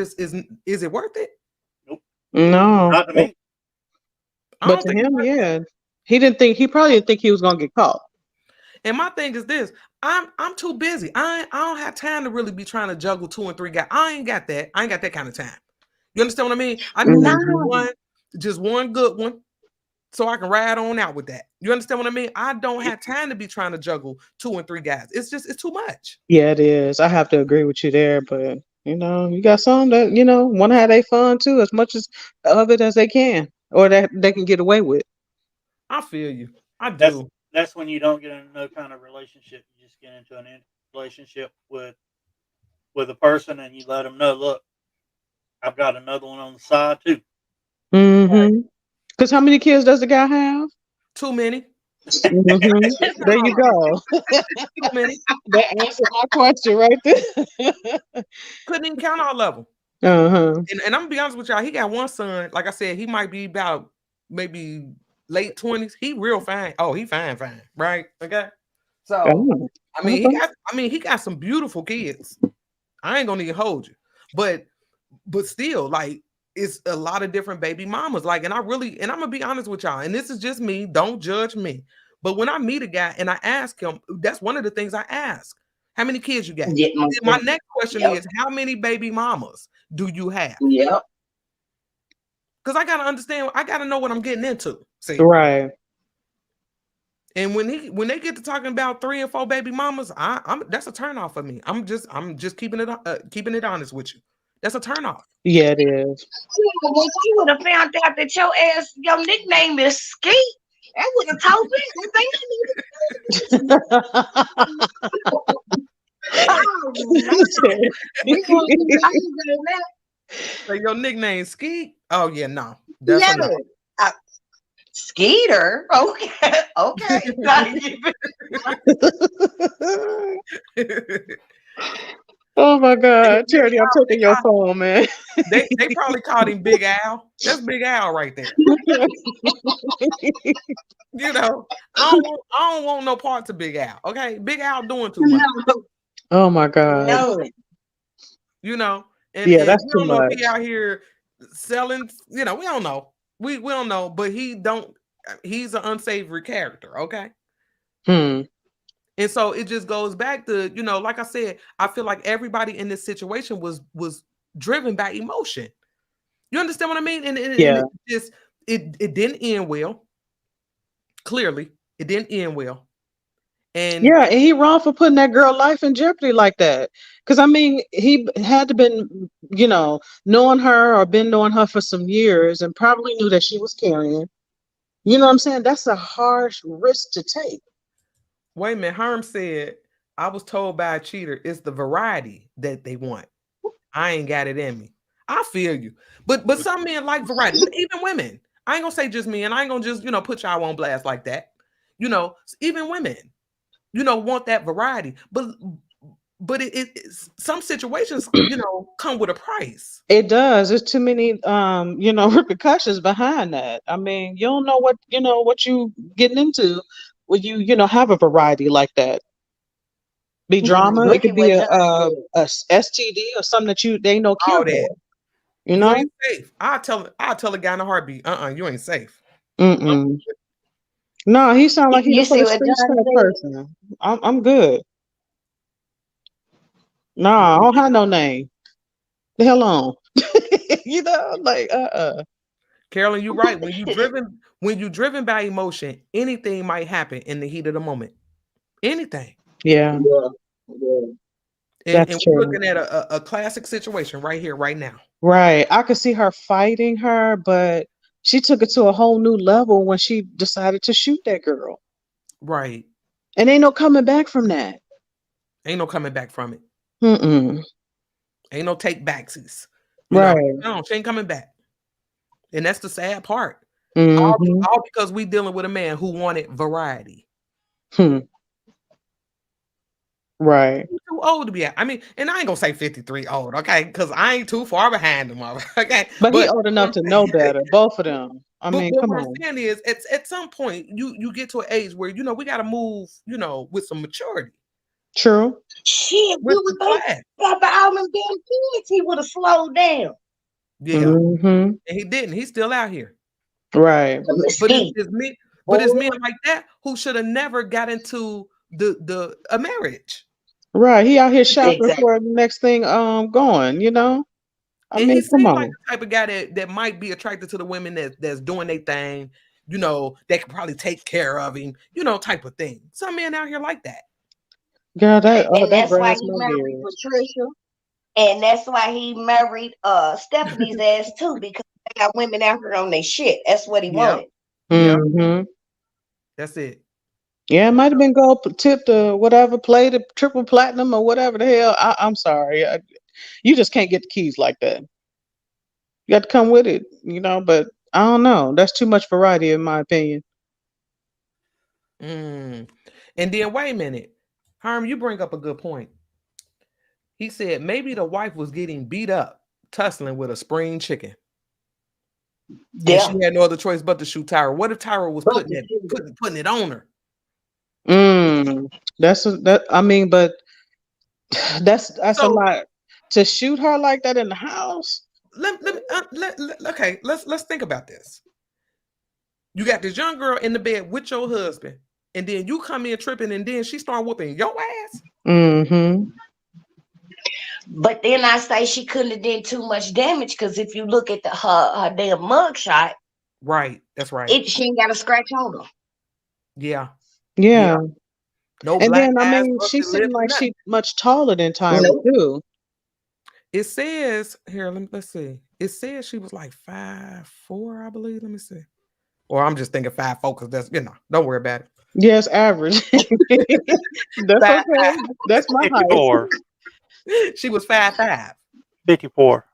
it worth it? No. Not to me. But to him, yeah. He probably didn't think he was gonna get caught. And my thing is this: I'm too busy. I don't have time to really be trying to juggle 2 and 3 guys. I ain't got that. I ain't got that kind of time. You understand what I mean? I need just one good one, so I can ride on out with that. You understand what I mean? I don't have time to be trying to juggle 2 and 3 guys. It's too much. Yeah, it is. I have to agree with you there, but you got some that, want to have their fun too, as much of it as they can, or that they can get away with. I feel you. I do. That's when you don't get into no kind of relationship. You just get into an relationship with a person, and you let them know, look, I've got another one on the side too. Mm-hmm. Because how many kids does the guy have? Too many. Mm-hmm. There you go. Too many. That answered my question right there. Couldn't even count all of them. Uh-huh. And I'm gonna be honest with y'all. He got one son. Like I said, he might be about maybe late 20s. He real fine. Oh, he fine, right? Okay. So Oh, he got some beautiful kids. I ain't gonna even hold you, but still, like, it's a lot of different baby mamas. Like, and I'm gonna be honest with y'all, and this is just me. Don't judge me. But when I meet a guy and I ask him, that's one of the things I ask. How many kids you got? My next question is, how many baby mamas do you have? Yep. Because I gotta understand, I gotta know what I'm getting into. See, right. And when they get to talking about 3 and 4 baby mamas, I'm that's a turnoff for me. I'm just keeping it honest with you. That's a turnoff. Yeah, it is. You would have found out that your nickname is Skeet. That would have told me. So your nickname Skeet? Oh yeah, no. That's enough. Skeeter? Okay. Oh my God, Charity, I'm taking your phone, man. They probably called him Big Al. That's Big Al right there. I don't want no parts of Big Al. Okay, Big Al doing too much. Oh my God. No. And that's we too don't know much. if he out here selling. We don't know. We don't know, but he's an unsavory character. Okay. And so it just goes back to, like I said, I feel like everybody in this situation was driven by emotion. You understand what I mean? And it didn't end well. Clearly, it didn't end well. And he wrong for putting that girl life in jeopardy like that. Because I mean, he had to been, knowing her or been knowing her for some years and probably knew that she was carrying. You know what I'm saying? That's a harsh risk to take. Wait a minute. Herm said, I was told by a cheater, it's the variety that they want. I ain't got it in me. I feel you. But some men like variety, even women. I ain't gonna say just me, and I ain't gonna just, put y'all on blast like that. Even women, want that variety. But some situations, come with a price. It does. There's too many repercussions behind that. I mean, you don't know what you getting into when you have a variety like that. Be drama. It could be a STD or something that they ain't no cure for. You ain't safe. I'll tell a guy in a heartbeat, you ain't safe. No, he sound like he's a street type person. I'm good. Nah, I don't have no name. The hell on. Like Carolyn, you're right. When you driven by emotion, anything might happen in the heat of the moment. Anything. Yeah. And we're looking at a classic situation right here, right now. Right. I could see her fighting her, but she took it to a whole new level when she decided to shoot that girl. Right. And ain't no coming back from that. Ain't no coming back from it. Mm-mm. Ain't no take backsies. Right. No, she ain't coming back. And that's the sad part. Mm-hmm. All because we dealing with a man who wanted variety. Right. He's too old to be out. I mean, and I ain't gonna say 53 old, okay? Because I ain't too far behind him, okay? But he old enough to know better, both of them. I mean, but come what I'm on. saying is, at some point, you get to an age where we got to move, with some maturity. True. Shit, With we was some class. about all them damn kids. He would have slowed down. Yeah, Mm-hmm. and he didn't. He's still out here. Right. But it's me. But it's men like that who should have never got into a marriage. Right. He out here shopping for the next thing going, I And mean, he come seems like on. the type of guy that might be attracted to the women that's doing their thing, that could probably take care of him, type of thing. Some men out here like that. Girl, that That's why grass he my married beard. Patricia. And that's why he married Stephanie's ass too, because they got women out here on their shit. That's what he wanted. Yeah. Mm-hmm. That's it. Yeah, it might have been gold tipped or whatever, played a triple platinum or whatever the hell. I'm sorry. You just can't get the keys like that. You got to come with it, but I don't know. That's too much variety in my opinion. And then wait a minute. Herm, you bring up a good point. He said maybe the wife was getting beat up, tussling with a spring chicken. Yeah. And she had no other choice but to shoot Tyra. What if Tyra was putting it on her? But that's a lot to shoot her like that in the house. Okay, let's think about this. You got this young girl in the bed with your husband, and then you come in tripping, and then she start whooping your ass. Mm-hmm. But then I say she couldn't have done too much damage because if you look at her damn mugshot, right, that's right. She ain't got a scratch on her. Yeah. No, and then she seemed like she's much taller than Tyra too. It says here, let's see. It says she was like 5'4", I believe. Let me see. Or I'm just thinking 5'4" because that's don't worry about it. Yes, average. That's okay. That's my 54. height. She was 5'5". 54.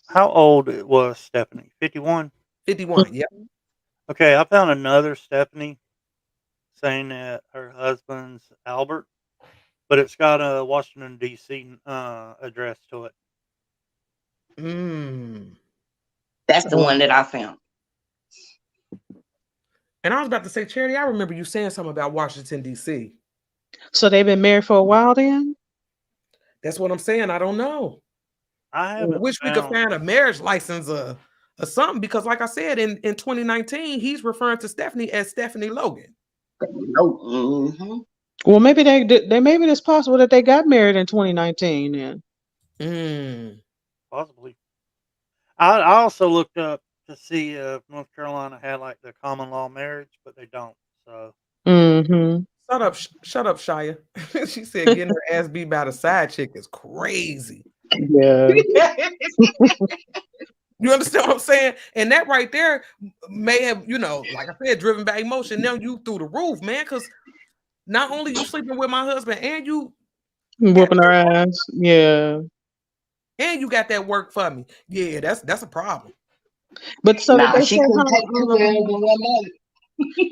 How old was Stephanie? 51? 51, yep. Okay, I found another Stephanie saying that her husband's Albert, but it's got a Washington, D.C. Address to it. That's the one that I found. And I was about to say, Charity, I remember you saying something about Washington, D.C. So they've been married for a while then? That's what I'm saying. I don't know. I wish we could find a marriage license or something, because like I said, in 2019, he's referring to Stephanie as Stephanie Logan. Mm-hmm. Well, maybe maybe it's possible that they got married in 2019 then. Possibly. I also looked up to see if North Carolina had like the common law marriage, but they don't. So. Mm-hmm. Shut up, Shia. She said getting her ass beat by the side chick is crazy. Yeah. You understand what I'm saying? And that right there may have, like I said, driven by emotion. Now you through the roof, man, because not only you sleeping with my husband and you whooping her ass. Yeah. And you got that work for me. Yeah, that's a problem. But so did they say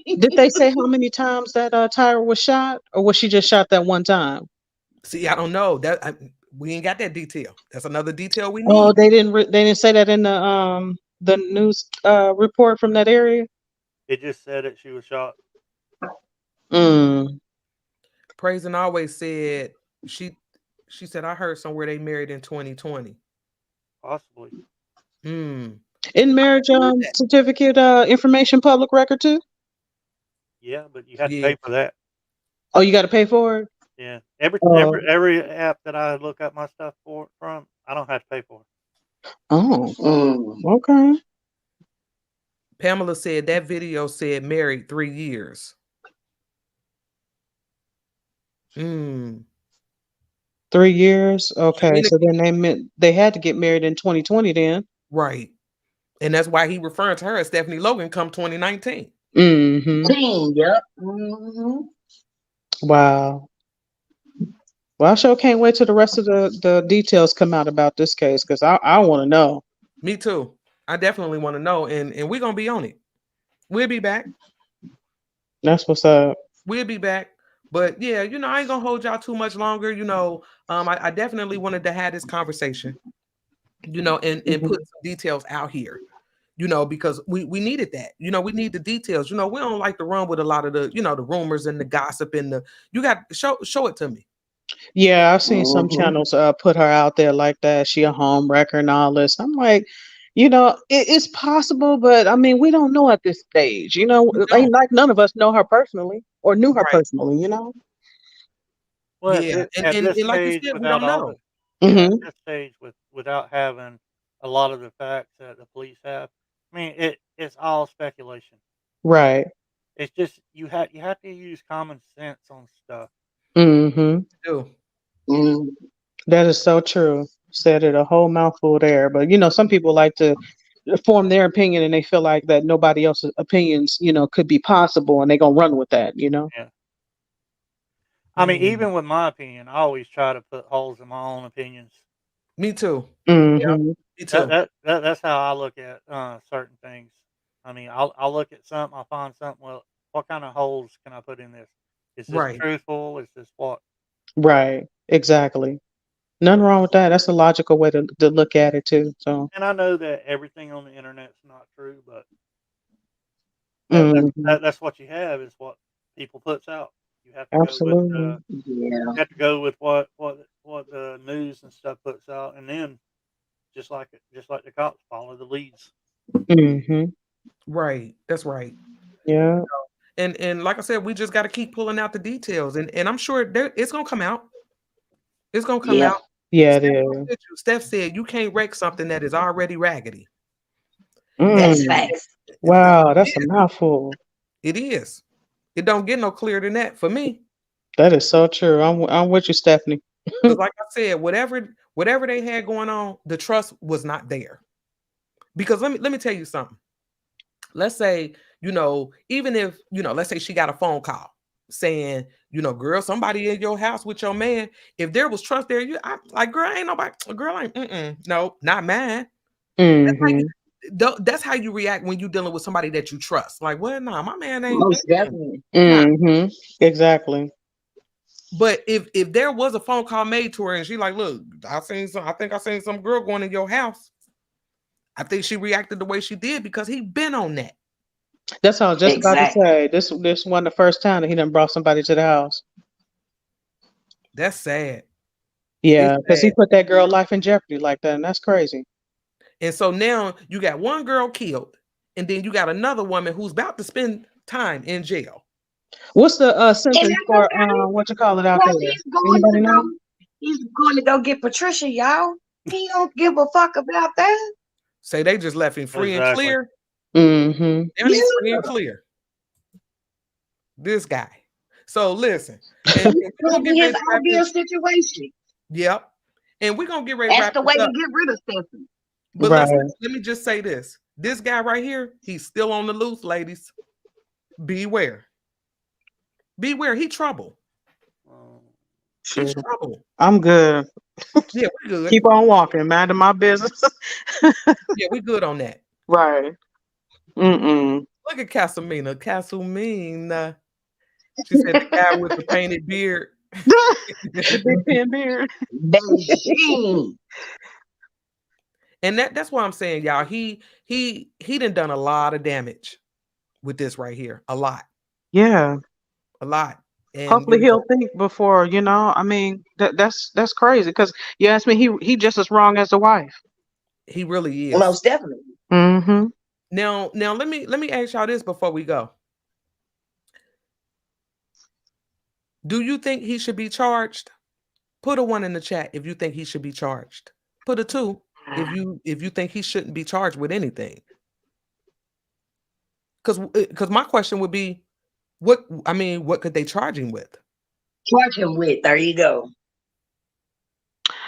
did they say how many times that Tyra was shot, or was she just shot that one time? See, I don't know. We ain't got that detail. That's another detail we need. Oh, they didn't say that in the news report from that area? It just said that she was shot. Praise and always said she said, I heard somewhere they married in 2020. Possibly. In marriage certificate information public record too? Yeah, but you have to pay for that. Oh, you got to pay for it? Yeah. Every app that I look up my stuff from, I don't have to pay for it. Oh. Okay. Pamela said that video said married 3 years. 3 years? Okay. So then they had to get married in 2020 then. Right. And that's why he referring to her as Stephanie Logan come 2019. Mm-hmm. Yep. Wow. Well, I sure can't wait till the rest of the details come out about this case because I want to know. Me too. I definitely want to know, and we're gonna be on it. We'll be back. That's what's up. We'll be back. But yeah, I ain't gonna hold y'all too much longer. I definitely wanted to have this conversation, and put some details out here, because we needed that. We need the details. We don't like to run with a lot of the, the rumors and the gossip and you got show it to me. Yeah, I've seen some channels put her out there like that. She a home wrecker and all this. I'm like, it's possible, but I mean, we don't know at this stage. Ain't like none of us know her personally or knew her personally. Well, Yeah, at and this like you stage, said, we without don't all know. at this stage, without having a lot of the facts that the police have, I mean, it's all speculation. Right. It's just you have to use common sense on stuff. Mm-hmm. Do. That is so true. Said it a whole mouthful there. But some people like to form their opinion and they feel like that nobody else's opinions, could be possible and they're gonna run with that, Yeah. I mean, even with my opinion, I always try to put holes in my own opinions. Me too. Mm-hmm. Me too. That's how I look at certain things. I mean, I'll look at something, I'll find something. Well, what kind of holes can I put in this? Is this Right. truthful? Is this what? Right. Exactly. Nothing wrong with that. That's a logical way to look at it too. So And I know that everything on the internet's not true, but Mhm. that's what you have is what people puts out. You have to go with Absolutely. you have to go with what the news and stuff puts out, and then just like the cops follow the leads. Mm-hmm. Right. That's right. Yeah. And like I said, we just got to keep pulling out the details, and I'm sure it's gonna come out. It's gonna come out. Yeah, it is. Steph said you can't wreck something that is already raggedy. That's Mm. facts. Wow, that's a mouthful. It is. It don't get no clearer than that for me. That is so true. I'm with you, Stephanie. Because like I said, whatever they had going on, the trust was not there. Because let me tell you something. Let's say, even if, let's say she got a phone call saying, girl, somebody in your house with your man. If there was trust there, girl, ain't nobody, girl, no, not mine. Mm-hmm. That's how you react when you're dealing with somebody that you trust. Like, well, no, my man ain't. Most definitely. Mm-hmm. Exactly. But if there was a phone call made to her and she like, look, I think I seen some girl going in your house. I think she reacted the way she did because he been on that. That's what I was just about to say. This wasn't the first time that he done brought somebody to the house. That's sad. Yeah, because he put that girl life in jeopardy like that, and that's crazy. And so now you got one girl killed, and then you got another woman who's about to spend time in jail. What's the sentence for what you call it out there? Anybody know? He's going to go get Patricia, y'all. He don't give a fuck about that. Say they just left him free and clear. Mm-hmm. Now he's free and clear. This guy. So listen. And Could be his ideal situation. Yep. And we're gonna get ready to That's wrap the way this to up. get rid of Stephanie. But let me just say this. This guy right here, he's still on the loose, ladies. Beware. Beware, he trouble. He's trouble. I'm good. Yeah, we're good. Keep on walking, minding my business. Yeah, we good on that. Right. Mm-mm. Look at Casamina. Casamina. She said the guy with the painted beard. The big pin beard. And that's what I'm saying, y'all. He done a lot of damage with this right here. A lot. Yeah. A lot. And hopefully he'll think before, I mean, that's crazy. Because you ask me, he just as wrong as the wife. He really is. Most definitely. Mm-hmm. Now let me ask y'all this before we go. Do you think he should be charged? Put a 1 in the chat if you think he should be charged. Put a 2 if you think he shouldn't be charged with anything. Because my question would be, what could they charge him with? Charge him with. There you go.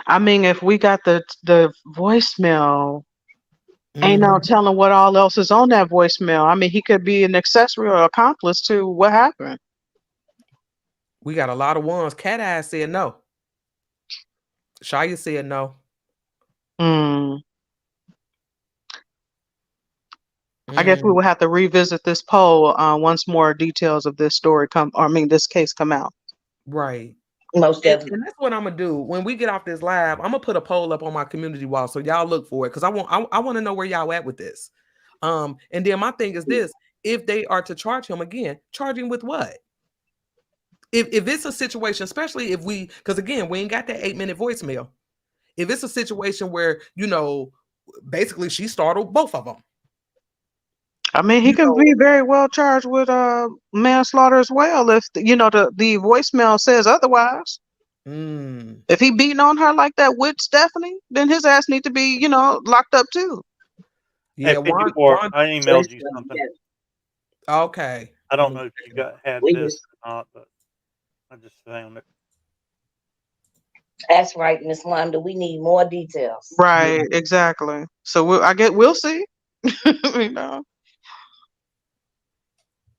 I mean, if we got the voicemail, Ain't no Mhm. telling what all else is on that voicemail. I mean, he could be an accessory or accomplice to what happened. We got a lot of ones. Cat Eye said no. Shia said no. Mm. I guess we Mm. will have to revisit this poll once more details of this story this case come out. Right. Most And definitely. that's what I'm gonna do when we get off this live. I'm gonna put a poll up on my community wall so y'all look for it because I want to know where y'all at with this. And then my thing is this: if they are to charge him again, charge him with what? If it's a situation, especially if because again, we ain't got that 8-minute voicemail. If it's a situation where basically she startled both of them. I mean, he can be very well charged with manslaughter as well if the voicemail says otherwise. Mm. If he beating on her like that with Stephanie, then his ass need to be locked up too. Yeah, Hey, 54, I emailed you something. Okay. I don't know if you had this or not, but I just found it. That's right, Miss Wanda. We need more details. Right, exactly. So we'll see.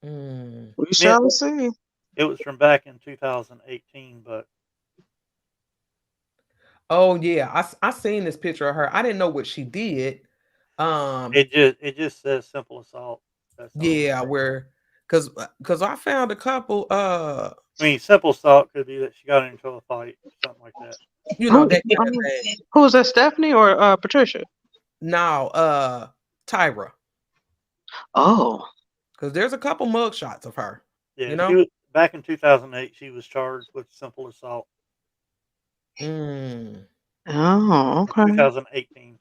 We shall see. It was from back in 2018, but oh yeah, I seen this picture of her. I didn't know what she did. it just says simple assault. That's all. Yeah, because I found a couple. I mean, simple assault could be that she got into a fight, something like that. Who is that, Stephanie or Patricia? No, Tyra. Oh, because there's a couple mug shots of her. Yeah, she was, back in 2008. She was charged with simple assault. Oh, okay. 2018.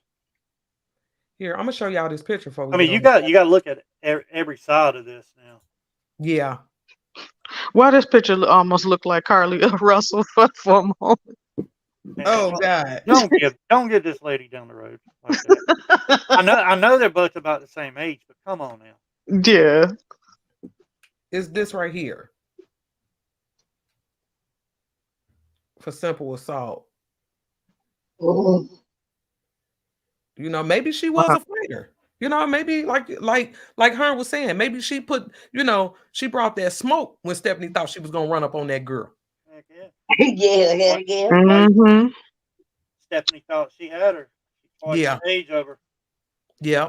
Here, I'm gonna show y'all this picture for. I mean, you got to look at every side of this now. Yeah. Why this picture almost look like Carly Russell for a moment? Oh God! Don't get this lady down the road like that. I know they're both about the same age, but come on now. Yeah. It's this right here for simple assault. Ooh. Maybe she was a fighter. Maybe like Hearn was saying, maybe she put, she brought that smoke when Stephanie thought she was gonna run up on that girl. Yeah. Mm-hmm. Stephanie thought she had her. She fought the age over. Yeah.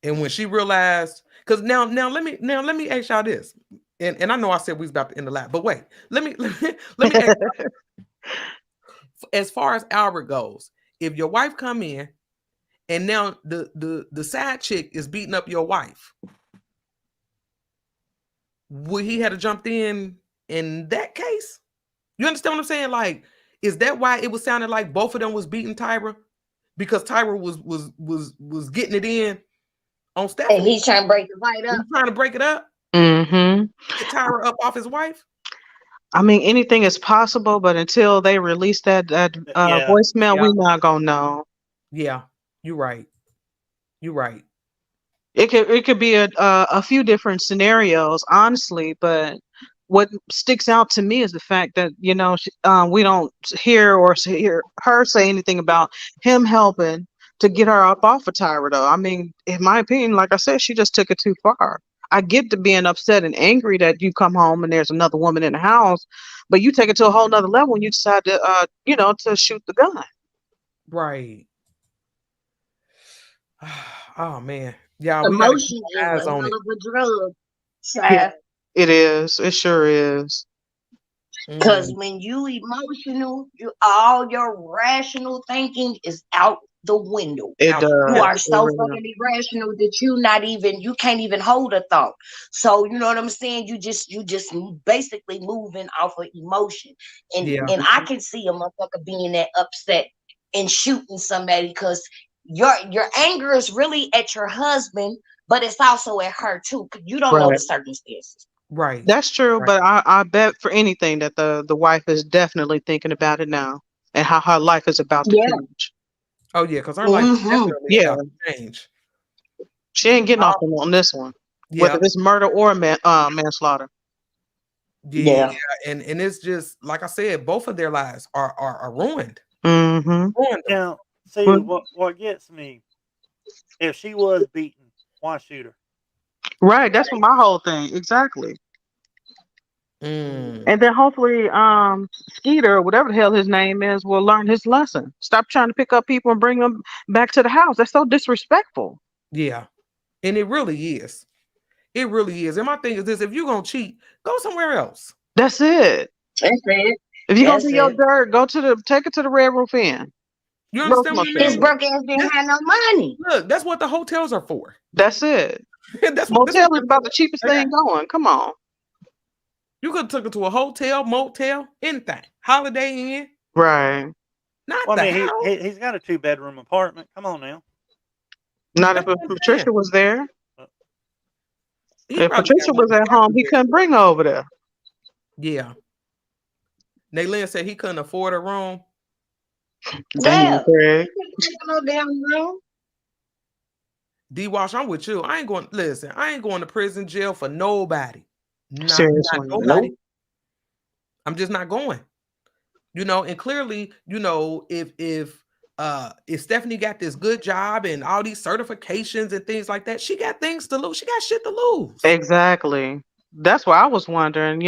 And when she realized, because now let me ask y'all this. And I know I said we was about to end the lap, but wait, let me ask y'all, as far as Albert goes, if your wife come in and now the side chick is beating up your wife, would he have jumped in that case? You understand what I'm saying? Like, is that why it was sounding like both of them was beating Tyra? Because Tyra was getting it in on Stephanie. And he's trying to break the fight up. He's trying to break it up. Mm-hmm. Get Tyra up off his wife. I mean, anything is possible, but until they release that voicemail, we're not gonna know. Yeah, you're right. You're right. It could be a few different scenarios, honestly, but what sticks out to me is the fact that we don't hear her say anything about him helping to get her up off of Tyra, though. I mean, in my opinion, like I said, she just took it too far. I get to being upset and angry that you come home and there's another woman in the house, but you take it to a whole nother level when you decide to to shoot the gun. Right. Oh man. Yeah, emotion is a hell of a drug. Yeah, it is. It sure is. Because when you emotional, all your rational thinking is out the window. It does. You are so fucking irrational that you can't even hold a thought. So you know what I'm saying? You just basically moving off of emotion. And I can see a motherfucker being that upset and shooting somebody because your anger is really at your husband, but it's also at her too, because you don't know the circumstances. Right. That's true, but I bet for anything that the wife is definitely thinking about it now and how her life is about to change. Oh yeah, because her life is definitely about to change. She ain't getting off on this one, whether it's murder or manslaughter. Yeah, and it's just like I said, both of their lives are ruined. Mm-hmm. Now, see what gets me if she was beaten, why shoot her? Right. That's what my whole thing. Exactly. Mm. And then hopefully, Skeeter, whatever the hell his name is, will learn his lesson. Stop trying to pick up people and bring them back to the house. That's so disrespectful. Yeah. And it really is. It really is. And my thing is this: if you're gonna cheat, go somewhere else. That's it. That's it. If you're gonna That's do your it. dirt, take it to the Red Roof Inn. You Go understand to what I my His mean? family. broke ass didn't have no money. Look, that's what the hotels are for. That's it. that's Motel what is about the cheapest thing going. Come on. you could have took it to a hotel, motel, anything. Holiday Inn. Right. Not Well, the I mean, house. he's got a 2-bedroom apartment. Come on now. Not That's if what I'm Patricia saying. was there. He If probably Patricia got one was at home, he there. couldn't bring her over there. Yeah. Naylin said he couldn't afford a room. Damn, Yeah. Craig. No damn room. D-Wash, I'm with you. I ain't going to prison, jail for nobody. Not Seriously. nobody. Nope. I'm just not going. And clearly, if Stephanie got this good job and all these certifications and things like that, she got things to lose. She got shit to lose. Exactly. That's why I was wondering,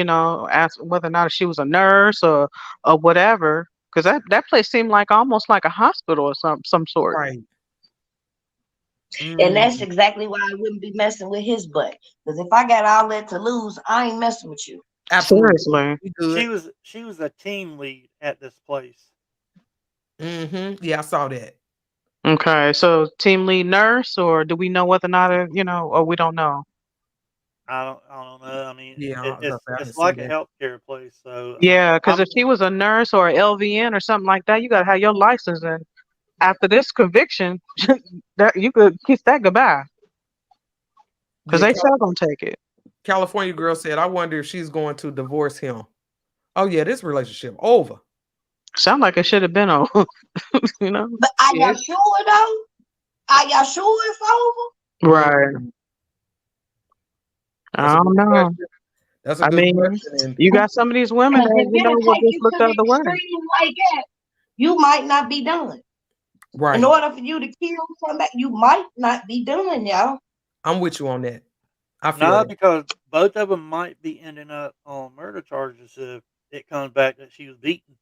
as whether or not she was a nurse or whatever, because that place seemed like almost like a hospital or some sort. Right. And that's exactly why I wouldn't be messing with his butt. Because if I got all that to lose, I ain't messing with you. Absolutely. Seriously. She was a team lead at this place. Mm-hmm. Yeah, I saw that. Okay, so team lead nurse, or do we know whether or not or we don't know? I don't know. I mean, Yeah, I didn't it's see like a that. healthcare place. So Yeah, because if she was a nurse or a LVN or something like that, you gotta have your license. And after this conviction, that you could kiss that goodbye, because Yeah, they still gonna take it. California girl said, I wonder if she's going to divorce him. Oh yeah, this relationship over. Sound like it should have been over. But are y'all sure though? Are y'all sure it's over? Right. I don't know. That's a I good mean, question. you got some of these women Because that if it'll will take just you look to the the other way. extreme like that, you might not be done. Right. In order for you to kill somebody, you might not be done, y'all. I'm with you on that. I feel no, that. because both of them might be ending up on murder charges if it comes back that she was beaten.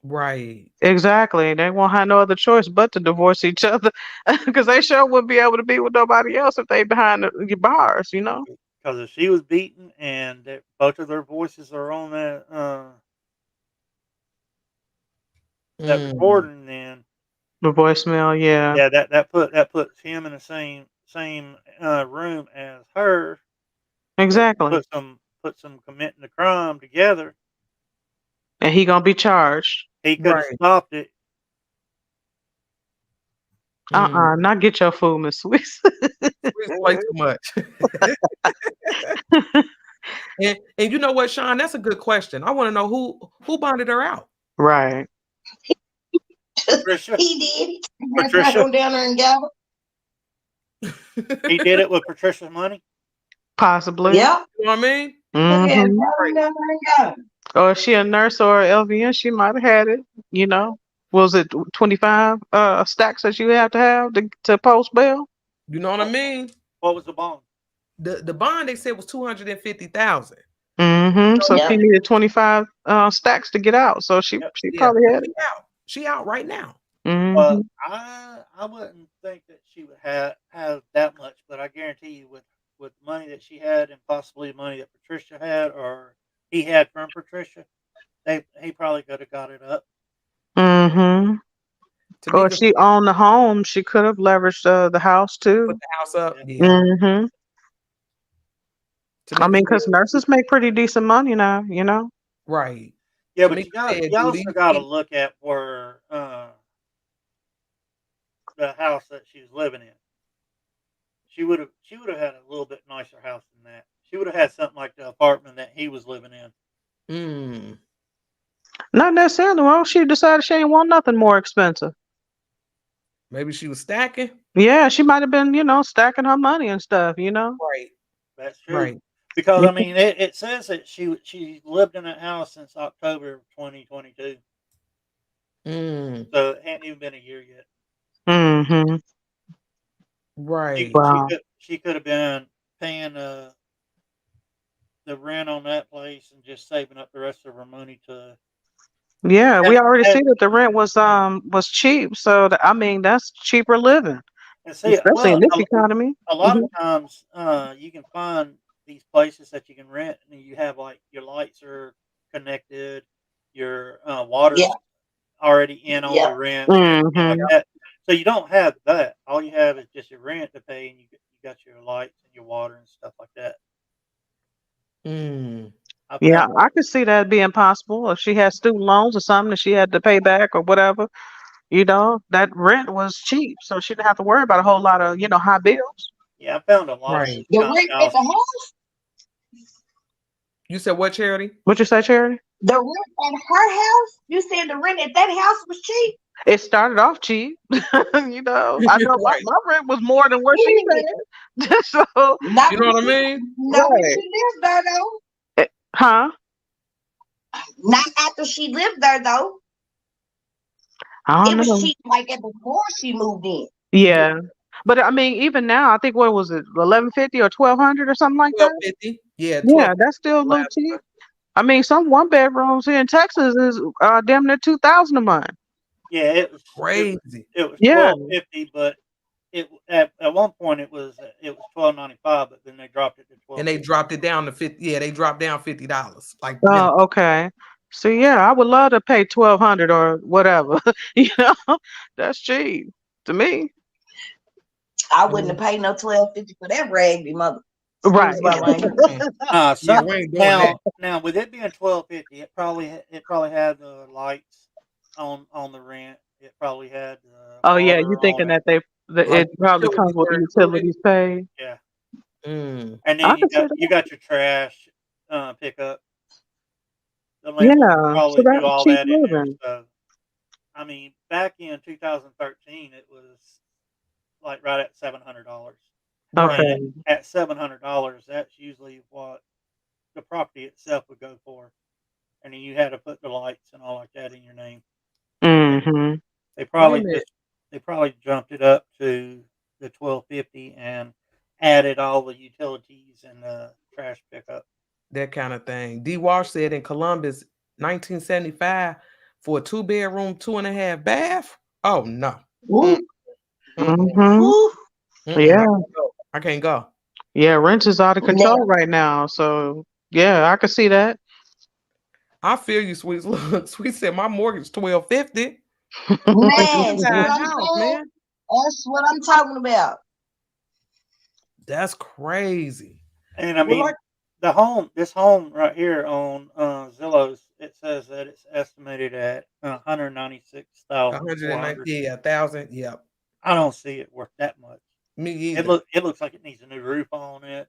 Right. Exactly. They won't have no other choice but to divorce each other, because they sure wouldn't be able to be with nobody else if they behind the bars. Because if she was beaten and both of their voices are on that recording, then The voicemail, yeah. yeah, that puts him in the same room as her. Exactly. Put some committing the crime together. And he gonna be charged. He could have stopped it. Not get your food, Miss Swiss. Swiss play too much. and you know what, Sean? That's a good question. I want to know who bonded her out. Right. Patricia. He did. Patricia. Right down there and got He did it with Patricia's money. Possibly. Yeah. You know what I mean? Mhm. Or is she a nurse or LVN? She might have had it. Was it 25 stacks that you have to post bail? You know what I mean? What was the bond? The bond they said was $250,000. Mm-hmm. So Yeah. she needed 25 stacks to get out. So she probably had it. She out right now. Mm-hmm. I wouldn't think that she would have that much, but I guarantee you with money that she had and possibly money that Patricia had or he had from Patricia, he probably could have got it up. Mm-hmm. Or if she owned the home, she could have leveraged the house too. Put the house up. Yeah. Mm-hmm. I mean, because nurses make pretty decent money now, Right. Yeah, but you also got to look at where the house that she was living in. She would have had a little bit nicer house than that. She would have had something like the apartment that he was living in. Not necessarily. Well, she decided she didn't want nothing more expensive. Maybe she was stacking. Yeah, she might have been, stacking her money and stuff, Right. That's true. Right. Because I mean, it says that she lived in that house since October of 2022. So it hadn't even been a year yet. Mm-hmm. Right. Wow. She could have been paying the rent on that place and just saving up the rest of her money to. Yeah, we already And, see that the rent was cheap. So I mean, that's cheaper living, and see, especially in well, this economy. a lot of Mhm. times, you can find these places that you can rent, and you have like your lights are connected, your water's Yeah, already in on yeah. the rent, and everything like Mhm. that. So you don't have that. All you have is just your rent to pay, and you got your lights and your water and stuff like that. Mm. I Yeah, found I could see that being possible if she had student loans or something that she had to pay back or whatever. That rent was cheap, so she didn't have to worry about a whole lot of high bills. Yeah, I found a lot of Right. these The kind of rent at the houses. house, You said what, Charity? What you say, Charity? the rent at her house. You said the rent at that house was cheap. It started off cheap. I know my, Right. my rent was more than what she Shit. paid. So, Not You know when what I she, mean? not when right. she lived there though. Huh? Not after she lived there though. I don't It was know. cheap like at before she moved in. Yeah. But I mean, even now, I think what was it, 1150 or 1200 or something like that? 1250. Yeah, Yeah, 1250 that's still a little last cheap. month. I mean, some one bedrooms here in Texas is damn near 2000 a month. Yeah, Crazy. it was Yeah. $12.50, but at one point it was $12.95, but then they dropped it to And they $12.50. dropped it down to 50. Yeah, they dropped down $50. Like minimum. Oh, okay. So yeah, I would love to pay 1200 or whatever. That's cheap to me. I wouldn't have paid no $12.50 for that raggedy mother. Right. Excuse my language. Yeah, Some we ain't doing that. now with it being $12.50, it probably had the lights on the rent. It probably had the Oh yeah, you water on thinking it. that Like it probably utilities comes with were the included. utilities paid. Yeah, Mm. and I then can see you that. got your trash pickup. The landlord will Yeah, so probably do that's all cheap that in there. living. So I mean, back in 2013, it was like right at $700. Okay. Right. And at $700, that's usually what the property itself would go for. And then you had to put the lights and all like that in your name. Mm-hmm. They Wait a probably minute. jumped it up to the 1250 and added all the utilities and the trash pickup. That kind of thing. D. Walsh said in Columbus, 1975, for a 2-bedroom, 2.5 bath. Oh no. Mm, Ooh, mm, Mm-hmm. ooh. Yeah. I can't go. Yeah, rent is out of control Now, right now. So yeah, I could see that. I feel you, Sweet. Look, Sweet said my mortgage $12.50 for a man, see what two-side I'm house, saying? man. That's what I'm talking about. That's crazy. And I Well, mean, like this home right here on Zillow's, it says that it's estimated at 196,400. 190, yeah, 1,000. Yeah, I don't see it worth that much. me either. It looks like it needs a new roof on it.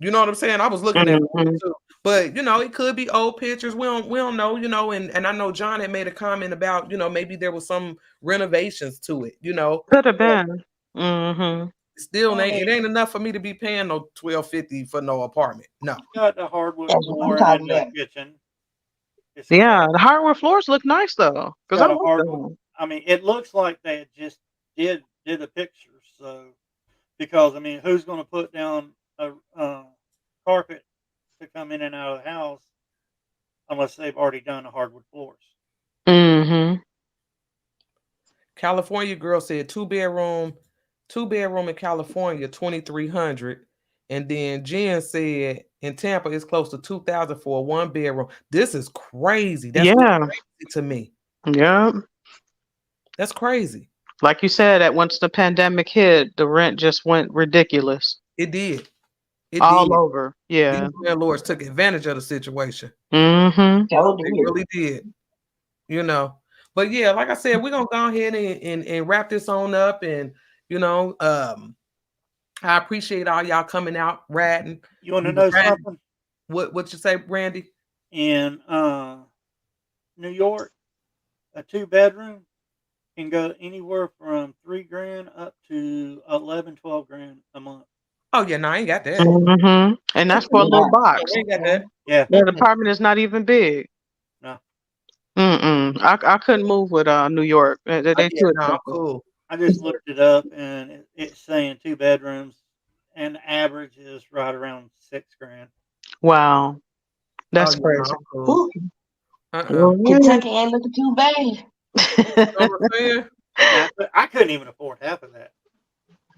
You know what I'm saying? I was looking at Mm-hmm. it too. But it could be old pictures. We don't know, and I know John had made a comment about, maybe there was some renovations to it, Could have but been. Mm-hmm. still I it mean, ain't enough for me to be paying no $12.50 for no apartment. No. got the hardwood That's what I'm flooring in talking the about. kitchen. It's Yeah, the hardwood floors look nice though, because I got a like hardwood. them. I mean, it looks like they had just did the pictures. So because I mean, who's going to put down a carpet to come in and out of the house unless they've already done the hardwood floors? Mm-hmm. California girl said two bedroom in California, 2,300. And then Jen said in Tampa it's close to 2,000 for a 1-bedroom. This is crazy. That's Yeah. crazy to me. Yeah. That's crazy. Like you said, that once the pandemic hit, the rent just went ridiculous. It did. It All did. over. Yeah. These landlords took advantage of the situation. Mm-hmm. They really did. But yeah, like I said, we're gonna go ahead and wrap this on up. And I appreciate all y'all coming out, ratting. You want to know something? What you say, Brandy? In New York, a 2-bedroom can go anywhere from $3,000 up to 11, 12 grand a month. Oh yeah, no, I ain't got that. Mm-hmm. And that's for a little box. I ain't got that. Yeah. The apartment is not even big. No. Mm-mm. I couldn't move with New York. They too No, I'm expensive. cool. I just looked it up, and it's saying 2 bedrooms, and the average is right around $6,000. Wow, that's yeah, no, crazy. I'm cool. Kentucky ain't looking too bad. You know what I'm saying? Yeah, I couldn't even afford half of that.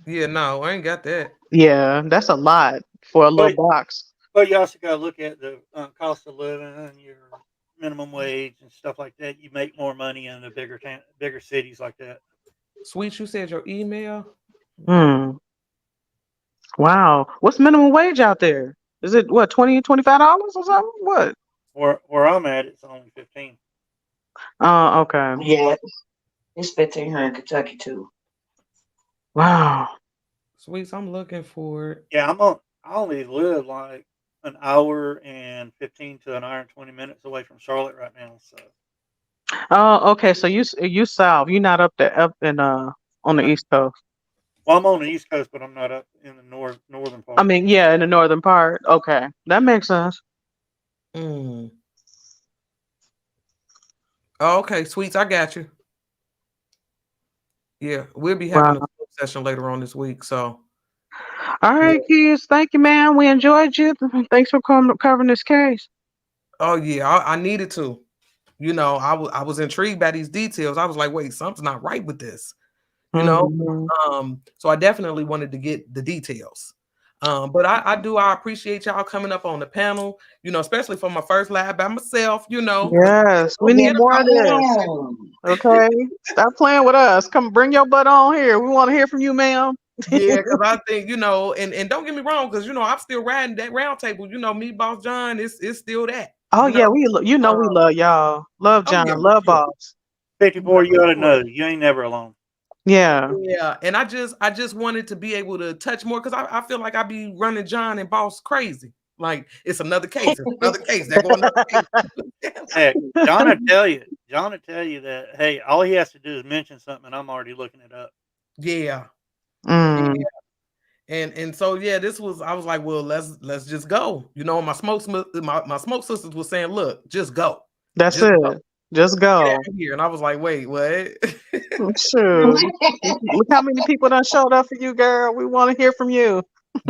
Yeah, no, I ain't got that. Yeah, that's a lot for a little box. But you also got to look at the cost of living and your minimum wage and stuff like that. You make more money in the bigger cities like that. Sweet, you said your email? Wow. What's minimum wage out there? Is it what, $20, $25 or something? What? Where I'm at, it's only 15. Oh, okay. Yeah, it's 15 here in Kentucky too. Wow. Sweet, I'm looking for it. Yeah, I only live like an hour and 15 to an hour and 20 minutes away from Charlotte right now. So. Oh, okay. So you south. You're not up in on the East Coast. Well, I'm on the East Coast, but I'm not up in the northern part. I mean, yeah, in the northern part. Okay, that makes sense. Oh, okay, Sweets, I got you. Yeah, we'll be having a session later on this week. So, all right, kids. Thank you, man. We enjoyed you. Thanks for covering this case. Oh yeah, I needed to. You know, I was intrigued by these details. I was like, wait, something's not right with this. You know, so I definitely wanted to get the details. But I appreciate y'all coming up on the panel, you know, especially for my first live by myself, you know. Yes, we need more of this. Okay, stop playing with us. Come bring your butt on here. We want to hear from you, ma'am. Yeah, because I think, you know, and don't get me wrong, because, you know, I'm still riding that round table. You know, me, Boss John, it's still that. Oh, yeah, we love y'all. Love John, love Boss. 54, you ought to know. You ain't never alone. Yeah. Yeah, and I just wanted to be able to touch more because I feel like I be running John and Boss crazy. Like it's another case, They're going another case. Hey, John will tell you that, hey, all he has to do is mention something and I'm already looking it up. Yeah. Yeah. And so yeah, I was like, well, let's just go. You know, my smoke sisters was saying, look, just go. That's it. Just go. Get out of here. And I was like, wait, what? Sure. Look how many people done showed up for you, girl. We want to hear from you.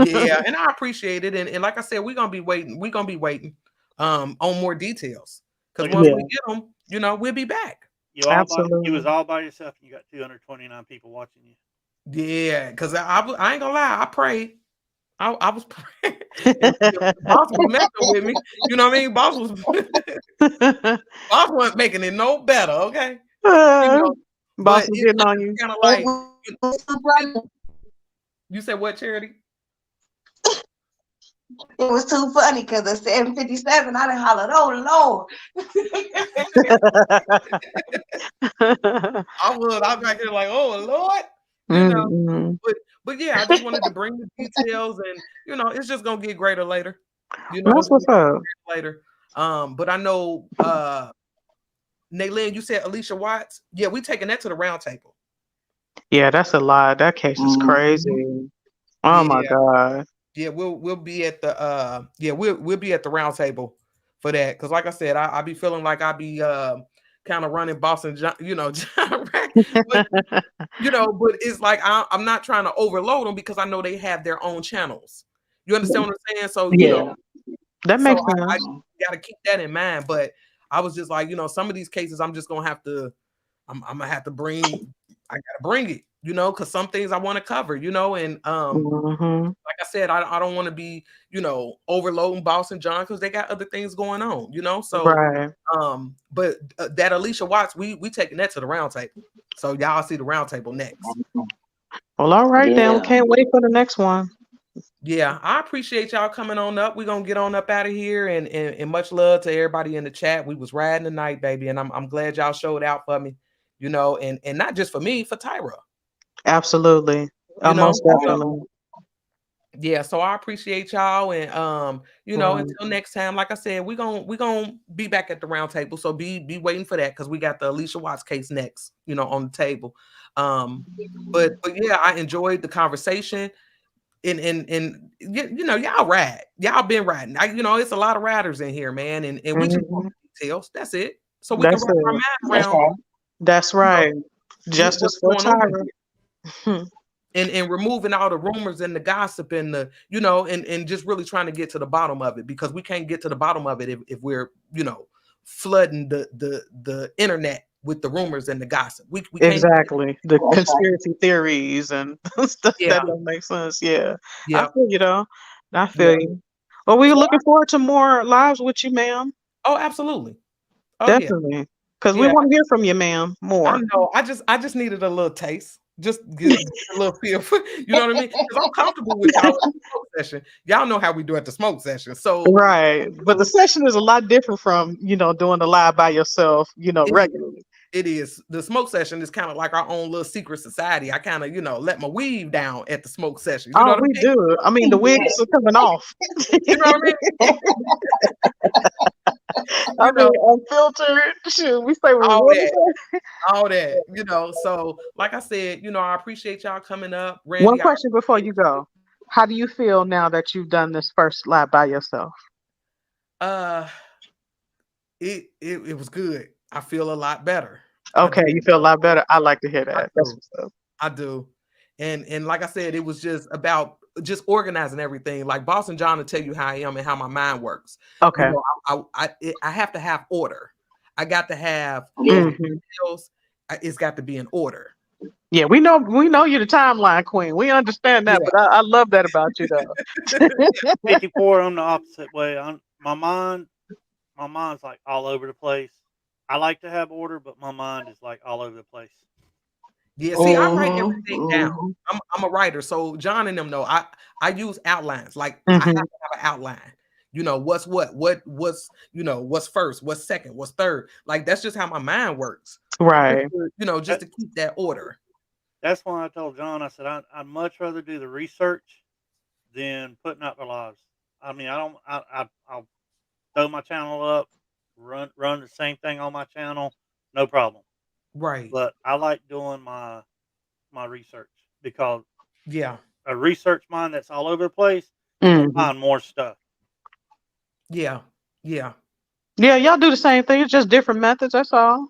Yeah, and I appreciate it. And like I said, we're gonna be waiting. On more details. Because once we get them, you know, we'll be back. You was all by yourself and you got 229 people watching you. Yeah, because I ain't gonna lie, I prayed. I was praying. Boss was messing with me. You know what I mean? Boss wasn't making it no better, okay? You know, Boss was getting on you. Kind of like you said what, Charity? It was too funny because at 7:57, I done hollered, "Oh Lord!" I was back here like, "Oh Lord," you know. But yeah, I just wanted to bring the details, and you know, it's just gonna get greater later. You know, that's what's up. Later. But I know, Naylin, you said Alicia Watts. Yeah, we taking that to the round table. Yeah, that's a lot. That case is crazy. Oh my God. Yeah, we'll be at the we'll be at the round table for that because, like I said, I be feeling like I be kind of running Boston, you know, John Rack, but, you know, but it's like I'm not trying to overload them because I know they have their own channels. You understand what I'm saying? So you know, that makes sense. I got to keep that in mind. But I was just like, you know, some of these cases I'm just gonna have to, I'm gonna have to bring. I gotta bring it, you know, because some things I want to cover, you know, and like I said, I don't want to be, you know, overloading Boss and John because they got other things going on, you know. So, but that Alicia Watts, we taking that to the round table. So y'all see the round table next. Well, all right then. Can't wait for the next one. Yeah, I appreciate y'all coming on up. We're gonna get on up out of here, and much love to everybody in the chat. We was riding the night, baby, and I'm glad y'all showed out for me. You know, and not just for me, for Tyra. Absolutely. Most definitely. Yeah, so I appreciate y'all, and you know, until next time, like I said, we're gonna be back at the round table. So be waiting for that because we got the Alicia Watts case next, you know, on the table. But yeah, I enjoyed the conversation. And you know, y'all ride. Y'all been riding. You know, it's a lot of riders in here, man, and we just want details. That's it. So we can wrap our mind around. That's right. Justice for Tyra. and removing all the rumors and the gossip and the, you know, and just really trying to get to the bottom of it, because we can't get to the bottom of it if we're, you know, flooding the internet with the rumors and the gossip. We can't. Exactly. The conspiracy theories and stuff Yeah. that don't make sense. Yeah. I Yeah. feel you though. I feel you. Well, we're looking forward to more lives with you, ma'am. Oh, absolutely. Oh, Definitely. Because we Yeah. want to hear from you, ma'am, I more. know. I just needed a little taste. Just get a little feel. You know what I mean? Because I'm comfortable with y'all at the smoke session. Y'all know how we do at the smoke session. So Right. But the session is a lot different from, you know, doing the live by yourself, you know, regularly. it is. The smoke session is kind of like our own little secret society. I kind of, you know, let my weave down at the smoke session. You know what I we mean? do. I mean, the wigs are coming off. You know what I mean? I mean, unfiltered. Shoot, we say all that, you know. So, like I said, you know, I appreciate y'all coming up. Randy, One question before you go. How do you feel now that you've done this first live by yourself? It was good. I feel a lot better. Okay, you feel a lot better. I like to hear that. That's what's up. I do. And like I said, it was just about just organizing everything. Like Boston John will tell you how I am and how my mind works. Okay. You know, I have to have order. I got to have details. It's got to be in order. Yeah, we know you're the timeline queen. We understand that, but I love that about you though. 54, I'm the opposite way. My mind's like all over the place. I like to have order, but my mind is like all over the place. Yeah, see, I write everything down. I'm a writer, so John and them know I use outlines. Like I have to have an outline. You know, what's you know, what's first, what's second, what's third. Like that's just how my mind works. Right. You know, just to keep that order. That's why I told John, I said I'd much rather do the research than putting out the lives. I mean, I'll throw my channel up, run the same thing on my channel, no problem. Right. But I like doing my research because a research mind that's all over the place, you'll find more stuff. Yeah. Yeah, y'all do the same thing. It's just different methods. That's all.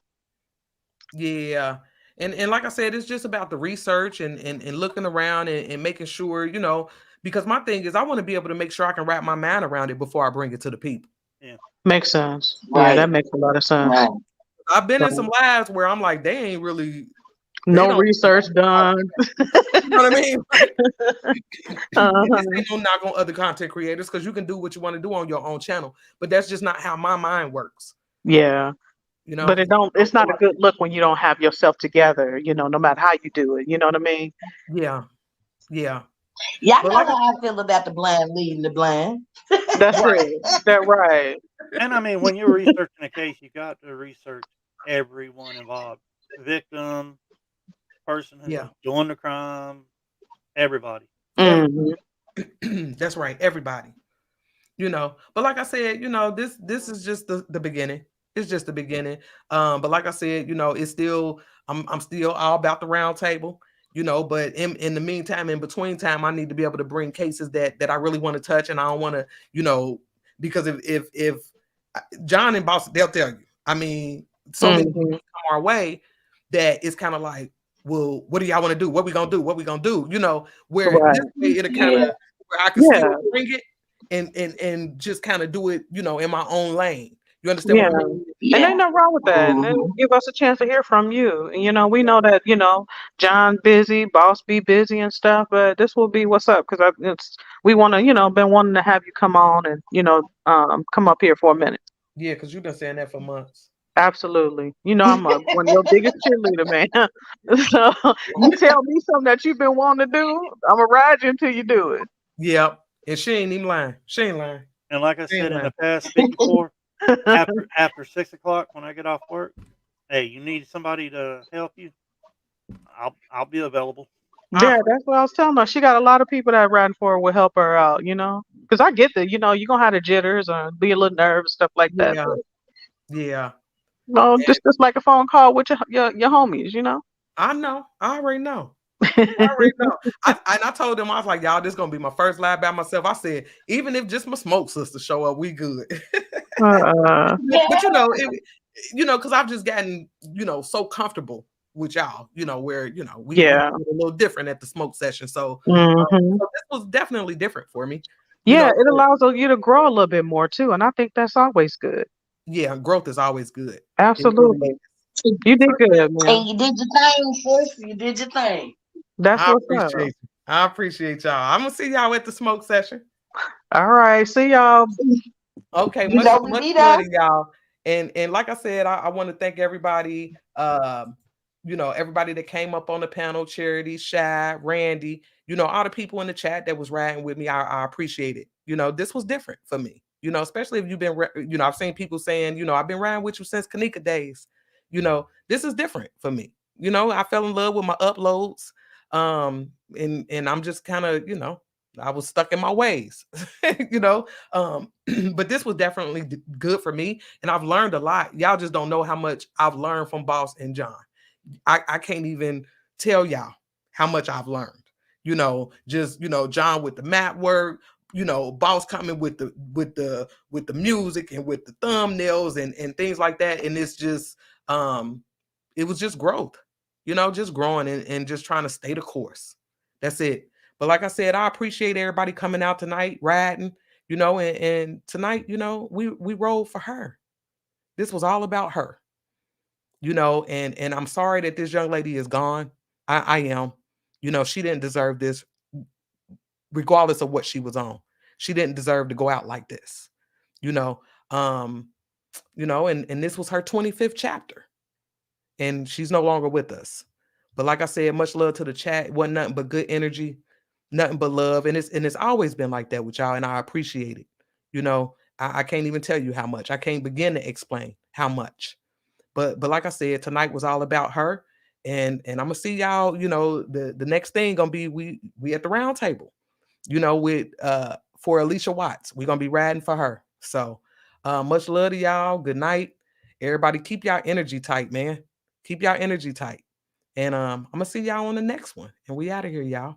Yeah. And like I said, it's just about the research and looking around and making sure, you know, because my thing is I want to be able to make sure I can wrap my mind around it before I bring it to the people. Yeah. Makes sense. Right. Yeah, that makes a lot of sense. Right. I've been in some lives where I'm like, they ain't really no research done. You know what I mean? This ain't no knock on other content creators because you can do what you want to do on your own channel, but that's just not how my mind works. Yeah. You know, but it's not a good look when you don't have yourself together, you know, no matter how you do it. You know what I mean? Yeah. Y'all know how I feel about the blind leading the blind. That's right. That's right. And I mean, when you're researching a case, you got to research everyone involved. Victim, person who's doing the crime, everybody. That's right, everybody. You know, but like I said, you know, this is just the beginning. It's just the beginning. But like I said, you know, it's still I'm still all about the round table. You know, but in the meantime, in between time, I need to be able to bring cases that I really want to touch, and I don't want to, you know, because if John and Boss, they'll tell you. I mean, so many people come our way that it's kind of like, well, what do y'all want to do? What we gonna do? What we gonna do? You know, where this way it'll kind of where I can still bring it and just kind of do it, you know, in my own lane. You understand what I mean? And ain't nothing wrong with that. And give us a chance to hear from you. And, you know, we know that, you know, John busy, Boss be busy and stuff, but this will be what's up because we want to, you know, been wanting to have you come on and, you know, come up here for a minute. Yeah, because you've been saying that for months. Absolutely. You know, I'm one of your biggest cheerleader, man. So you tell me something that you've been wanting to do, I'm going to ride you until you do it. Yep. And she ain't even lying. She ain't lying. And like I said in the past, 54, after 6 o'clock when I get off work, hey, you need somebody to help you, I'll be available. Yeah, that's what I was telling her. She got a lot of people that riding for her will help her out, you know, because I get that, you know, you're gonna have the jitters or be a little nervous, stuff like that. Yeah. No, just like a phone call with your homies, you know. I know. I already know. I told them, I was like, y'all, this is gonna be my first live by myself. I said, even if just my smoke sister show up, we good. But you know, because I've just gotten, you know, so comfortable with y'all, where, we Yeah. do it a little different at the smoke session. So, Mhm. so this was definitely different for me. Yeah, it allows you to grow a little bit more too, and I think that's always good. Yeah, growth is always good. It really Absolutely. is. You did good, man. And you did your thing, sis. You did your thing. That's I what's up. appreciate you. I appreciate y'all. I'm gonna see y'all at the smoke session. All right, see y'all. Okay, You much know we much be love there. to y'all. And like I said, I want to thank everybody, everybody that came up on the panel, Charity, Shy, Randy, all the people in the chat that was riding with me. I appreciate it. This was different for me, especially if you've been, I've seen people saying, I've been riding with you since Kanika days. This is different for me. I fell in love with my uploads. And I'm just kind of, I was stuck in my ways, but this was definitely good for me. And I've learned a lot. Y'all just don't know how much I've learned from Boss and John. I can't even tell y'all how much I've learned. Just John with the map work, Boss coming with the music and with the thumbnails and things like that. And it's just it was just growth, just growing and just trying to stay the course. That's it. But like I said, I appreciate everybody coming out tonight, riding, and tonight, we rolled for her. This was all about her, and I'm sorry that this young lady is gone. I am. She didn't deserve this, regardless of what she was on. She didn't deserve to go out like this, um, and this was her 25th chapter, and she's no longer with us. But like I said, much love to the chat. It wasn't nothing but good energy, nothing but love, and it's always been like that with y'all, and I appreciate it. I can't even tell you how much. I can't begin to explain how much. But like I said, tonight was all about her, and I'm gonna see y'all. The next thing gonna be we at the round table. With for Alicia Watts, we're gonna be riding for her. So much love to y'all. Good night, everybody. Keep y'all energy tight, man. Keep y'all energy tight. And I'm gonna see y'all on the next one. And we out of here, y'all.